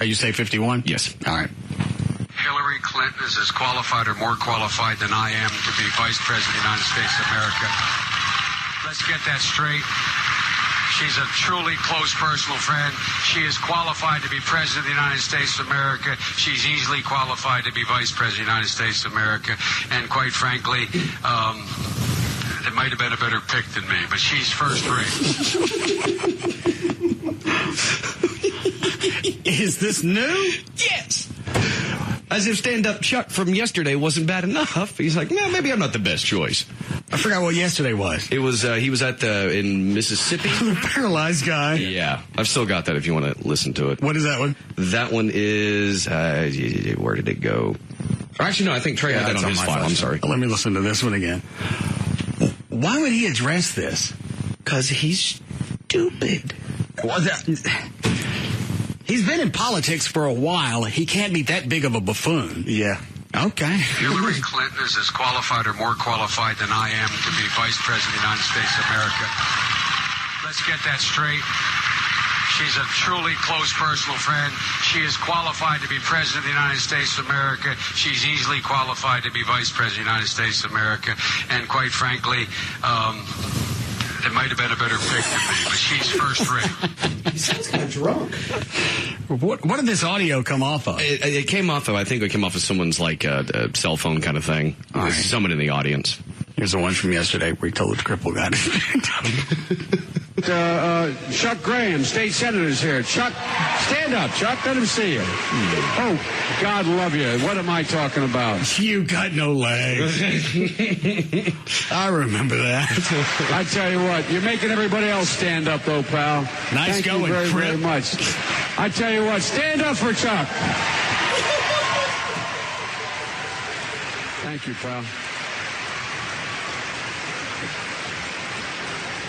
you say 51? Yes. All right. Hillary Clinton is as qualified or more qualified than I am to be Vice President of the United States of America. Let's get that straight. She's a truly close personal friend. She is qualified to be President of the United States of America. She's easily qualified to be Vice President of the United States of America. And quite frankly, it might have been a better pick than me, but she's first rate. Is this new? Yes. As if stand-up Chuck from yesterday wasn't bad enough. He's like, maybe I'm not the best choice. I forgot what yesterday was. It was, he was in Mississippi. The paralyzed guy. Yeah. I've still got that if you want to listen to it. What is that one? That one is, where did it go? Or actually, no, I think Trey had that on his file. I'm sorry. Let me listen to this one again. Why would he address this? Because he's stupid. Well, he's been in politics for a while. He can't be that big of a buffoon. Yeah. Okay. Hillary Clinton is as qualified or more qualified than I am to be Vice President of the United States of America. Let's get that straight. She's a truly close personal friend. She is qualified to be President of the United States of America. She's easily qualified to be Vice President of the United States of America. And quite frankly, it might have been a better pick than me, but she's first rate. He sounds kind of drunk. What did this audio come off of? It came off of, I think it came off of someone's like a cell phone kind of thing. All right. Someone in the audience. Here's the one from yesterday where he told the cripple guy Chuck Graham, state senator, is here. Chuck, stand up, Chuck. Let him see you. Oh, God love you. What am I talking about? You got no legs. I remember that. I tell you what, you're making everybody else stand up, though, pal. Nice Thank going, you very, Crip. very much. I tell you what, stand up for Chuck. Thank you, pal.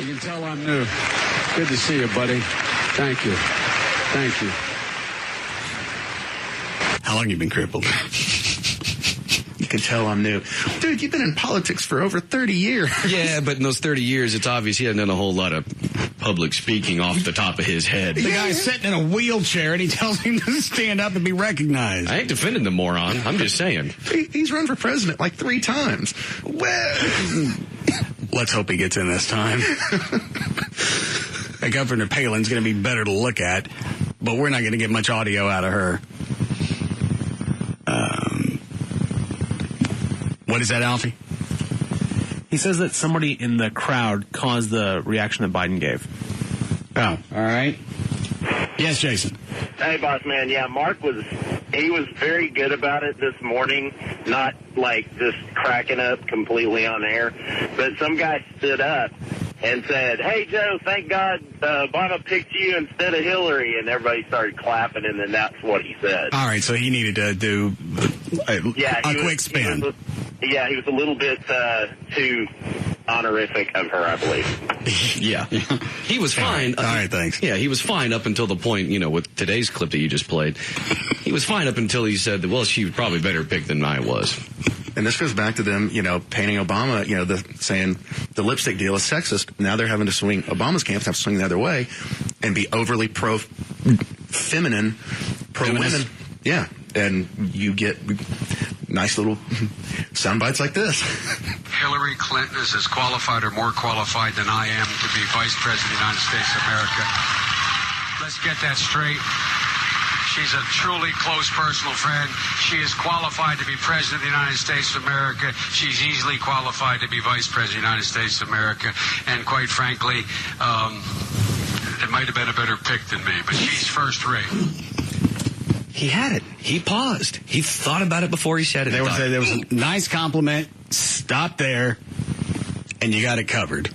You can tell I'm new. Good to see you, buddy. Thank you. Thank you. How long you been crippled? You can tell I'm new. Dude, you've been in politics for over 30 years. Yeah, but in those 30 years, it's obvious he hadn't done a whole lot of public speaking off the top of his head. The guy's sitting in a wheelchair and he tells him to stand up and be recognized. I ain't defending the moron. I'm just saying. He's run for president like 3 times. Well, let's hope he gets in this time. Governor Palin's going to be better to look at, but we're not going to get much audio out of her. What is that, Alfie? He says that somebody in the crowd caused the reaction that Biden gave. Oh, all right. Yes, Jason. Hey, boss man. Yeah, Mark was he was very good about it this morning, not like just cracking up completely on air. But some guy stood up and said, "Hey, Joe, thank God Obama picked you instead of Hillary," and everybody started clapping, and then that's what he said. All right, so he needed to do a quick spin. He was a little bit too honorific of her, I believe. Yeah. He was fine. All right, thanks. Yeah, he was fine up until the point, with today's clip that you just played. He was fine up until he said that, well, she was probably better picked than I was. And this goes back to them, painting Obama, saying the lipstick deal is sexist. Now they're having to swing, Obama's camps have to swing the other way and be overly pro-feminine, pro-women. Yeah. And you get nice little sound bites like this. Hillary Clinton is as qualified or more qualified than I am to be Vice President of the United States of America. Let's get that straight. She's a truly close personal friend. She is qualified to be President of the United States of America. She's easily qualified to be Vice President of the United States of America. And quite frankly, it might have been a better pick than me, but she's first rate. He had it. He paused. He thought about it before he said it. There was a nice compliment. Stop there, and you got it covered.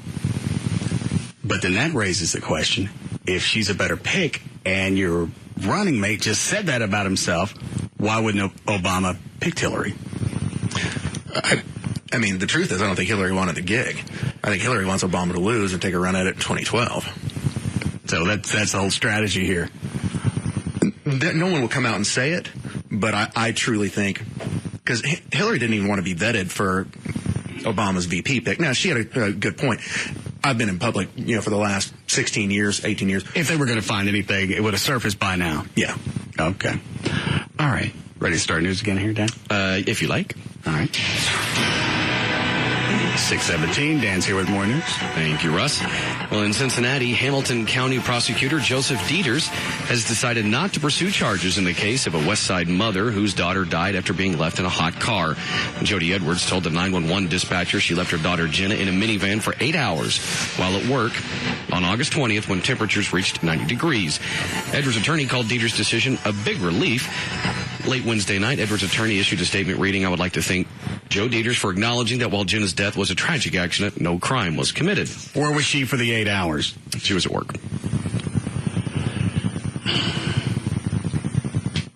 But then that raises the question, if she's a better pick and your running mate just said that about himself, why wouldn't Obama pick Hillary? I mean, the truth is, I don't think Hillary wanted the gig. I think Hillary wants Obama to lose and take a run at it in 2012. So that's the whole strategy here. No one will come out and say it, but I truly think, because Hillary didn't even want to be vetted for Obama's VP pick. Now, she had a good point. I've been in public, for the last 16 years, 18 years. If they were going to find anything, it would have surfaced by now. Yeah. Okay. All right. Ready to start news again here, Dan? If you like. All right. 6:17, Dan's here with more news. Thank you, Russ. Well, in Cincinnati, Hamilton County Prosecutor Joseph Dieters has decided not to pursue charges in the case of a West Side mother whose daughter died after being left in a hot car. Jody Edwards told the 911 dispatcher she left her daughter Jenna in a minivan for 8 hours while at work on August 20th when temperatures reached 90 degrees. Edwards' attorney called Dieters' decision a big relief. Late Wednesday night, Edwards' attorney issued a statement reading, "I would like to thank Joe Dieters for acknowledging that while Jenna's death was a tragic accident, no crime was committed." Where was she for the 8 hours? She was at work.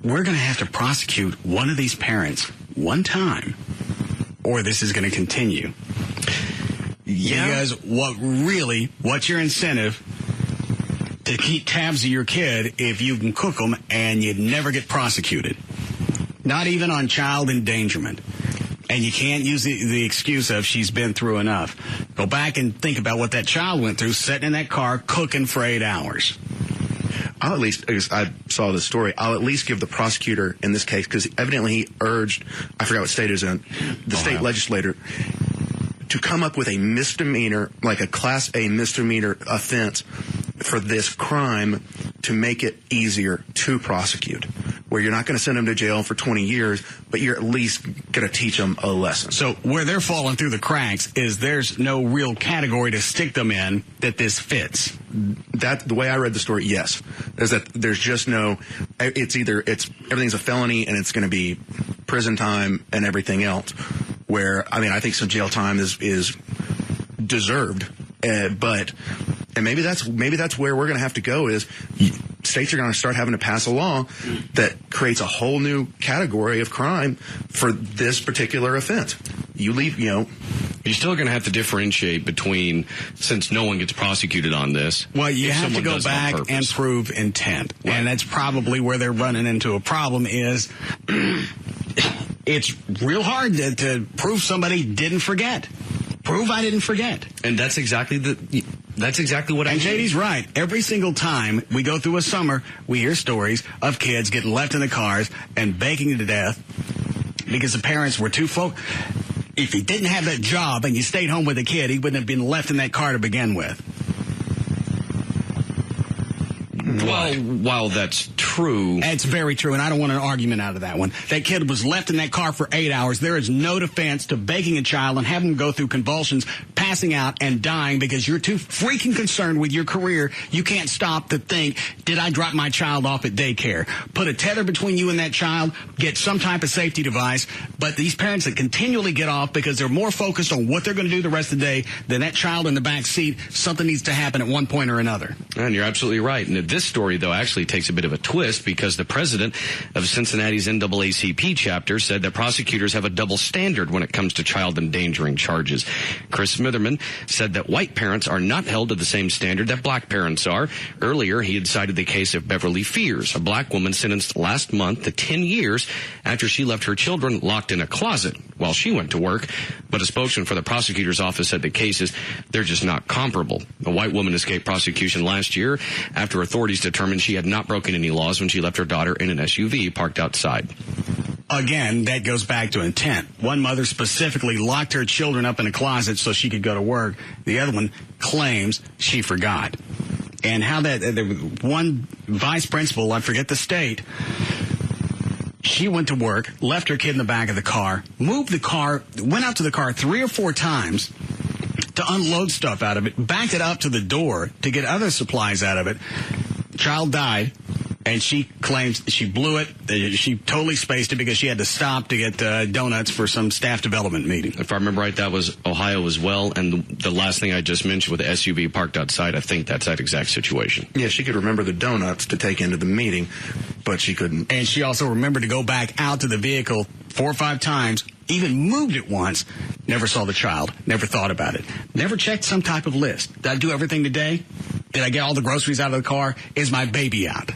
We're going to have to prosecute one of these parents one time, or this is going to continue. Yeah. Because what's your incentive to keep tabs of your kid if you can cook them and you never get prosecuted? Not even on child endangerment. And you can't use the excuse of she's been through enough. Go back and think about what that child went through, sitting in that car, cooking for 8 hours. I'll at least, I saw this story, I'll at least give the prosecutor in this case, because evidently he urged, I forgot what state it was in, the state legislator, to come up with a misdemeanor, like a Class A misdemeanor offense for this crime to make it easier to prosecute, where you're not going to send them to jail for 20 years, but you're at least going to teach them a lesson. So where they're falling through the cracks is there's no real category to stick them in that this fits. That the way I read the story, yes, is that there's just no. Everything's a felony and it's going to be prison time and everything else. Where I think some jail time is deserved, but. And maybe that's where we're going to have to go is states are going to start having to pass a law that creates a whole new category of crime for this particular offense. You're still going to have to differentiate between, since no one gets prosecuted on this. Well, you have to go back and prove intent. Right. And that's probably where they're running into a problem is it's real hard to prove somebody didn't forget. Prove I didn't forget. And that's exactly what I And JD's right. Every single time we go through a summer, we hear stories of kids getting left in the cars and baking to death because the parents were too focused. If he didn't have that job and you stayed home with the kid, he wouldn't have been left in that car to begin with. Well, while that's true. It's very true, and I don't want an argument out of that one. That kid was left in that car for 8 hours. There is no defense to baking a child and having him go through convulsions, passing out and dying because you're too freaking concerned with your career. You can't stop to think, did I drop my child off at daycare? Put a tether between you and that child, get some type of safety device. But these parents that continually get off because they're more focused on what they're going to do the rest of the day than that child in the back seat, something needs to happen at one point or another. And you're absolutely right. And this story, though, actually takes a bit of a twist because the president of Cincinnati's NAACP chapter said that prosecutors have a double standard when it comes to child endangering charges. Chris Smitherman said that white parents are not held to the same standard that black parents are. Earlier, he had cited the case of Beverly Fears, a black woman sentenced last month to 10 years after she left her children locked in a closet while she went to work. But a spokesman for the prosecutor's office said the cases, they're just not comparable. A white woman escaped prosecution last year after authorities determined she had not broken any laws when she left her daughter in an SUV parked outside. Again, that goes back to intent. One mother specifically locked her children up in a closet so she could go to work. The other one claims she forgot. And how that, one vice principal, I forget the state, she went to work, left her kid in the back of the car, moved the car, went out to the car 3 or 4 times to unload stuff out of it, backed it up to the door to get other supplies out of it. Child died. And she claims she blew it. She totally spaced it because she had to stop to get donuts for some staff development meeting. If I remember right, that was Ohio as well. And the last thing I just mentioned with the SUV parked outside, I think that's that exact situation. Yeah, she could remember the donuts to take into the meeting, but she couldn't. And she also remembered to go back out to the vehicle 4 or 5 times, even moved it once, never saw the child, never thought about it, never checked some type of list. Did I do everything today? Did I get all the groceries out of the car? Is my baby out?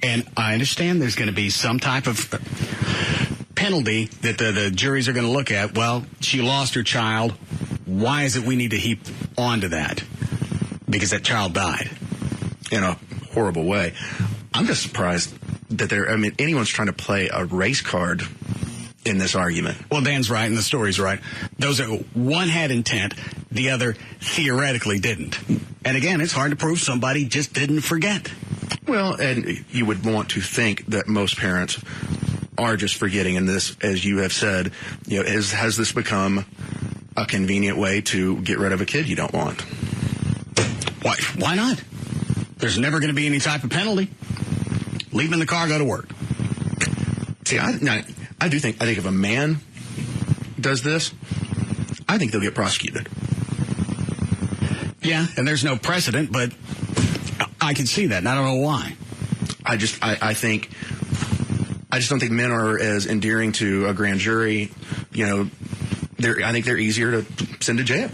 And I understand there's going to be some type of penalty that the juries are going to look at. Well, she lost her child. Why is it we need to heap onto that? Because that child died. In a horrible way. I'm just surprised that anyone's trying to play a race card in this argument. Well, Dan's right and the story's right. Those are, one had intent, the other theoretically didn't. And again, it's hard to prove somebody just didn't forget. Well, and you would want to think that most parents are just forgetting, and this, as you have said, has this become a convenient way to get rid of a kid you don't want? Why not? There's never going to be any type of penalty. Leave him in the car, go to work. See, I think if a man does this, I think they'll get prosecuted. Yeah, and there's no precedent, but I can see that, and I don't know why. I just don't think men are as endearing to a grand jury. I think they're easier to send to jail.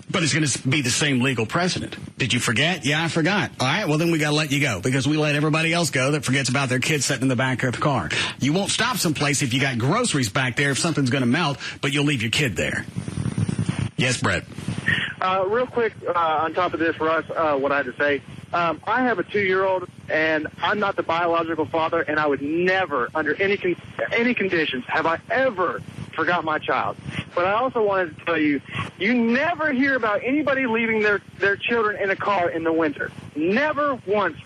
But it's going to be the same legal precedent. Did you forget? Yeah, I forgot. All right, well, then we got to let you go because we let everybody else go that forgets about their kids sitting in the back of the car. You won't stop someplace if you got groceries back there if something's going to melt, but you'll leave your kid there. Yes, Brett. Real quick, on top of this, Russ, what I had to say. I have a 2-year-old, and I'm not the biological father, and I would never, under any conditions, have I ever forgot my child. But I also wanted to tell you, you never hear about anybody leaving their children in a car in the winter. Never once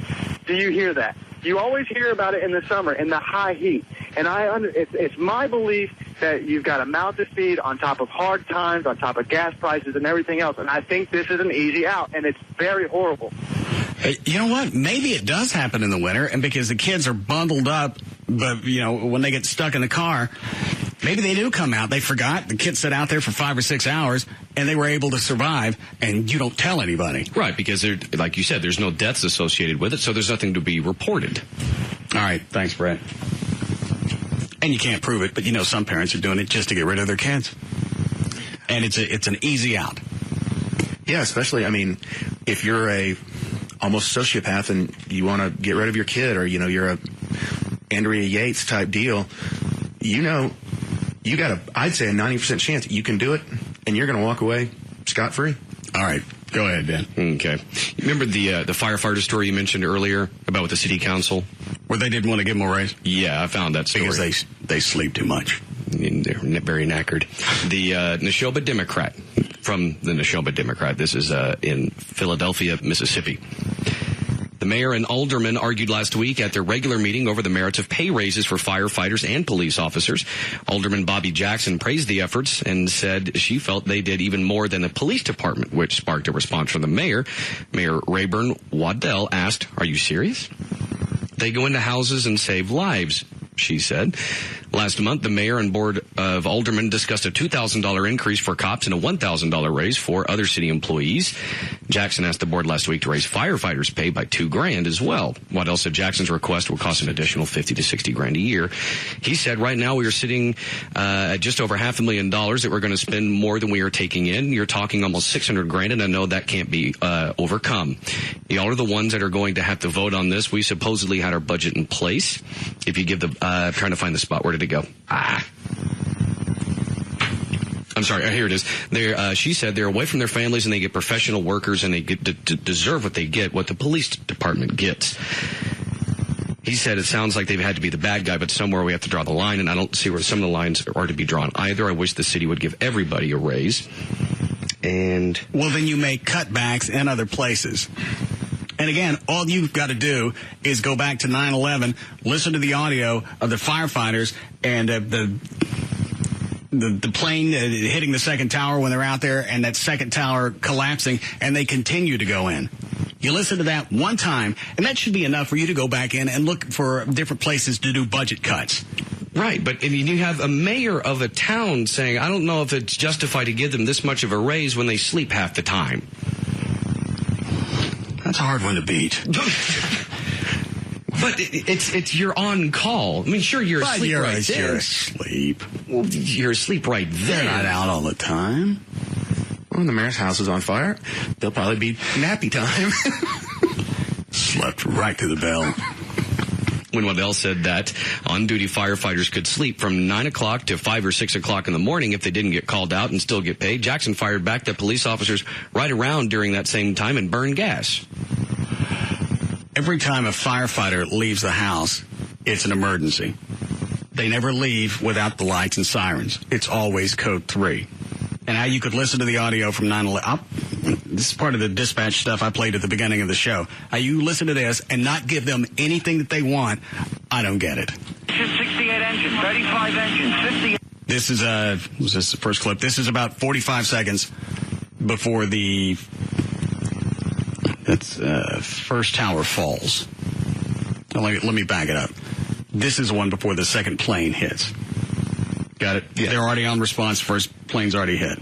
do you hear that. You always hear about it in the summer, in the high heat. And it's my belief that you've got a mouth to feed on top of hard times, on top of gas prices and everything else. And I think this is an easy out, and it's very horrible. You know what? Maybe it does happen in the winter, and because the kids are bundled up, but, when they get stuck in the car, maybe they do come out. They forgot. The kids sat out there for 5 or 6 hours, and they were able to survive, and you don't tell anybody. Right, because, like you said, there's no deaths associated with it, so there's nothing to be reported. All right. Thanks, Brett. And you can't prove it, but some parents are doing it just to get rid of their kids. And it's an easy out. Yeah, especially, if you're a almost sociopath and you want to get rid of your kid, or, you're a Andrea Yates type deal, you got I'd say a 90% chance you can do it, and you're going to walk away scot-free. All right. Go ahead, Dan. Okay. Remember the firefighter story you mentioned earlier about with the city council? Where they didn't want to give them a raise? Yeah, I found that story. Because they sleep too much. They're very knackered. The Neshoba Democrat, from the Neshoba Democrat, this is in Philadelphia, Mississippi. The mayor and aldermen argued last week at their regular meeting over the merits of pay raises for firefighters and police officers. Alderman Bobby Jackson praised the efforts and said she felt they did even more than the police department, which sparked a response from the mayor. Mayor Rayburn Waddell asked, "Are you serious? They go into houses and save lives," she said. Last month, the mayor and board of aldermen discussed a $2,000 increase for cops and a $1,000 raise for other city employees. Jackson asked the board last week to raise firefighters' pay by $2,000 as well. Waddell said Jackson's request will cost an additional $50 to $60,000 a year. He said, "Right now we are sitting at just over $500,000 that we're going to spend more than we are taking in. You're talking almost $600,000, and I know that can't be overcome. Y'all are the ones that are going to have to vote on this. We supposedly had our budget in place. If you give the trying to find the spot. Where did it go? I'm sorry. Here it is. She said they're away from their families and they get professional workers and they get deserve what they get, what the police department gets." He said it sounds like they've had to be the bad guy, but somewhere we have to draw the line, and I don't see where some of the lines are to be drawn either. I wish the city would give everybody a raise. And well, then you make cutbacks in other places. And again, all you've got to do is go back to 9/11, listen to the audio of the firefighters and the plane hitting the second tower when they're out there and that second tower collapsing, and they continue to go in. You listen to that one time, and that should be enough for you to go back in and look for different places to do budget cuts. Right, but I mean, you have a mayor of a town saying, "I don't know if it's justified to give them this much of a raise when they sleep half the time." That's a hard one to beat. But it's you're on call. I mean, sure, you're asleep right there. You're asleep. Well, you're asleep right there. They're not out all the time. When the mayor's house is on fire, there'll probably be nappy time. Slept right to the bell. When Waddell said that on-duty firefighters could sleep from 9 o'clock to 5 or 6 o'clock in the morning if they didn't get called out and still get paid, Jackson fired back that police officers ride around during that same time and burn gas. Every time a firefighter leaves the house, it's an emergency. They never leave without the lights and sirens. It's always code 3. And how you could listen to the audio from 9/11. This is part of the dispatch stuff I played at the beginning of the show. How you listen to this and not give them anything that they want, I don't get it. 68 engine, 35 engine, 50. This is was this the first clip? This is about 45 seconds before the first tower falls. Let me back it up. This is the one before the second plane hits. Got it? Yeah. They're already on response. First plane's already hit.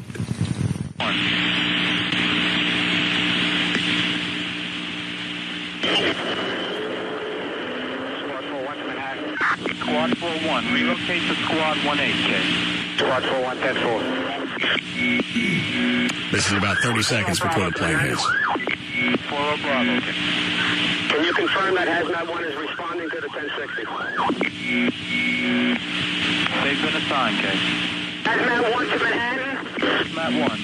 Squad 4-1, relocate to Squad 1-8, K. Squad 4-1, 10-4. This is about 30 seconds before the plane hits. 4-0 Bravo, K. Can you confirm that Hazmat 1 is responding to the 1060? They've been assigned, K. Hazmat 1 to Manhattan? Hazmat 1.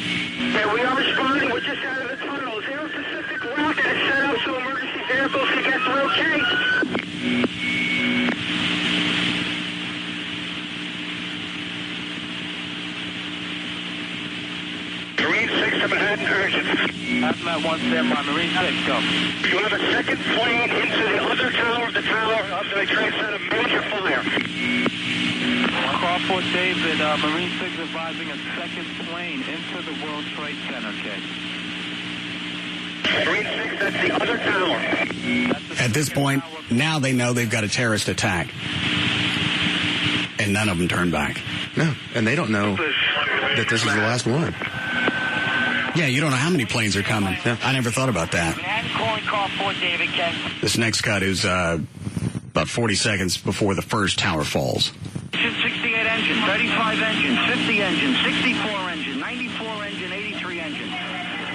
Yeah, we are responding. We're just out of the tunnel. Is there a specific route that is set up so emergency vehicles can get through, K? Marine 6 to Manhattan, urgent. Hazmat 1, stand by. Marine 6, go. You have a second plane into the other tower of the Trade Center. Major fire. Crawford David, Marine 6 advising a second plane into the World Trade Center, K. Marine 6, that's the other tower. At this point, now they know they've got a terrorist attack. And none of them turn back. No, and they don't know that this is the last one. Yeah, you don't know how many planes are coming. Yeah. I never thought about that. Calling Crawford David, Ken. This next cut is about 40 seconds before the first tower falls. 68 engine, 35 engine, 50 engine, 64 engine, 94 engine, 83 engine.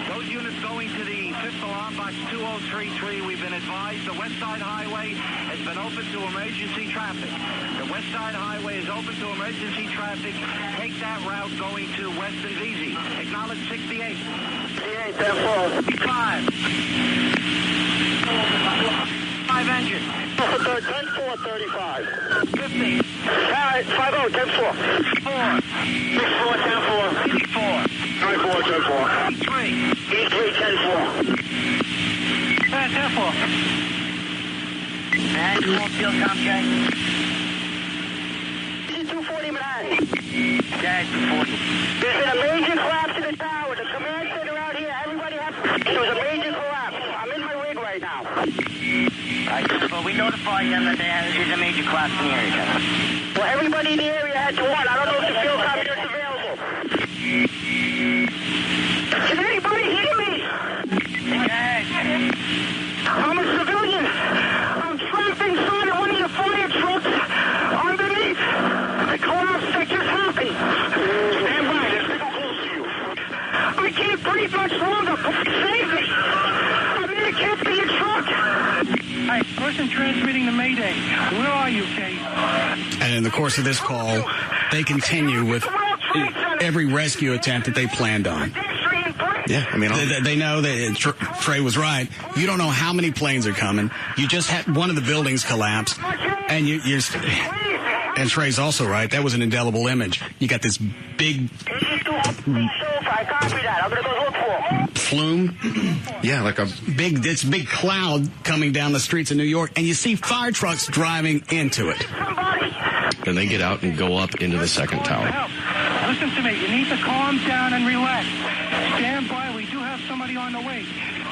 Those units going to the 5th alarm box 2033. We've been advised the West Side Highway has been open to emergency traffic. The West Side Highway is open to emergency traffic. Take that route going to Weston VZ. Acknowledge 68. 68, 10-4. 5. 5 engine. 10-4, 35. 50. All right, 5-0, 10-4. 4. 6-4, 10-4. 84. 94, 10-4. 3. 3, 10-4. 10. What's that for? And you won't feel comp check. This is 240 Manhattan. Yeah, 240. There's been a major collapse in the tower. The command center out here, everybody has... There was a major collapse. I'm in my rig right now. Right, but we notified them that there's a major collapse in the area. Well, everybody in the area had to warn. I don't know if the field comp is available. Can anybody hear me? Yes. I'm a civilian. I'm trapped inside of one of the fire trucks underneath. The collapse that just happened. Stand by. Let's get close to you. I can't breathe much longer. Save me. I'm in a can't truck. Hi, person transmitting the Mayday. Where are you, Kate? And in the course of this call, they continue with every rescue attempt that they planned on. Yeah, I mean, they know that Trey was right. You don't know how many planes are coming. You just had one of the buildings collapse, and you're and Trey's also right. That was an indelible image. You got this big flume. Yeah, like a big cloud coming down the streets of New York, and you see fire trucks driving into it. And they get out and go up into the second tower. Listen to me. You need to calm down and relax. Stand by. We do have somebody on the way.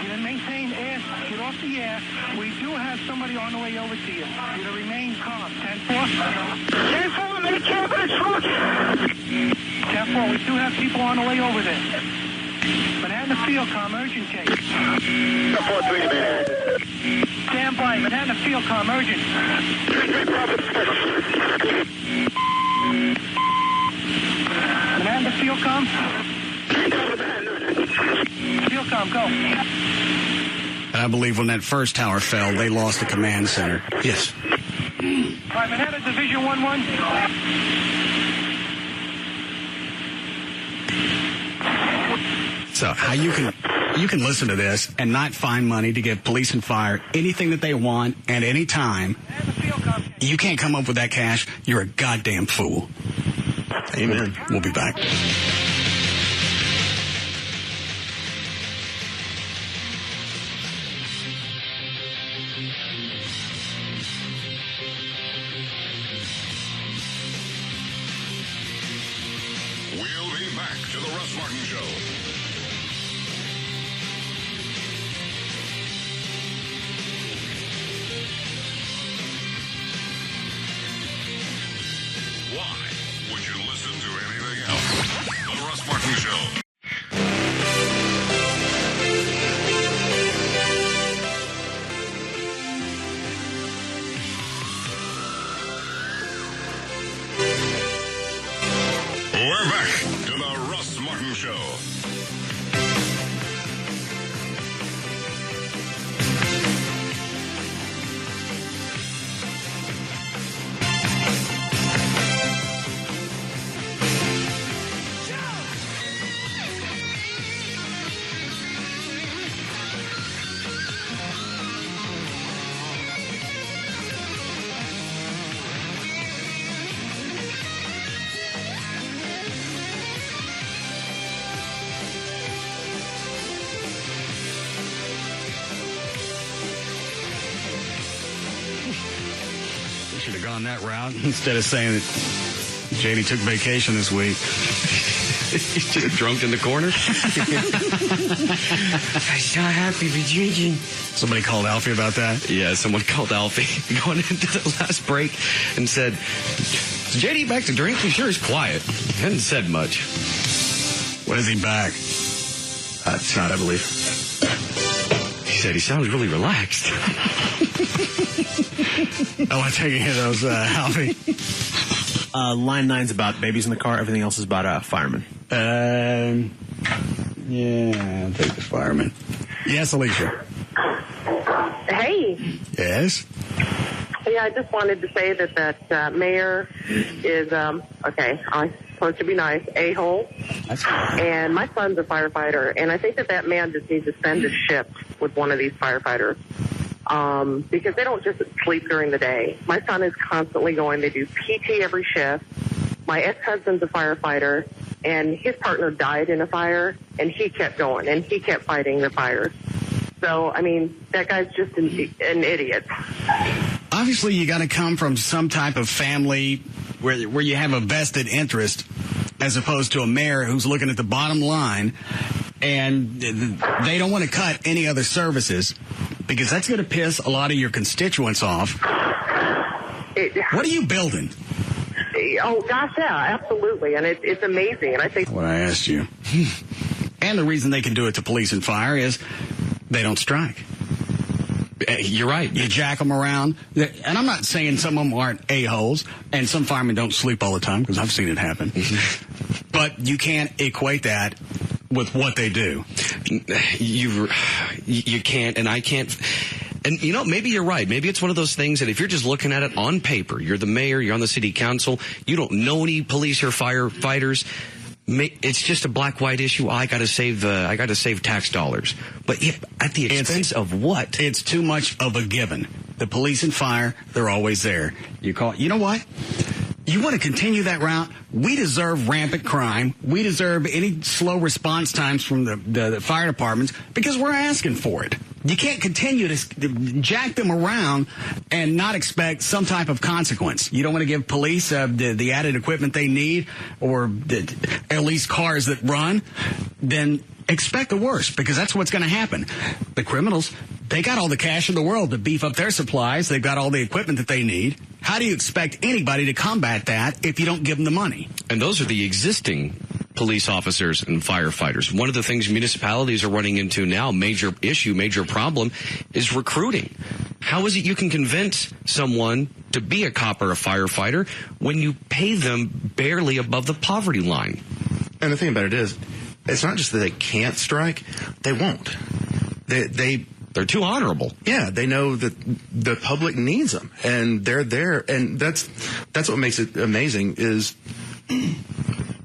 You to maintain air. Get off the air. We do have somebody on the way over to you. You to remain calm. 10-4. 10-4. I'm in the cab of the truck. 10-4. We do have people on the way over there. Manhattan Field Com, urgent case. 4-3, man. Stand by. Manhattan Field Com, urgent. Manhattan Field Com. Field Com, go. And I believe when that first tower fell, they lost the command center. Yes. All right, Manhattan Division 1-1. So how you can listen to this and not find money to give police and fire anything that they want at any time. You can't come up with that cash. You're a goddamn fool. Amen. We'll be back. We'll be back to the Russ Martin Show. Why would you listen to anything else? The Russ Martin Show. We're back to the Russ Martin Show. Should have gone that route instead of saying that JD took vacation this week. He's just drunk in the corner. I'm so happy for drinking. Somebody called Alfie about that? Yeah, someone called Alfie going into the last break and said, "Is JD back to drink? He sure is quiet. He hasn't said much." When is he back? Tonight, I believe. He said he sounds really relaxed. I want to take a hit of those, Alfie. Line 9's about babies in the car. Everything else is about firemen. Yeah, I'll take the fireman. Yes, Alicia. Hey. Yes? Yeah, I just wanted to say that mayor is, I'm supposed to be nice, a-hole. And my son's a firefighter, and I think that man just needs to send a shift with one of these firefighters. Because they don't just sleep during the day. My son is constantly going. They do PT every shift. My ex-husband's a firefighter, and his partner died in a fire, and he kept going, and he kept fighting the fires. So, I mean, that guy's just an idiot. Obviously, you got to come from some type of family where you have a vested interest, as opposed to a mayor who's looking at the bottom line, and they don't want to cut any other services because that's going to piss a lot of your constituents off. What are you building? Oh, gosh, yeah, absolutely. And it's amazing. And I think what I asked you. And the reason they can do it to police and fire is they don't strike. You're right. You jack them around. And I'm not saying some of them aren't a-holes, and some firemen don't sleep all the time, because I've seen it happen. But you can't equate that with what they do. You can't, and I can't. And, you know, maybe you're right. Maybe it's one of those things that if you're just looking at it on paper, you're the mayor, you're on the city council, you don't know any police or firefighters, it's just a black-white issue. I got to save tax dollars. But at the expense of what? It's too much of a given. The police and fire, they're always there. You know what? You want to continue that route? We deserve rampant crime. We deserve any slow response times from the fire departments because we're asking for it. You can't continue to jack them around and not expect some type of consequence. You don't want to give police the added equipment they need or at least cars that run, then expect the worst, because that's what's going to happen. The criminals, they got all the cash in the world to beef up their supplies. They've got all the equipment that they need. How do you expect anybody to combat that if you don't give them the money? And those are the existing police officers and firefighters. One of the things municipalities are running into now, major problem, is recruiting. How is it you can convince someone to be a cop or a firefighter when you pay them barely above the poverty line? And the thing about it is, it's not just that they can't strike, they won't. They're too honorable. Yeah, they know that the public needs them, and they're there, and that's what makes it amazing is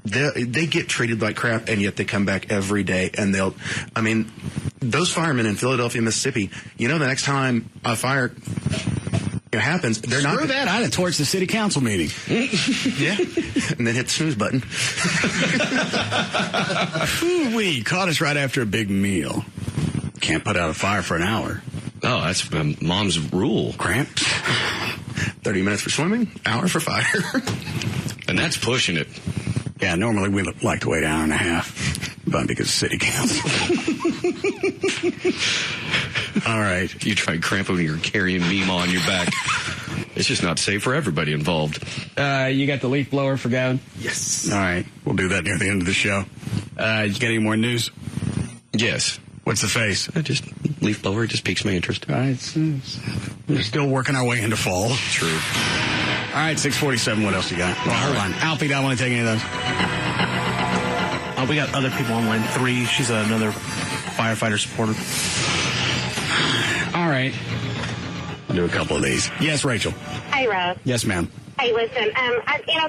they get treated like crap, and yet they come back every day, and those firemen in Philadelphia, Mississippi, the next time a fire happens, they're not. Screw that! I'd have torched the city council meeting. Yeah, and then hit the snooze button. Ooh-wee, caught us right after a big meal. Can't put out a fire for an hour. Oh, that's mom's rule. Cramps. 30 minutes for swimming, hour for fire. And that's pushing it. Yeah, normally we like to wait an hour and a half, but because of city council. All right. You try cramping when you're carrying Mima on your back. It's just not safe for everybody involved. You got the leaf blower for Gavin? Yes. All right. We'll do that near the end of the show. You got any more news? Yes. What's the face? Just leaf blower. It just piques my interest. All right. We're still working our way into fall. True. All right, 647. What else you got? Well, hold on. Alfie, don't want to take any of those. We got other people on line 3. She's another firefighter supporter. All right. I'll do a couple of these. Yes, Rachel. Hey, Russ. Yes, ma'am. Hey, listen,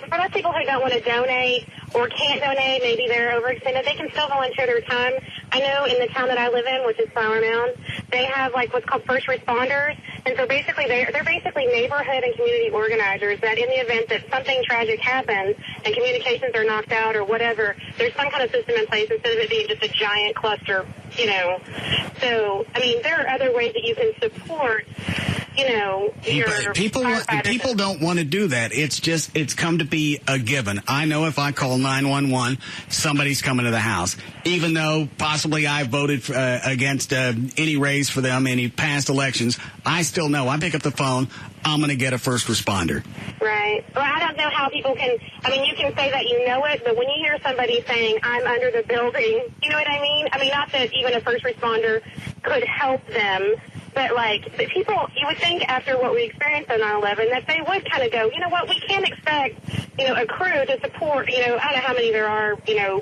for those people who don't want to donate or can't donate, maybe they're overextended, they can still volunteer their time. I know in the town that I live in, which is Flower Mound, they have what's called first responders, and so basically they're basically neighborhood and community organizers that in the event that something tragic happens and communications are knocked out or whatever, there's some kind of system in place instead of it being just a giant cluster, So, there are other ways that you can support people don't want to do that. It's come to be a given. I know if I call 911, somebody's coming to the house. Even though possibly I voted against any raise for them, any past elections, I still know. I pick up the phone, I'm going to get a first responder. Right. Well, I don't know how people can, you can say that you know it, but when you hear somebody saying, I'm under the building, you know what I mean? Not that even a first responder could help them, but but people, you would think after what we experienced on 9/11 that they would kind of go, you know what, we can't expect, a crew to support, I don't know how many there are, per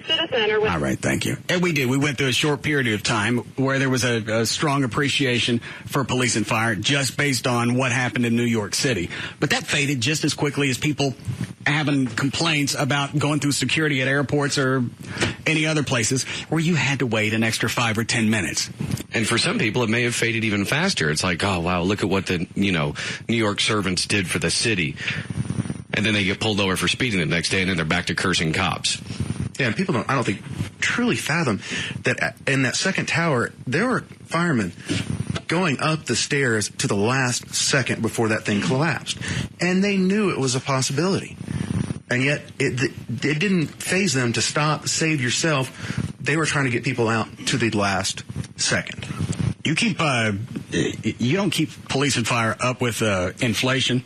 citizen or all right, thank you. And we did. We went through a short period of time where there was a strong appreciation for police and fire just based on what happened in New York City. But that faded just as quickly as people having complaints about going through security at airports or any other places where you had to wait an extra 5 or 10 minutes. And for some people, it may have faded even faster. It's like, oh, wow, look at what the, New York servants did for the city. And then they get pulled over for speeding the next day, and then they're back to cursing cops. Yeah, and people I don't think truly fathom that in that second tower, there were firemen going up the stairs to the last second before that thing collapsed. And they knew it was a possibility. And yet, it didn't faze them to stop, save yourself. They were trying to get people out to the last second. You don't keep police and fire up with inflation.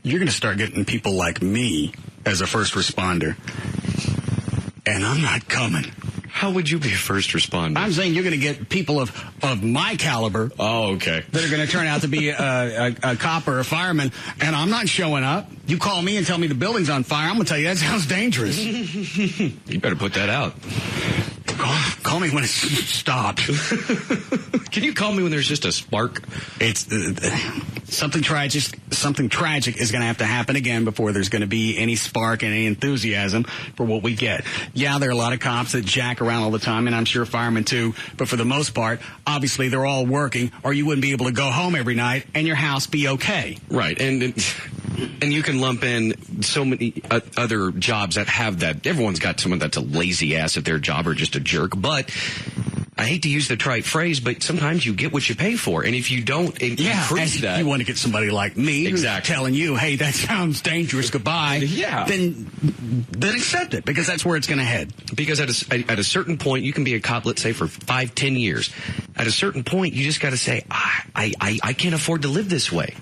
You're going to start getting people like me as a first responder. And I'm not coming. How would you be a first responder? I'm saying you're going to get people of my caliber. Oh, okay. That are going to turn out to be a cop or a fireman, and I'm not showing up. You call me and tell me the building's on fire, I'm going to tell you that sounds dangerous. You better put that out. Call me when it's stopped. Can you call me when there's just a spark? It's something tragic. Something tragic is going to have to happen again before there's going to be any spark and any enthusiasm for what we get. Yeah, there are a lot of cops that jack around all the time, and I'm sure firemen too. But for the most part, obviously they're all working, or you wouldn't be able to go home every night and your house be okay. Right, and you can lump in so many other jobs that have that. Everyone's got someone that's a lazy ass at their job or just a jerk, but I hate to use the trite phrase, but sometimes you get what you pay for, and if you don't increase that, you want to get somebody like me who's telling you, hey, that sounds dangerous, goodbye, then accept it, because that's where it's going to head. Because at a certain point, you can be a cop, let's say, for 5-10 years. At a certain point, you just got to say, I can't afford to live this way.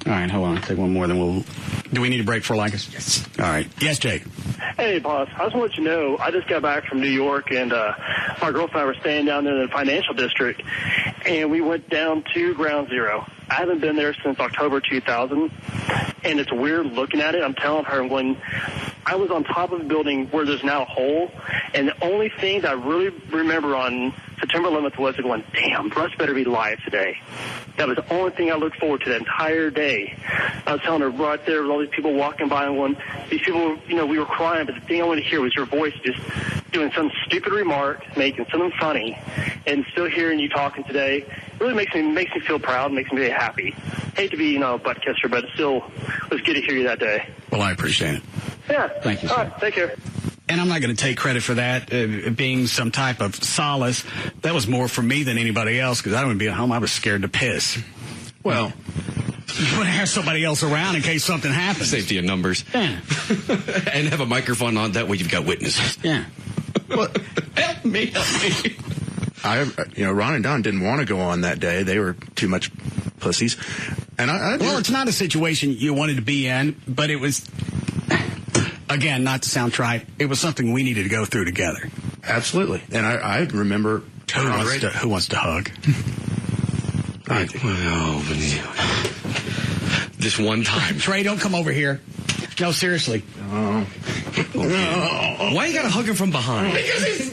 All right, hold on. I'll take one more, then we'll... Do we need a break for Lycus? Yes. All right. Yes, Jake. Hey, boss. I just want to let you know, I just got back from New York, and my girlfriend and I were staying down there in the financial district, and we went down to Ground Zero. I haven't been there since October 2000, and it's weird looking at it. I'm telling her, when I was on top of a building where there's now a hole, and the only thing that I really remember on September 11th was going, damn, Russ better be live today. That was the only thing I looked forward to that entire day. I was telling her right there with all these people walking by and going, these people, we were crying, but the thing I wanted to hear was your voice just doing some stupid remark, making something funny, and still hearing you talking today. It really makes me feel proud, makes me very happy. Hate to be, butt kisser, but it still was good to hear you that day. Well, I appreciate it. Yeah. Thank you, sir. All right, take care. And I'm not going to take credit for that being some type of solace. That was more for me than anybody else, because I wouldn't be at home. I was scared to piss. Well, you want to have somebody else around in case something happens. Safety in numbers. Yeah. And have a microphone on. That way you've got witnesses. Yeah. Well, help me. Ron and Don didn't want to go on that day. They were too much pussies. And well, it's not a situation you wanted to be in, but it was... Again, not to sound trite, it was something we needed to go through together. Absolutely. And I remember... Who wants to hug? This one time. Trey, don't come over here. No, seriously. Why you gotta hug him from behind? Because he's...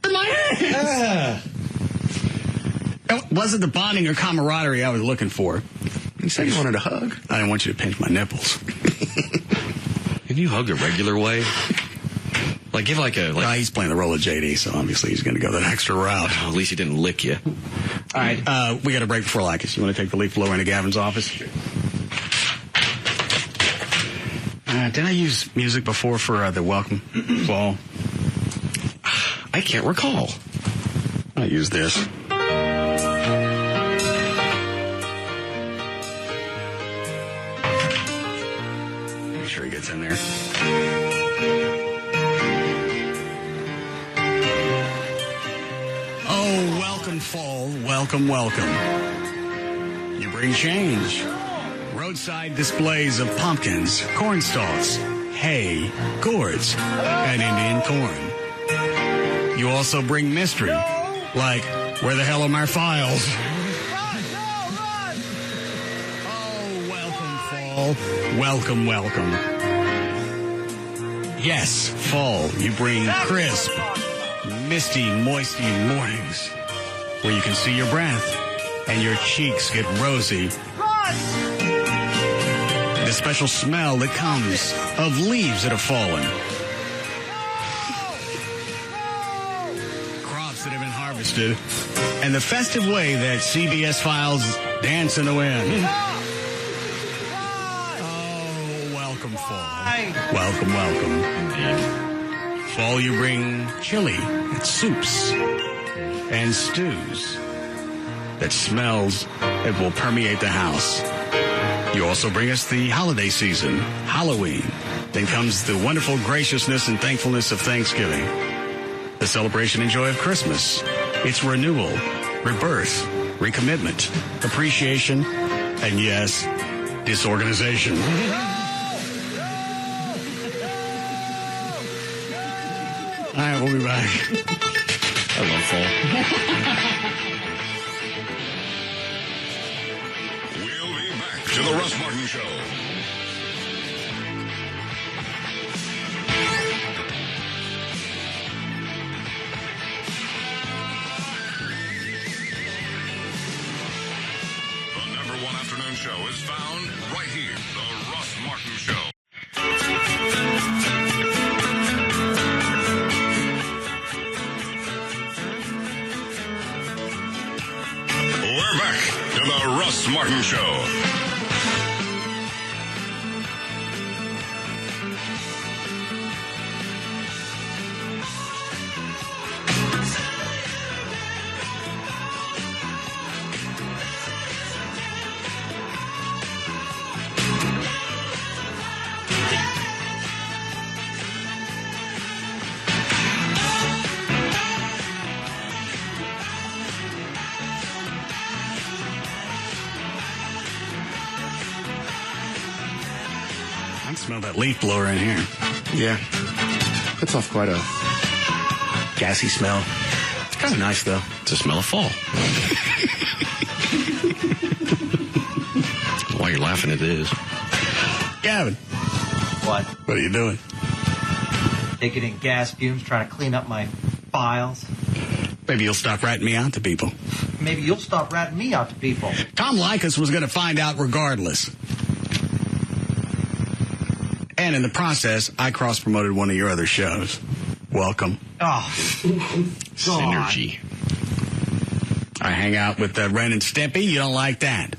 in my hand! It wasn't the bonding or camaraderie I was looking for. You said you wanted a hug. I didn't want you to pinch my nipples. Can you hug a regular way? Like, give like a... he's playing the role of JD, so obviously he's going to go that extra route. Oh, at least he didn't lick you. All right, we got a break before Lycus. You want to take the leaf blower into Gavin's office? Did I use music before for the welcome fall? I can't recall. I'll use this. Make sure he gets in there. Oh, welcome fall. Welcome, welcome. You bring change. Roadside displays of pumpkins, corn stalks, hay, gourds, and Indian corn. You also bring mystery, like, where the hell are my files? Oh, welcome, fall. Welcome, welcome. Yes, fall. You bring crisp, misty, moisty mornings where you can see your breath and your cheeks get rosy. The special smell that comes of leaves that have fallen. Crops that have been harvested. And the festive way that CBS files dance in the wind. Oh, welcome fall. Welcome, welcome. Fall, you bring chili, and soups, and stews that smells that will permeate the house. You also bring us the holiday season, Halloween. Then comes the wonderful graciousness and thankfulness of Thanksgiving. The celebration and joy of Christmas. It's renewal, rebirth, recommitment, appreciation, and yes, disorganization. All right, we'll be back. I love fall. We'll be back to the Russ Martin Show. The #1 afternoon show is found right here. The Russ Martin Show. We're back to the Russ Martin Show. I smell that leaf blower in here. Yeah. Puts off quite a gassy smell. It's kind of nice, though. It's a smell of fall. Why you're laughing at this? Gavin. What? What are you doing? Taking in gas fumes, trying to clean up my files. Maybe you'll stop ratting me out to people. Maybe you'll stop ratting me out to people. Tom Likas was going to find out regardless. And in the process, I cross-promoted one of your other shows. Welcome. Oh, Synergy. I hang out with Ren and Stimpy. You don't like that?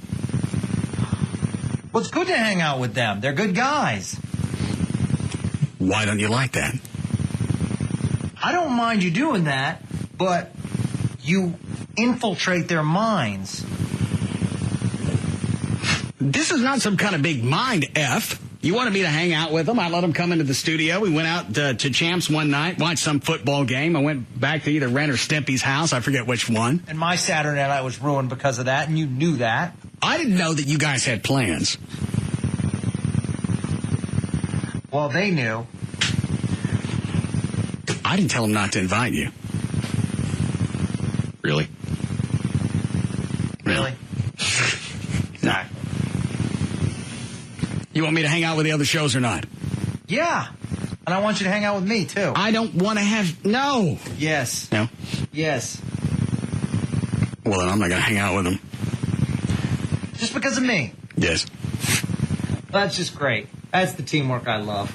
Well, it's good to hang out with them. They're good guys. Why don't you like that? I don't mind you doing that, but you infiltrate their minds. This is not some kind of big mind F. You wanted me to hang out with them. I let them come into the studio. We went out to Champs one night, watched some football game. I went back to either Ren or Stimpy's house. I forget which one. And my Saturday night was ruined because of that, and you knew that. I didn't know that you guys had plans. Well, they knew. I didn't tell them not to invite you. Really? Really? No. You want me to hang out with the other shows or not? Yeah. And I want you to hang out with me, too. I don't want to have... No. Yes. No? Yes. Well, then I'm not going to hang out with them. Just because of me? Yes. That's just great. That's the teamwork I love.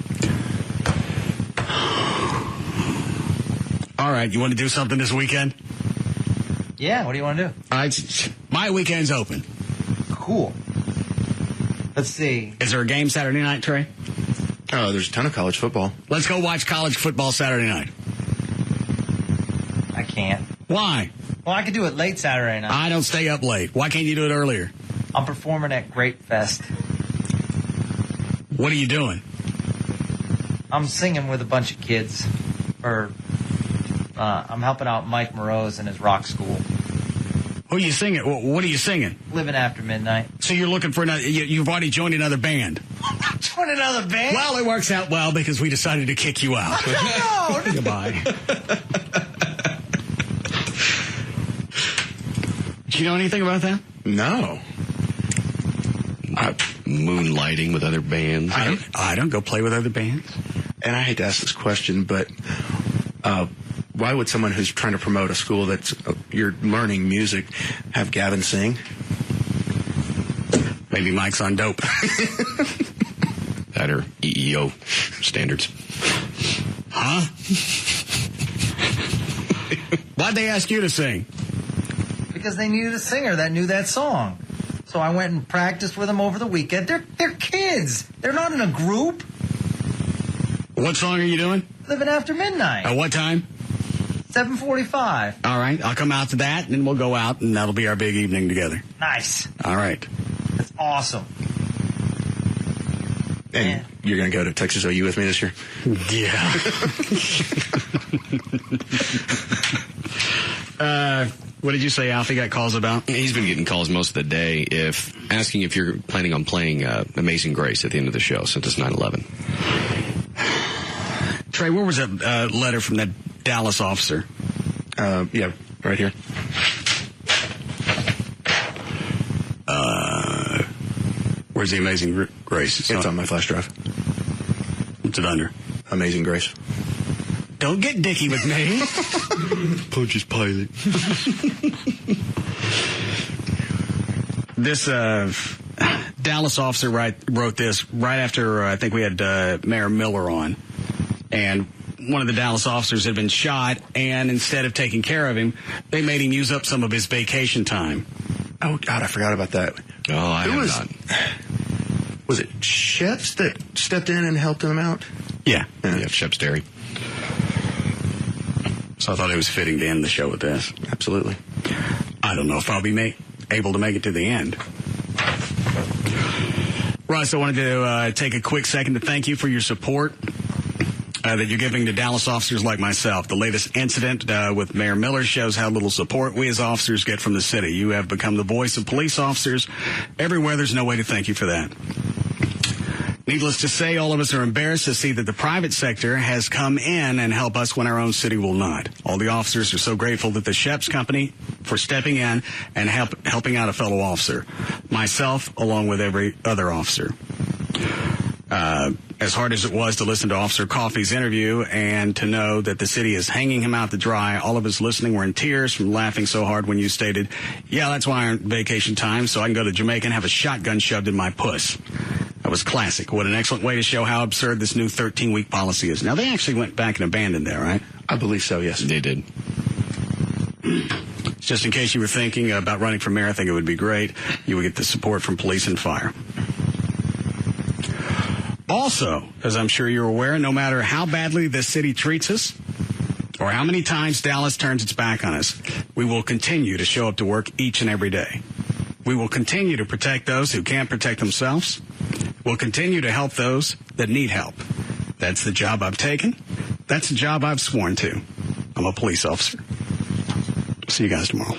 All right. You want to do something this weekend? Yeah. What do you want to do? My weekend's open. Cool. Let's see. Is there a game Saturday night, Trey? Oh, there's a ton of college football. Let's go watch college football Saturday night. I can't. Why? Well, I could do it late Saturday night. I don't stay up late. Why can't you do it earlier? I'm performing at Great Fest. What are you doing? I'm singing with a bunch of kids. I'm helping out Mike Morose in his rock school. Who are you singing? What are you singing? Living After Midnight. So you're looking for another... You've already joined another band. Join another band? Well, it works out well because we decided to kick you out. No! Goodbye. Do you know anything about that? No. Moonlighting with other bands. I don't go play with other bands. And I hate to ask this question, but why would someone who's trying to promote a school that's you're learning music have Gavin sing? Maybe Mike's on dope. That or EEO standards. Huh? Why'd they ask you to sing? Because they needed a singer that knew that song. So I went and practiced with them over the weekend. They're kids. They're not in a group. What song are you doing? living after midnight. At what time? 7:45. All right, I'll come out to that, and then we'll go out, and that'll be our big evening together. Nice. All right. That's awesome. And you're going to go to Texas OU with me this year? Yeah. What did you say Alfie got calls about? He's been getting calls most of the day asking if you're planning on playing Amazing Grace at the end of the show since it's 9/11. Trey, where was that letter from that Dallas officer? Yeah, right here. Where's the Amazing Grace? It's on my flash drive. What's it under? Amazing Grace. Don't get dicky with me. Pontius Pilate. This Dallas officer wrote this right after I think we had Mayor Miller on. And one of the Dallas officers had been shot, and instead of taking care of him, they made him use up some of his vacation time. Oh, God, I forgot about that. Oh, I have not. Was it Sheps that stepped in and helped him out? Yeah. Sheps Dairy. So I thought it was fitting to end the show with this. Absolutely. I don't know if I'll be able to make it to the end. Russ, I wanted to take a quick second to thank you for your support that you're giving to Dallas officers like myself. The latest incident with Mayor Miller shows how little support we as officers get from the city. You have become the voice of police officers everywhere. There's no way to thank you for that. Needless to say, all of us are embarrassed to see that the private sector has come in and help us when our own city will not. All the officers are so grateful that the Sheps Company for stepping in and helping out a fellow officer. Myself, along with every other officer. As hard as it was to listen to Officer Coffey's interview and to know that the city is hanging him out to dry, all of us listening were in tears from laughing so hard when you stated, yeah, that's why I'm on vacation time, so I can go to Jamaica and have a shotgun shoved in my puss. That was classic. What an excellent way to show how absurd this new 13-week policy is. Now, they actually went back and abandoned that, right? I believe so, yes. They did. Just in case you were thinking about running for mayor, I think it would be great. You would get the support from police and fire. Also, as I'm sure you're aware, no matter how badly this city treats us or how many times Dallas turns its back on us, we will continue to show up to work each and every day. We will continue to protect those who can't protect themselves. We'll continue to help those that need help. That's the job I've taken. That's the job I've sworn to. I'm a police officer. See you guys tomorrow.